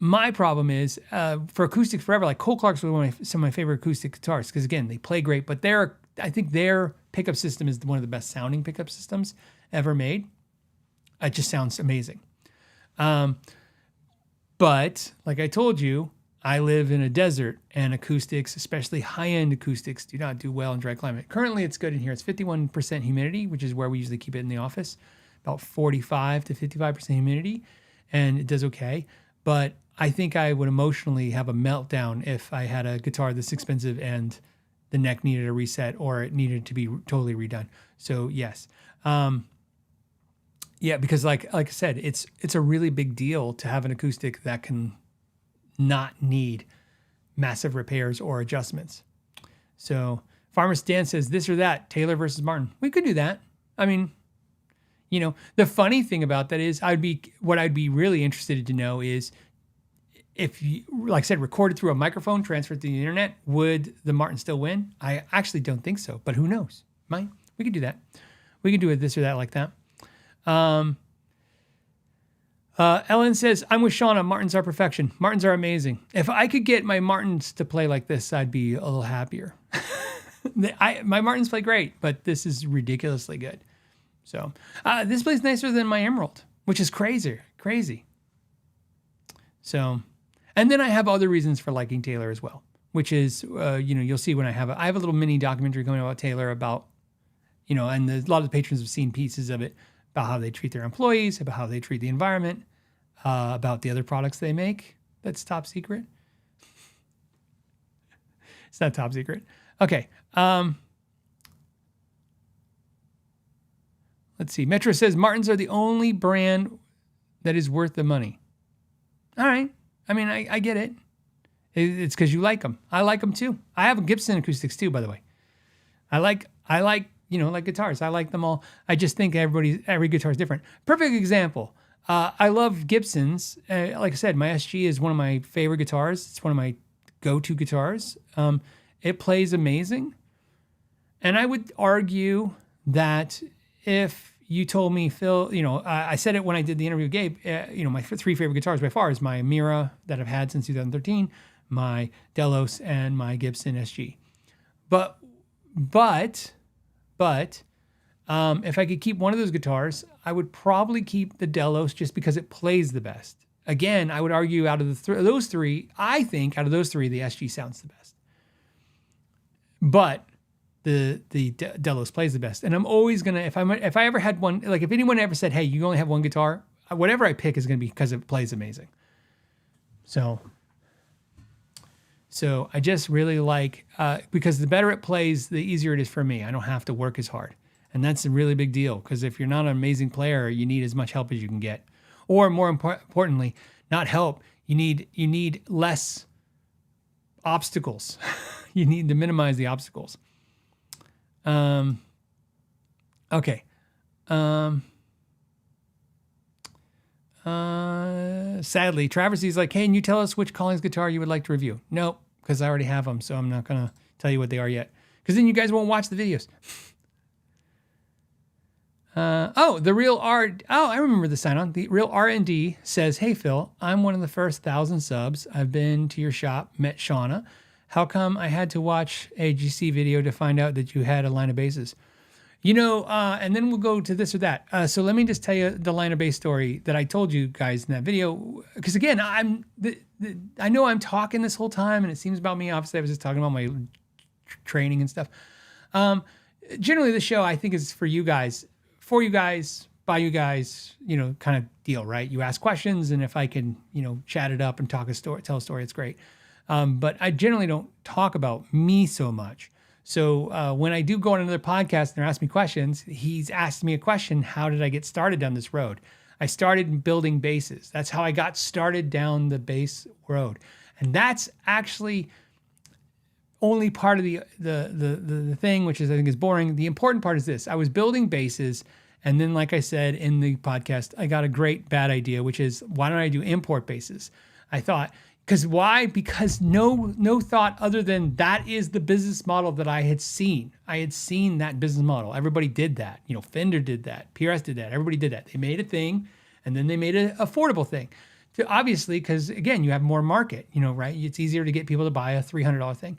my problem is for acoustic forever, like Cole Clark's was some of my favorite acoustic guitars because again, they play great, but I think their pickup system is one of the best sounding pickup systems ever made. It just sounds amazing. But like I told you, I live in a desert and acoustics, especially high-end acoustics, do not do well in dry climate. Currently, it's good in here. It's 51% humidity, which is where we usually keep it in the office, about 45 to 55% humidity, and it does okay. But I think I would emotionally have a meltdown if I had a guitar this expensive and the neck needed a reset or it needed to be totally redone. So yes. Yeah, because like I said, it's a really big deal to have an acoustic that can not need massive repairs or adjustments. So Farmer Stan says this or that, Taylor versus Martin. We could do that. I mean, the funny thing about that is what I'd be really interested to know is if you, like I said, recorded through a microphone, transferred to the internet, would the Martin still win? I actually don't think so, but who knows? We could do that. We could do it this or that like that. Ellen says, I'm with Shauna. Martins are perfection. Martins are amazing. If I could get my Martins to play like this, I'd be a little happier. My Martins play great, but this is ridiculously good. So this plays nicer than my Emerald, which is crazy. So, and then I have other reasons for liking Taylor as well, which is, you'll see when I have a little mini documentary coming about Taylor about, and a lot of the patrons have seen pieces of it about how they treat their employees, about how they treat the environment, about the other products they make. That's top secret. It's not top secret. Okay. Let's see. Metro says Martins are the only brand that is worth the money. All right. I mean, I get it. It's because you like them. I like them too. I have a Gibson acoustics too, by the way. I like guitars. I like them all. I just think every guitar is different. Perfect example. I love Gibsons. Like I said, my SG is one of my favorite guitars. It's one of my go-to guitars. It plays amazing. And I would argue that if you told me, Phil, I said it when I did the interview with Gabe, my three favorite guitars by far is my Mira that I've had since 2013, my Delos, and my Gibson SG. But if I could keep one of those guitars, I would probably keep the Delos just because it plays the best. Again, I would argue out of those three, I think out of those three, the SG sounds the best. But the Delos plays the best. And I'm always going to, if I ever had one, like if anyone ever said, hey, you only have one guitar, whatever I pick is going to be because it plays amazing. So I just really like, because the better it plays, the easier it is for me. I don't have to work as hard. And that's a really big deal because if you're not an amazing player, you need as much help as you can get. Or more importantly, not help, you need less obstacles. You need to minimize the obstacles. Okay. Sadly, Traversy's like, hey, can you tell us which Collins guitar you would like to review? Nope, because I already have them, so I'm not going to tell you what they are yet. Because then you guys won't watch the videos. The Real R. Oh, I remember the sign-on. The Real R&D says, hey, Phil, I'm one of the first 1,000 subs. I've been to your shop, met Shauna. How come I had to watch a GC video to find out that you had a line of basses? And then we'll go to this or that. So let me just tell you the line of bass story that I told you guys in that video. Because again, I know I'm talking this whole time and it seems about me. Obviously, I was just talking about my training and stuff. Generally, the show I think is for you guys, by you guys, kind of deal, right? You ask questions, and if I can, chat it up and tell a story, it's great. But I generally don't talk about me so much. So when I do go on another podcast and they're asking me questions, he's asked me a question, how did I get started down this road? I started building basses. That's how I got started down the bass road. And that's actually only part of the thing, which is I think is boring. The important part is this. I was building basses, and then like I said in the podcast, I got a great bad idea, which is why don't I do import basses? I thought, because why? Because no thought other than that is the business model that I had seen. I had seen that business model. Everybody did that. You know, Fender did that. PRS did that. Everybody did that. They made a thing, and then they made an affordable thing. Obviously, because again, you have more market, you know, right? It's easier to get people to buy a $300 thing.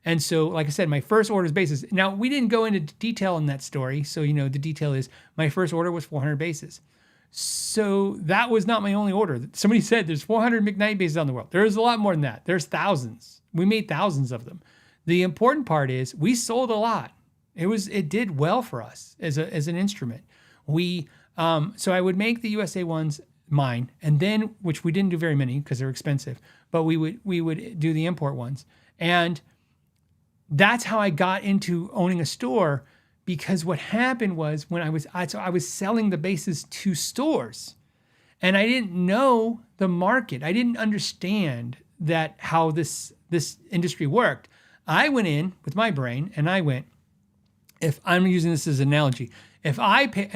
And so, like I said, my first order is basses. Now, we didn't go into detail in that story. So, you know, the detail is my first order was 400 basses. So that was not my only order. Somebody said there's 400 McKnight basses on the world. There's a lot more than that. There's thousands. We made thousands of them. The important part is we sold a lot. It did well for us as an instrument. So I would make the USA ones mine, and then, which we didn't do very many because they're expensive, but we would do the import ones. And that's how I got into owning a store, because what happened was when I was selling the basses to stores, and I didn't know the market. I didn't understand that how this industry worked. I went in with my brain and I went, if I'm using this as an analogy, if I pay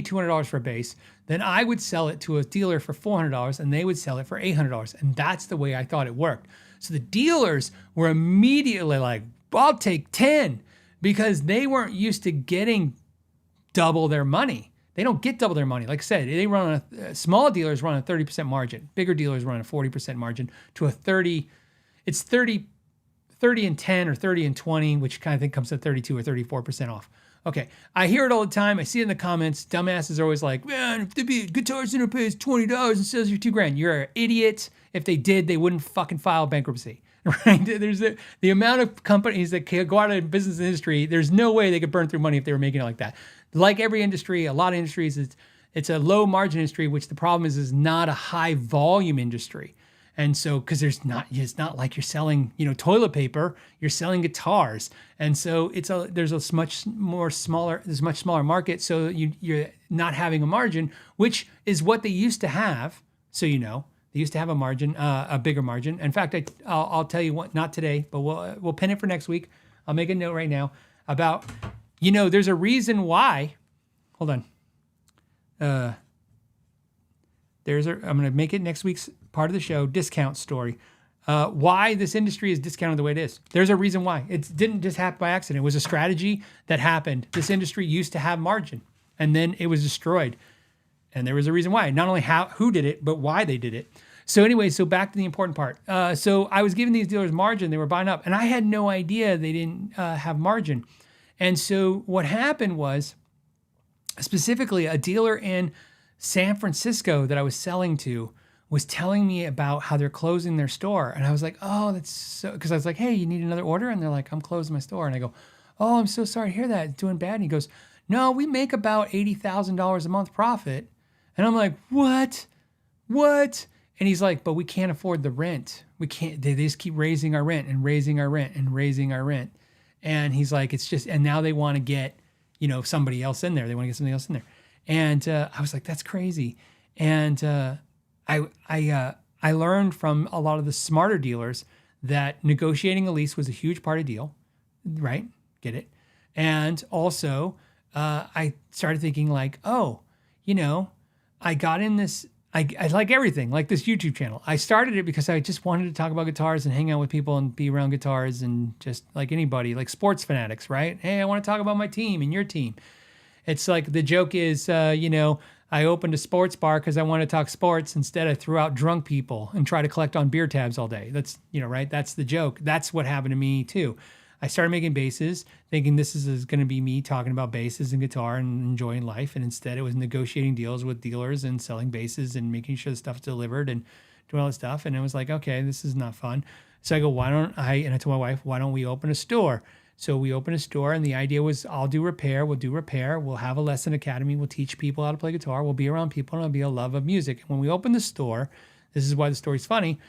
$200 for a bass, then I would sell it to a dealer for $400 and they would sell it for $800. And that's the way I thought it worked. So the dealers were immediately like, I'll take 10, because they weren't used to getting double their money. They don't get double their money. Like I said, they run small dealers run a 30% margin. Bigger dealers run a 40% margin to a 30. It's 30 and 10 or 30 and 20, which kind of think comes to 32 or 34% off. Okay, I hear it all the time. I see it in the comments. Dumbasses are always like, man, if the Guitar Center pays $20 and sells you $2,000, you're an idiot. If they did, they wouldn't fucking file bankruptcy. Right? There's the amount of companies that can go out of business industry. There's no way they could burn through money if they were making it like that. Like every industry, a lot of industries, it's a low margin industry, which the problem is not a high volume industry. And so, because it's not like you're selling, you know, toilet paper, you're selling guitars. And so there's a much smaller market. So you're not having a margin, which is what they used to have. So, you know, they used to have a margin, a bigger margin. In fact, I'll tell you what, not today, but we'll pin it for next week. I'll make a note right now about, you know, there's a reason why. Hold on. I'm going to make it next week's part of the show, discount story. Why this industry is discounted the way it is. There's a reason why. It didn't just happen by accident. It was a strategy that happened. This industry used to have margin, and then it was destroyed. And there was a reason why. Not only who did it, but why they did it. So anyway, so back to the important part. So I was giving these dealers margin. They were buying up. And I had no idea they didn't have margin. And so what happened was, specifically, a dealer in San Francisco that I was selling to was telling me about how they're closing their store. And I was like, oh, that's so, because I was like, hey, you need another order? And they're like, I'm closing my store. And I go, oh, I'm so sorry to hear that. It's doing bad. And he goes, no, we make about $80,000 a month profit. And I'm like, what? And he's like, but we can't afford the rent. We can't, they just keep raising our rent and raising our rent and raising our rent. And he's like, it's just, and now they want to get, you know, somebody else in there. They want to get somebody else in there. And I was like, that's crazy. And I learned from a lot of the smarter dealers that negotiating a lease was a huge part of the deal, right? Get it? And also, I started thinking like, oh, you know, I got in this, I like everything, like this YouTube channel. I started it because I just wanted to talk about guitars and hang out with people and be around guitars and just like anybody, like sports fanatics, right? Hey, I want to talk about my team and your team. It's like the joke is, you know, I opened a sports bar because I wanted to talk sports. Instead, I threw out drunk people and try to collect on beer tabs all day. That's, you know, right? That's the joke. That's what happened to me too. I started making basses thinking this is going to be me talking about basses and guitar and enjoying life. And instead it was negotiating deals with dealers and selling basses and making sure the stuff's delivered and doing all this stuff. And I was like, okay, this is not fun. So I go, and I told my wife, why don't we open a store? So we opened a store, and the idea was I'll do repair. We'll do repair. We'll have a lesson academy. We'll teach people how to play guitar. We'll be around people, and it'll be a love of music. And when we opened the store, this is why the story's funny.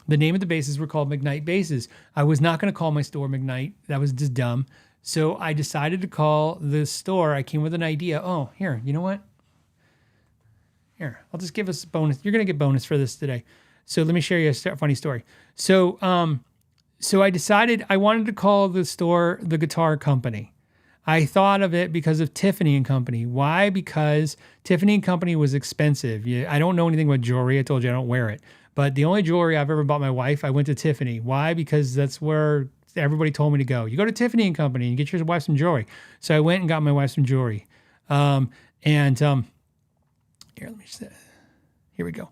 The name of the basses were called McKnight basses. I was not going to call my store McKnight. That was just dumb. So I decided to call the store. I came with an idea. Oh, here, you know what? Here, I'll just give us a bonus. You're going to get bonus for this today. So let me share you a funny story. So So I decided I wanted to call the store the Guitar Company. I thought of it because of Tiffany and Company. Why? Because Tiffany and Company was expensive. I don't know anything about jewelry. I told you I don't wear it. But the only jewelry I've ever bought my wife, I went to Tiffany. Why? Because that's where everybody told me to go. You go to Tiffany and Company and get your wife some jewelry. So I went and got my wife some jewelry. Here, let me just, here we go.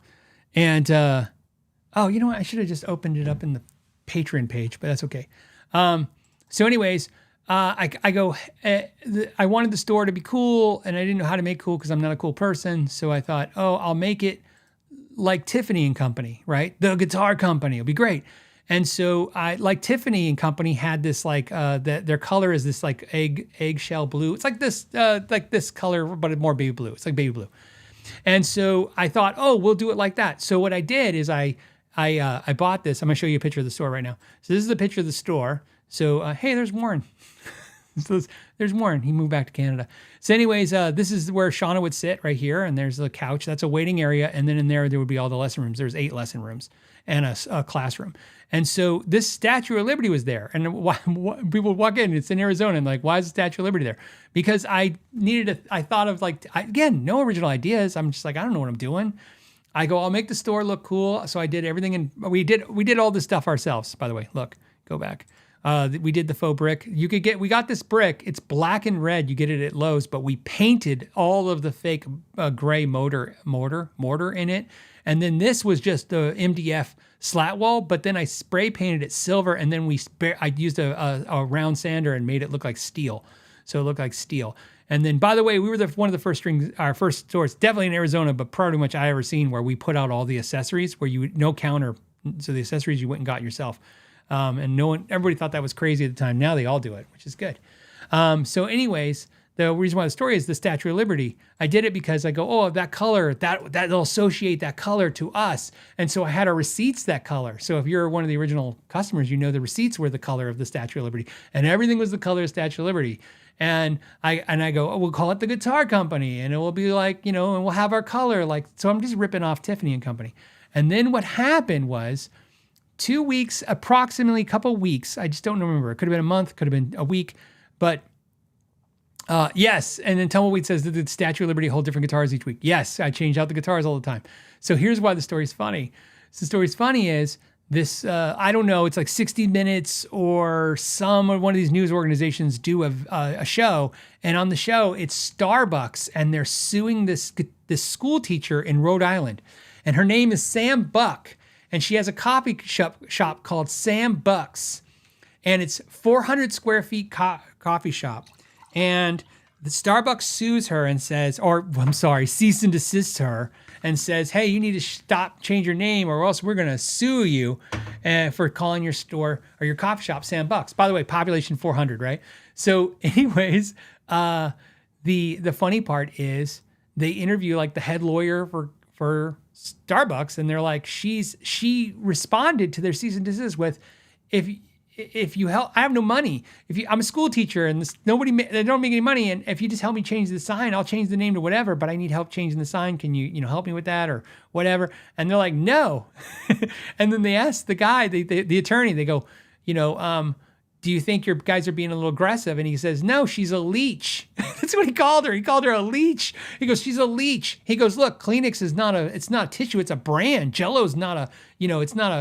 And, oh, you know what? I should have just opened it up in the Patreon page, but that's okay. So anyways, I go, I wanted the store to be cool and I didn't know how to make cool because I'm not a cool person. So I thought, oh, I'll make it like Tiffany and Company, right? The Guitar Company, it'll be great. And so I like Tiffany and Company had this like, their color is this like eggshell blue. It's like this color, but more baby blue. It's like baby blue. And so I thought, oh, we'll do it like that. So what I did is I bought this. I'm gonna show you a picture of the store right now. So this is the picture of the store. So, hey, there's Warren. So there's Warren. He moved back to Canada. So anyways, this is where Shauna would sit right here, and there's the couch. That's a waiting area, and then in there would be all the lesson rooms. There's 8 lesson rooms and a classroom. And so this Statue of Liberty was there, and people would walk in. It's in Arizona, and like, why is the Statue of Liberty there? Because I thought of like, again, no original ideas. I'm just like, I don't know what I'm doing. I go, I'll make the store look cool. So I did everything, and we did all this stuff ourselves. By the way, look, go back. We did the faux brick. We got this brick. It's black and red. You get it at Lowe's, but we painted all of the fake gray mortar in it. And then this was just the MDF slat wall, but then I spray painted it silver, and then I used a round sander and made it look like steel. So it looked like steel. And then, by the way, we were one of the our first stores, definitely in Arizona, but pretty much I ever seen where we put out all the accessories where no counter. So the accessories you went and got yourself. And everybody thought that was crazy at the time. Now they all do it, which is good. So anyways, the reason why the story is the Statue of Liberty. I did it because I go, oh, that color, that'll associate that color to us. And so I had our receipts that color. So if you're one of the original customers, you know the receipts were the color of the Statue of Liberty, and everything was the color of Statue of Liberty. And I go, oh, we'll call it the Guitar Company, and it will be like, and we'll have our color like. So I'm just ripping off Tiffany and Company. And then what happened was, 2 weeks, approximately a couple weeks. I just don't remember. It could have been a month, could have been a week, but yes. And then Tumbleweed says that the Statue of Liberty hold different guitars each week. Yes, I change out the guitars all the time. So here's why the story's funny. So the story's funny is this, I don't know, it's like 60 Minutes or one of these news organizations do a show. And on the show, it's Starbucks, and they're suing this school teacher in Rhode Island. And her name is Sam Buck. And she has a coffee shop called Sam Buck's. And it's 400 square feet coffee shop. And the Starbucks sues her and says, cease and desists her and says, hey, you need to change your name, or else we're going to sue you for calling your store or your coffee shop Sam Buck's. By the way, population 400, right? So anyways, the funny part is they interview like the head lawyer for Starbucks, and they're like, she responded to their cease and desist with, if you help, I have no money. I'm a school teacher, and they don't make any money, and if you just help me change the sign, I'll change the name to whatever, but I need help changing the sign. Can you help me with that or whatever? And they're like, no. And then they ask the guy, the attorney, they go, do you think your guys are being a little aggressive? And he says, no, she's a leech. That's what he called her. He called her a leech. He goes, she's a leech. He goes, look, Kleenex is it's not tissue. It's a brand. Jello's not it's not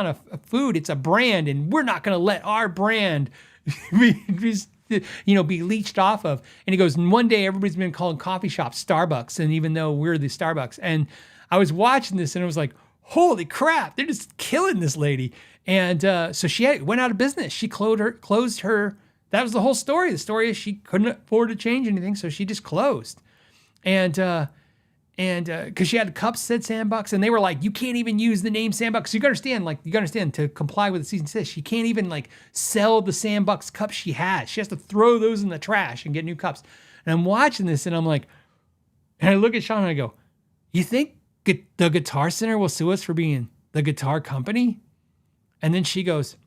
a food. It's a brand. And we're not going to let our brand be leached off of. And he goes, and one day everybody's been calling coffee shops Starbucks. And even though we're the Starbucks, and I was watching this and it was like, holy crap, they're just killing this lady. And so she went out of business. She closed her. That was the whole story. The story is she couldn't afford to change anything, so she just closed. And because she had cups said Sam Buck's, and they were like, you can't even use the name Sam Buck's. You gotta understand to comply with the cease and desist, she can't even like sell the Sam Buck's cups she has. She has to throw those in the trash and get new cups. And I'm watching this, and I'm like, and I look at Sean and I go, you think the Guitar Center will sue us for being the Guitar Company? And then she goes,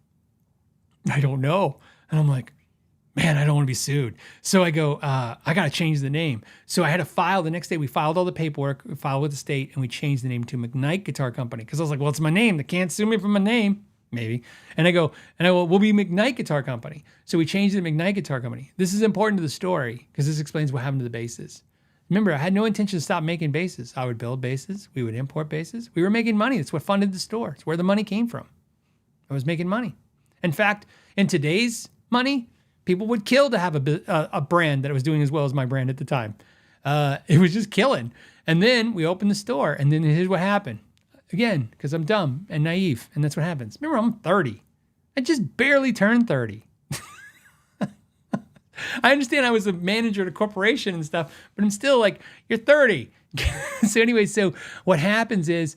I don't know. And I'm like, man, I don't want to be sued. So I go, I got to change the name. So I had to file the next day. We filed all the paperwork, we filed with the state, and we changed the name to McKnight Guitar Company. Because I was like, well, it's my name. They can't sue me for my name. maybe. And I go, we'll be McKnight Guitar Company. So we changed to McKnight Guitar Company. This is important to the story because this explains what happened to the basses. Remember, I had no intention to stop making basses. I would build basses. We would import basses. We were making money. That's what funded the store. It's where the money came from. I was making money. In fact, in today's money, people would kill to have a brand that was doing as well as my brand at the time. It was just killing. And then we opened the store, and then here's what happened. Again, because I'm dumb and naive, and that's what happens. Remember, I'm 30. I just barely turned 30. I understand I was a manager at a corporation and stuff, but I'm still like, you're 30. So anyway, so what happens is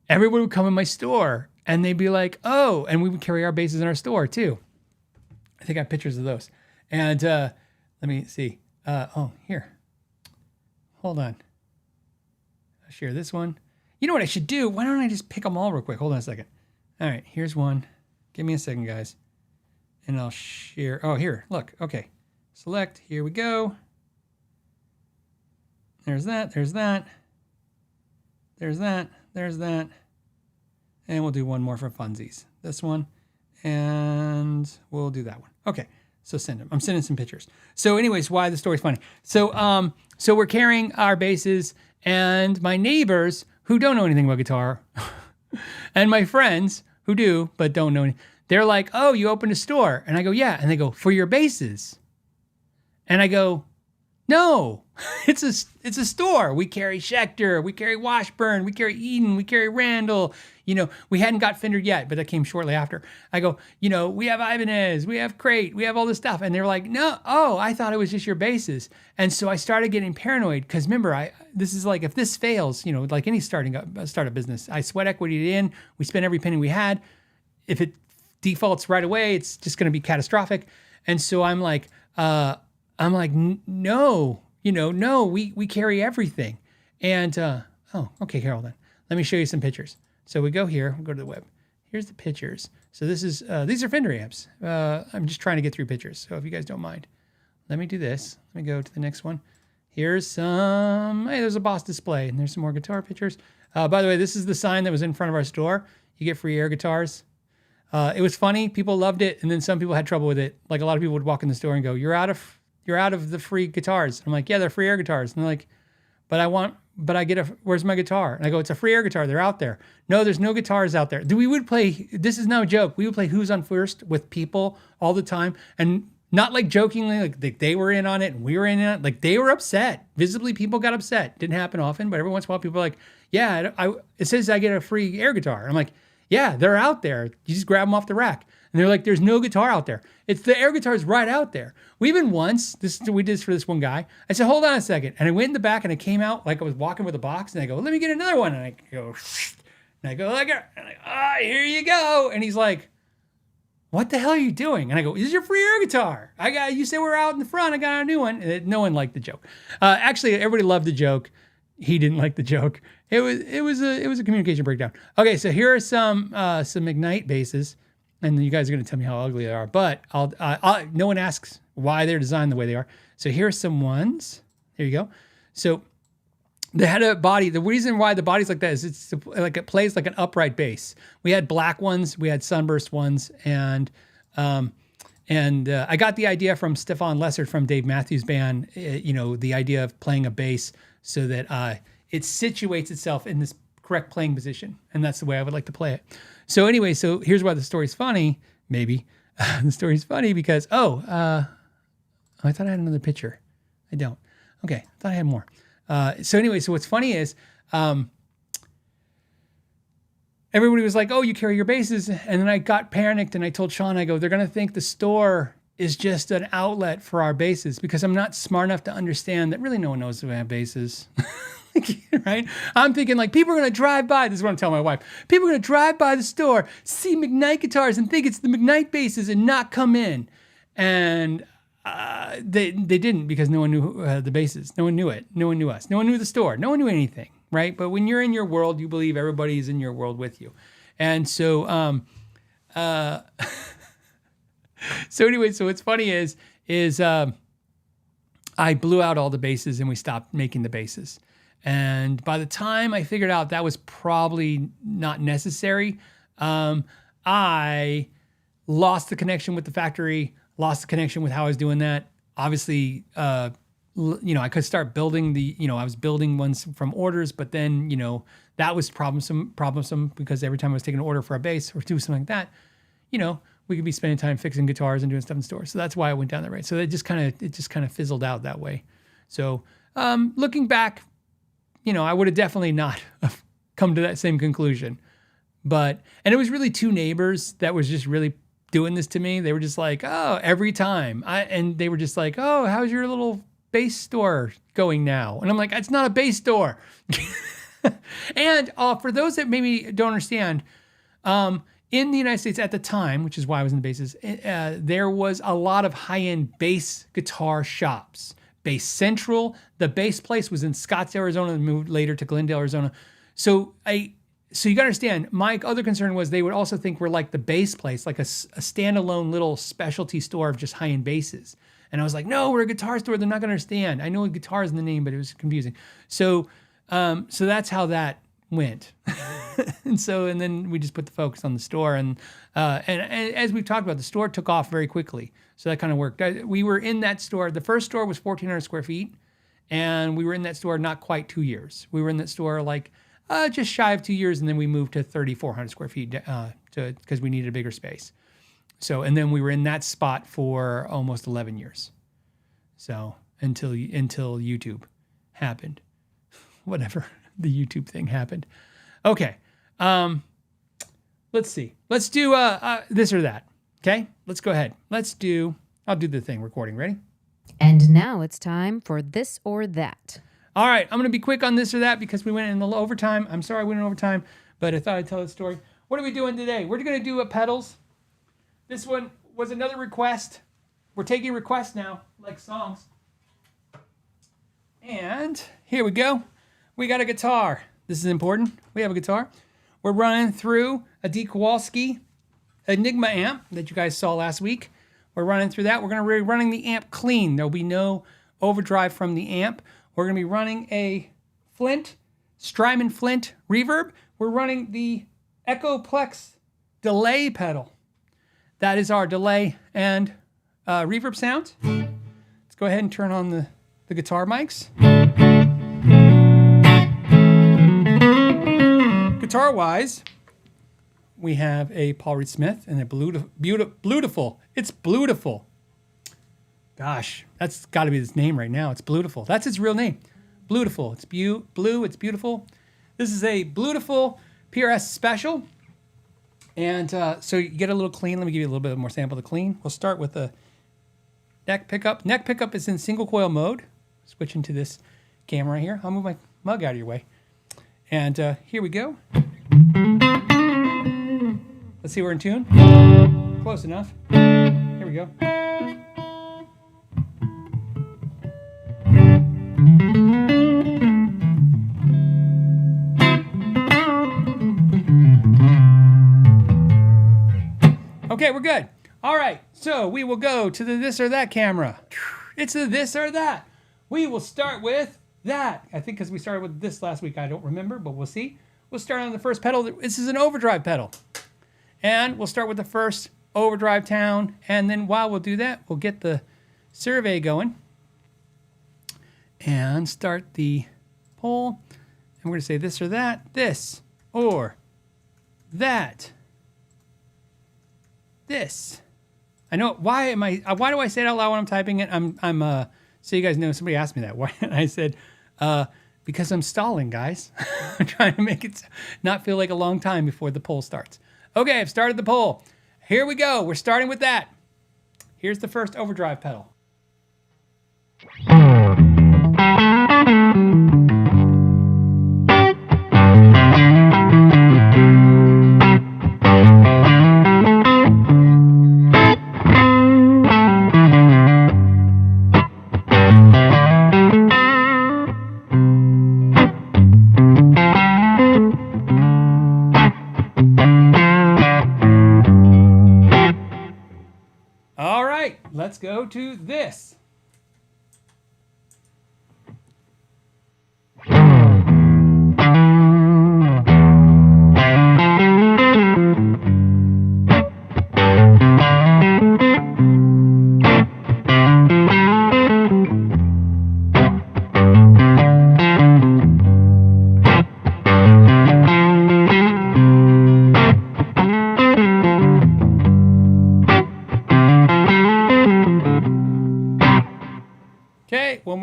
everyone would come in my store, and they'd be like, oh, and we would carry our basses in our store too. I think I have pictures of those. And let me see. Here. Hold on. I'll share this one. You know what I should do? Why don't I just pick them all real quick? Hold on a second. All right, here's one. Give me a second, guys. And I'll share. Oh, here, look. Okay. Select. Here we go. There's that. There's that. There's that. There's that. And we'll do one more for funsies. This one. And we'll do that one. Okay. So send them. I'm sending some pictures. So anyways, why the story's funny. So we're carrying our basses, and my neighbors who don't know anything about guitar and my friends who do, but don't know anything, they're like, oh, you opened a store. And I go, yeah. And they go, for your basses. And I go, no, it's a store. We carry Schecter, we carry Washburn, we carry Eden, we carry Randall. You know, we hadn't got Fender yet, but that came shortly after. I go, you know, we have Ibanez, we have Crate, we have all this stuff. And they were like, no, oh, I thought it was just your basses. And so I started getting paranoid because remember, this is like, if this fails, you know, like any startup business, I sweat equity it in, we spent every penny we had. If it defaults right away, it's just going to be catastrophic. And so I'm like, no, you know, no, we carry everything. And, okay, here, hold on. Let me show you some pictures. So we go here, we'll go to the web. Here's the pictures. So this is, these are Fender amps. I'm just trying to get through pictures. So if you guys don't mind, let me do this. Let me go to the next one. Here's some, hey, there's a Boss display, and there's some more guitar pictures. By the way, this is the sign that was in front of our store. You get free air guitars. It was funny. People loved it. And then some people had trouble with it. Like a lot of people would walk in the store and go, you're out of the free guitars. I'm like, yeah, they're free air guitars. And they're like, where's my guitar? And I go, it's a free air guitar. They're out there. No, there's no guitars out there. We would play, this is no joke. We would play Who's on First with people all the time. And not like jokingly, like they were in on it and we were in on it. Like they were upset. Visibly, people got upset. Didn't happen often, but every once in a while people are like, yeah, it says I get a free air guitar. I'm like, yeah, they're out there. You just grab them off the rack. And they're like, there's no guitar out there. It's the air guitar's right out there. We did this for this one guy. I said, hold on a second. And I went in the back and I came out like I was walking with a box and I go, let me get another one. And I go, here you go. And he's like, what the hell are you doing? And I go, this is your free air guitar. You said we're out in the front. I got a new one. And no one liked the joke. Actually, everybody loved the joke. He didn't like the joke. It was a communication breakdown. Okay, so here are some McKnight basses. And you guys are going to tell me how ugly they are, but no one asks why they're designed the way they are. So here's some ones. There you go. So they had a body. The reason why the body's like that is it's like it plays like an upright bass. We had black ones, we had sunburst ones, and I got the idea from Stefan Lessert from Dave Matthews Band. The idea of playing a bass so that it situates itself in this correct playing position, and that's the way I would like to play it. So anyway, so here's why the story's funny, maybe. The story's funny because, I thought I had another picture. I don't. Okay, I thought I had more. So anyway, so what's funny is everybody was like, oh, you carry your basses. And then I got panicked and I told Sean, I go, they're going to think the store is just an outlet for our basses because I'm not smart enough to understand that really no one knows we have basses. Right? I'm thinking like people are going to drive by. This is what I'm telling my wife. People are going to drive by the store, see McKnight guitars and think it's the McKnight basses and not come in. And they didn't because no one knew the basses. No one knew it. No one knew us. No one knew the store. No one knew anything. Right? But when you're in your world, you believe everybody's in your world with you. And so, so anyway, so what's funny is I blew out all the basses and we stopped making the basses. And by the time I figured out that was probably not necessary, I lost the connection with the factory, lost the connection with how I was doing that. Obviously, I could start building I was building ones from orders, but then, that was problemsome because every time I was taking an order for a bass or do something like that, we could be spending time fixing guitars and doing stuff in stores. So that's why I went down that road. So it just kind of fizzled out that way. So looking back, I would have definitely not come to that same conclusion. And it was really two neighbors that was just really doing this to me. They were just like, oh, every time. And they were just like, oh, how's your little bass store going now? And I'm like, it's not a bass store. And for those that maybe don't understand, in the United States at the time, which is why I was in the basses, there was a lot of high-end bass guitar shops. Bass Central, the bass place was in Scottsdale, Arizona, and moved later to Glendale, Arizona. So you gotta understand, my other concern was they would also think we're like the bass place, like a standalone little specialty store of just high-end basses. And I was like, no, we're a guitar store. They're not gonna understand. I know guitar is in the name, but it was confusing. So that's how that went. and then we just put the focus on the store. And as we've talked about, the store took off very quickly. So that kind of worked. We were in that store. The first store was 1,400 square feet. And we were in that store not quite 2 years. We were in that store just shy of 2 years. And then we moved to 3,400 square feet because we needed a bigger space. So, and then we were in that spot for almost 11 years. So until YouTube happened, whatever the YouTube thing happened. Okay. Let's see. Let's do this or that. Okay. Let's go ahead. I'll do the thing recording. Ready? And now it's time for this or that. All right. I'm going to be quick on this or that because we went in a little overtime. I'm sorry we went in overtime, but I thought I'd tell the story. What are we doing today? We're going to do pedals. This one was another request. We're taking requests now, like songs. And here we go. We got a guitar. This is important. We have a guitar. We're running through a D. Kowalski Enigma amp that you guys saw last week. We're running through that. We're going to be running the amp clean. There'll be no overdrive from the amp. We're going to be running a Strymon Flint reverb. We're running the Echoplex delay pedal. That is our delay and reverb sound. Let's go ahead and turn on the guitar mics. Guitar-wise, we have a Paul Reed Smith and a Bluetiful. It's Bluetiful. Gosh, that's got to be its name right now. It's Bluetiful. That's its real name. Bluetiful. It's blue. It's beautiful. This is a Bluetiful PRS special. And so you get a little clean. Let me give you a little bit more sample of the clean. We'll start with the neck pickup. Neck pickup is in single coil mode. Switching to this camera right here. I'll move my mug out of your way. And here we go. Let's see, we're in tune. Close enough. Here we go. Okay, we're good. All right, so we will go to the this or that camera. It's the this or that. We will start with that. I think because we started with this last week, I don't remember, but we'll see. We'll start on the first pedal. This is an overdrive pedal. And we'll start with the first overdrive tone. And then while we'll do that, we'll get the survey going. And start the poll. And we're going to say this or that. This or that. This. I know, why do I say it out loud when I'm typing it? So you guys know, somebody asked me that. Why? And I said, because I'm stalling, guys. I'm trying to make it not feel like a long time before the poll starts. Okay, I've started the poll. Here we go. We're starting with that. Here's the first overdrive pedal. Let's go to this.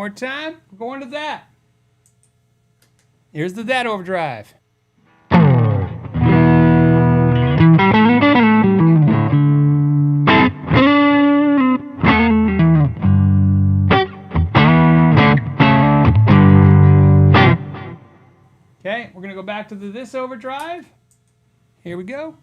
more time. We're going to that. Here's the that overdrive. Okay, we're going to go back to the this overdrive. Here we go.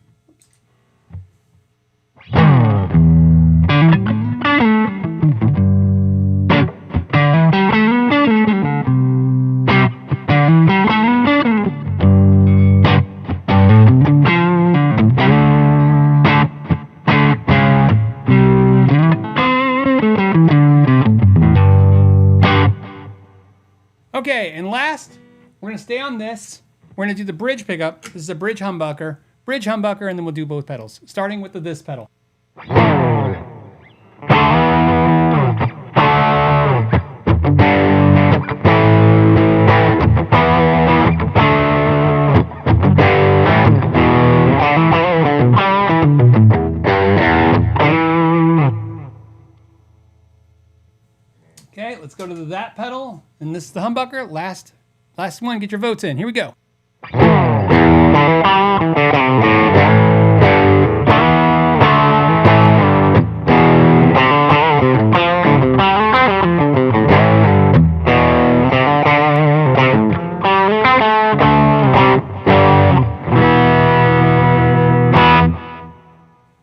Okay, and last, we're going to stay on this. We're going to do the bridge pickup. This is a bridge humbucker, and then we'll do both pedals, starting with the this pedal. Okay, let's go to the that pedal, and this is the humbucker. Last one, get your votes in. Here we go.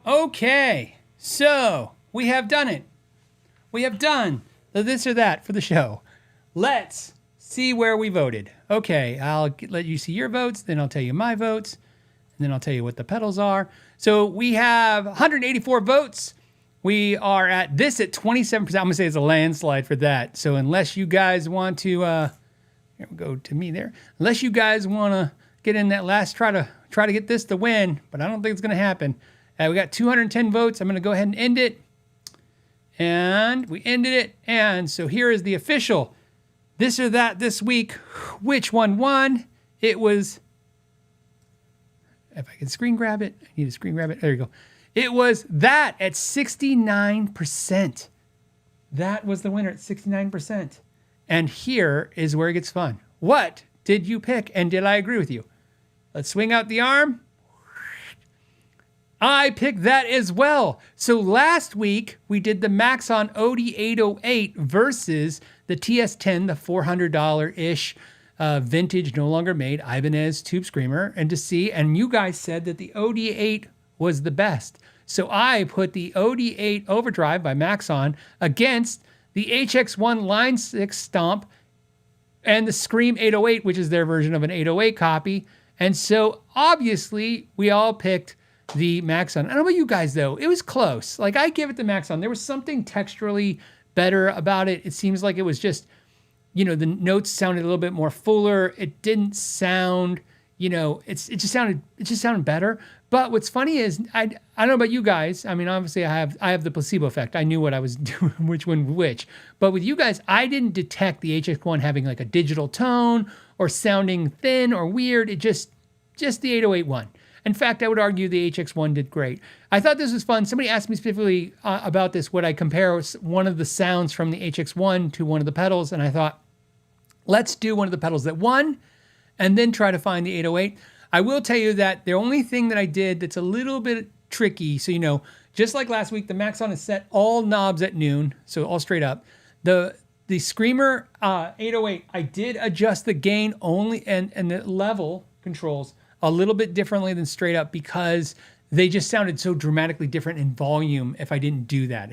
Okay, so we have done it. We have done the this or that for the show. Let's see where we voted. Okay, I'll let you see your votes, then I'll tell you my votes, and then I'll tell you what the pedals are. So we have 184 votes. We are at this at 27%. I'm going to say it's a landslide for that. So unless you guys want to, here we go to me there. Unless you guys want to get in that last try to get this to win, but I don't think it's going to happen. We got 210 votes. I'm going to go ahead and end it. And we ended it. And so here is the official this or that this week. Which one won? It was, if I can screen grab it, I need to screen grab it. There you go. It was that at 69%. That was the winner at 69%. And here is where it gets fun. What did you pick? And did I agree with you? Let's swing out the arm. I picked that as well. So last week, we did the Maxon OD808 versus the TS10, the $400-ish vintage, no longer made Ibanez tube screamer. And you guys said that the OD8 was the best. So I put the OD8 Overdrive by Maxon against the HX1 Line 6 Stomp and the Scream 808, which is their version of an 808 copy. And so obviously, we all picked the Maxon. I don't know about you guys though. It was close. Like I give it the Maxon. There was something texturally better about it. It seems like it was just, the notes sounded a little bit more fuller. It didn't sound, it just sounded better. But what's funny is I don't know about you guys. I mean, obviously I have the placebo effect. I knew what I was doing, which one which. But with you guys, I didn't detect the HX1 having like a digital tone or sounding thin or weird. It just the 808 one. In fact, I would argue the HX1 did great. I thought this was fun. Somebody asked me specifically about this. Would I compare one of the sounds from the HX1 to one of the pedals? And I thought, let's do one of the pedals that won and then try to find the 808. I will tell you that the only thing that I did that's a little bit tricky, so just like last week, the Maxon is set all knobs at noon, so all straight up. The Screamer 808, I did adjust the gain only and the level controls a little bit differently than straight up because they just sounded so dramatically different in volume if I didn't do that.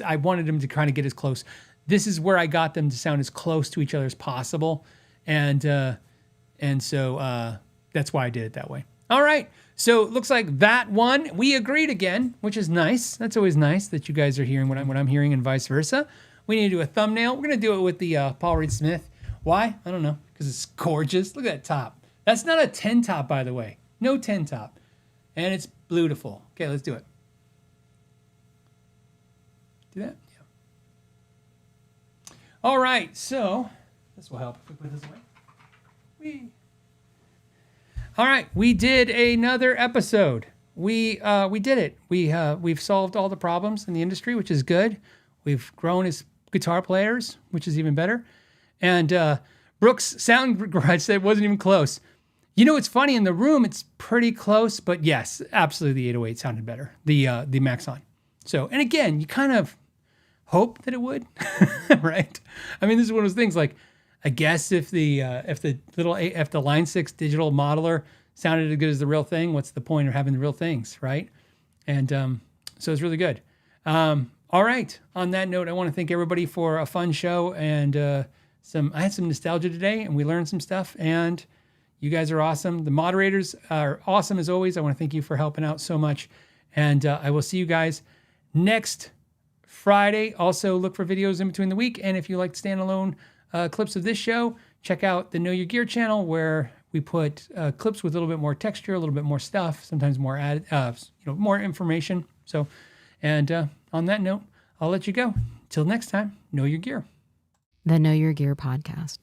I wanted them to kind of get as close. This is where I got them to sound as close to each other as possible. And so that's why I did it that way. All right. So it looks like that one, we agreed again, which is nice. That's always nice that you guys are hearing what I'm hearing and vice versa. We need to do a thumbnail. We're going to do it with the Paul Reed Smith. Why? I don't know. Because it's gorgeous. Look at that top. That's not a 10 top, by the way. No 10 top. And it's beautiful. Okay, let's do it. Do that? Yeah. All right, so this will help if we put this away. All right, we did another episode. We did it. We've solved all the problems in the industry, which is good. We've grown as guitar players, which is even better. And Brooks Sound Garage said it wasn't even close. You know, it's funny, in the room, it's pretty close, but yes, absolutely the 808 sounded better, the Maxon. So, and again, you kind of hope that it would, right? I mean, this is one of those things, like, I guess if the Line 6 digital modeler sounded as good as the real thing, what's the point of having the real things, right? And so it's really good. All right. On that note, I want to thank everybody for a fun show, and I had some nostalgia today, and we learned some stuff, and you guys are awesome. The moderators are awesome as always. I want to thank you for helping out so much, and I will see you guys next Friday. Also, look for videos in between the week, and if you like standalone clips of this show, check out the Know Your Gear channel, where we put clips with a little bit more texture, a little bit more stuff, sometimes more more information. So, and on that note, I'll let you go. Till next time, know your gear. The Know Your Gear podcast.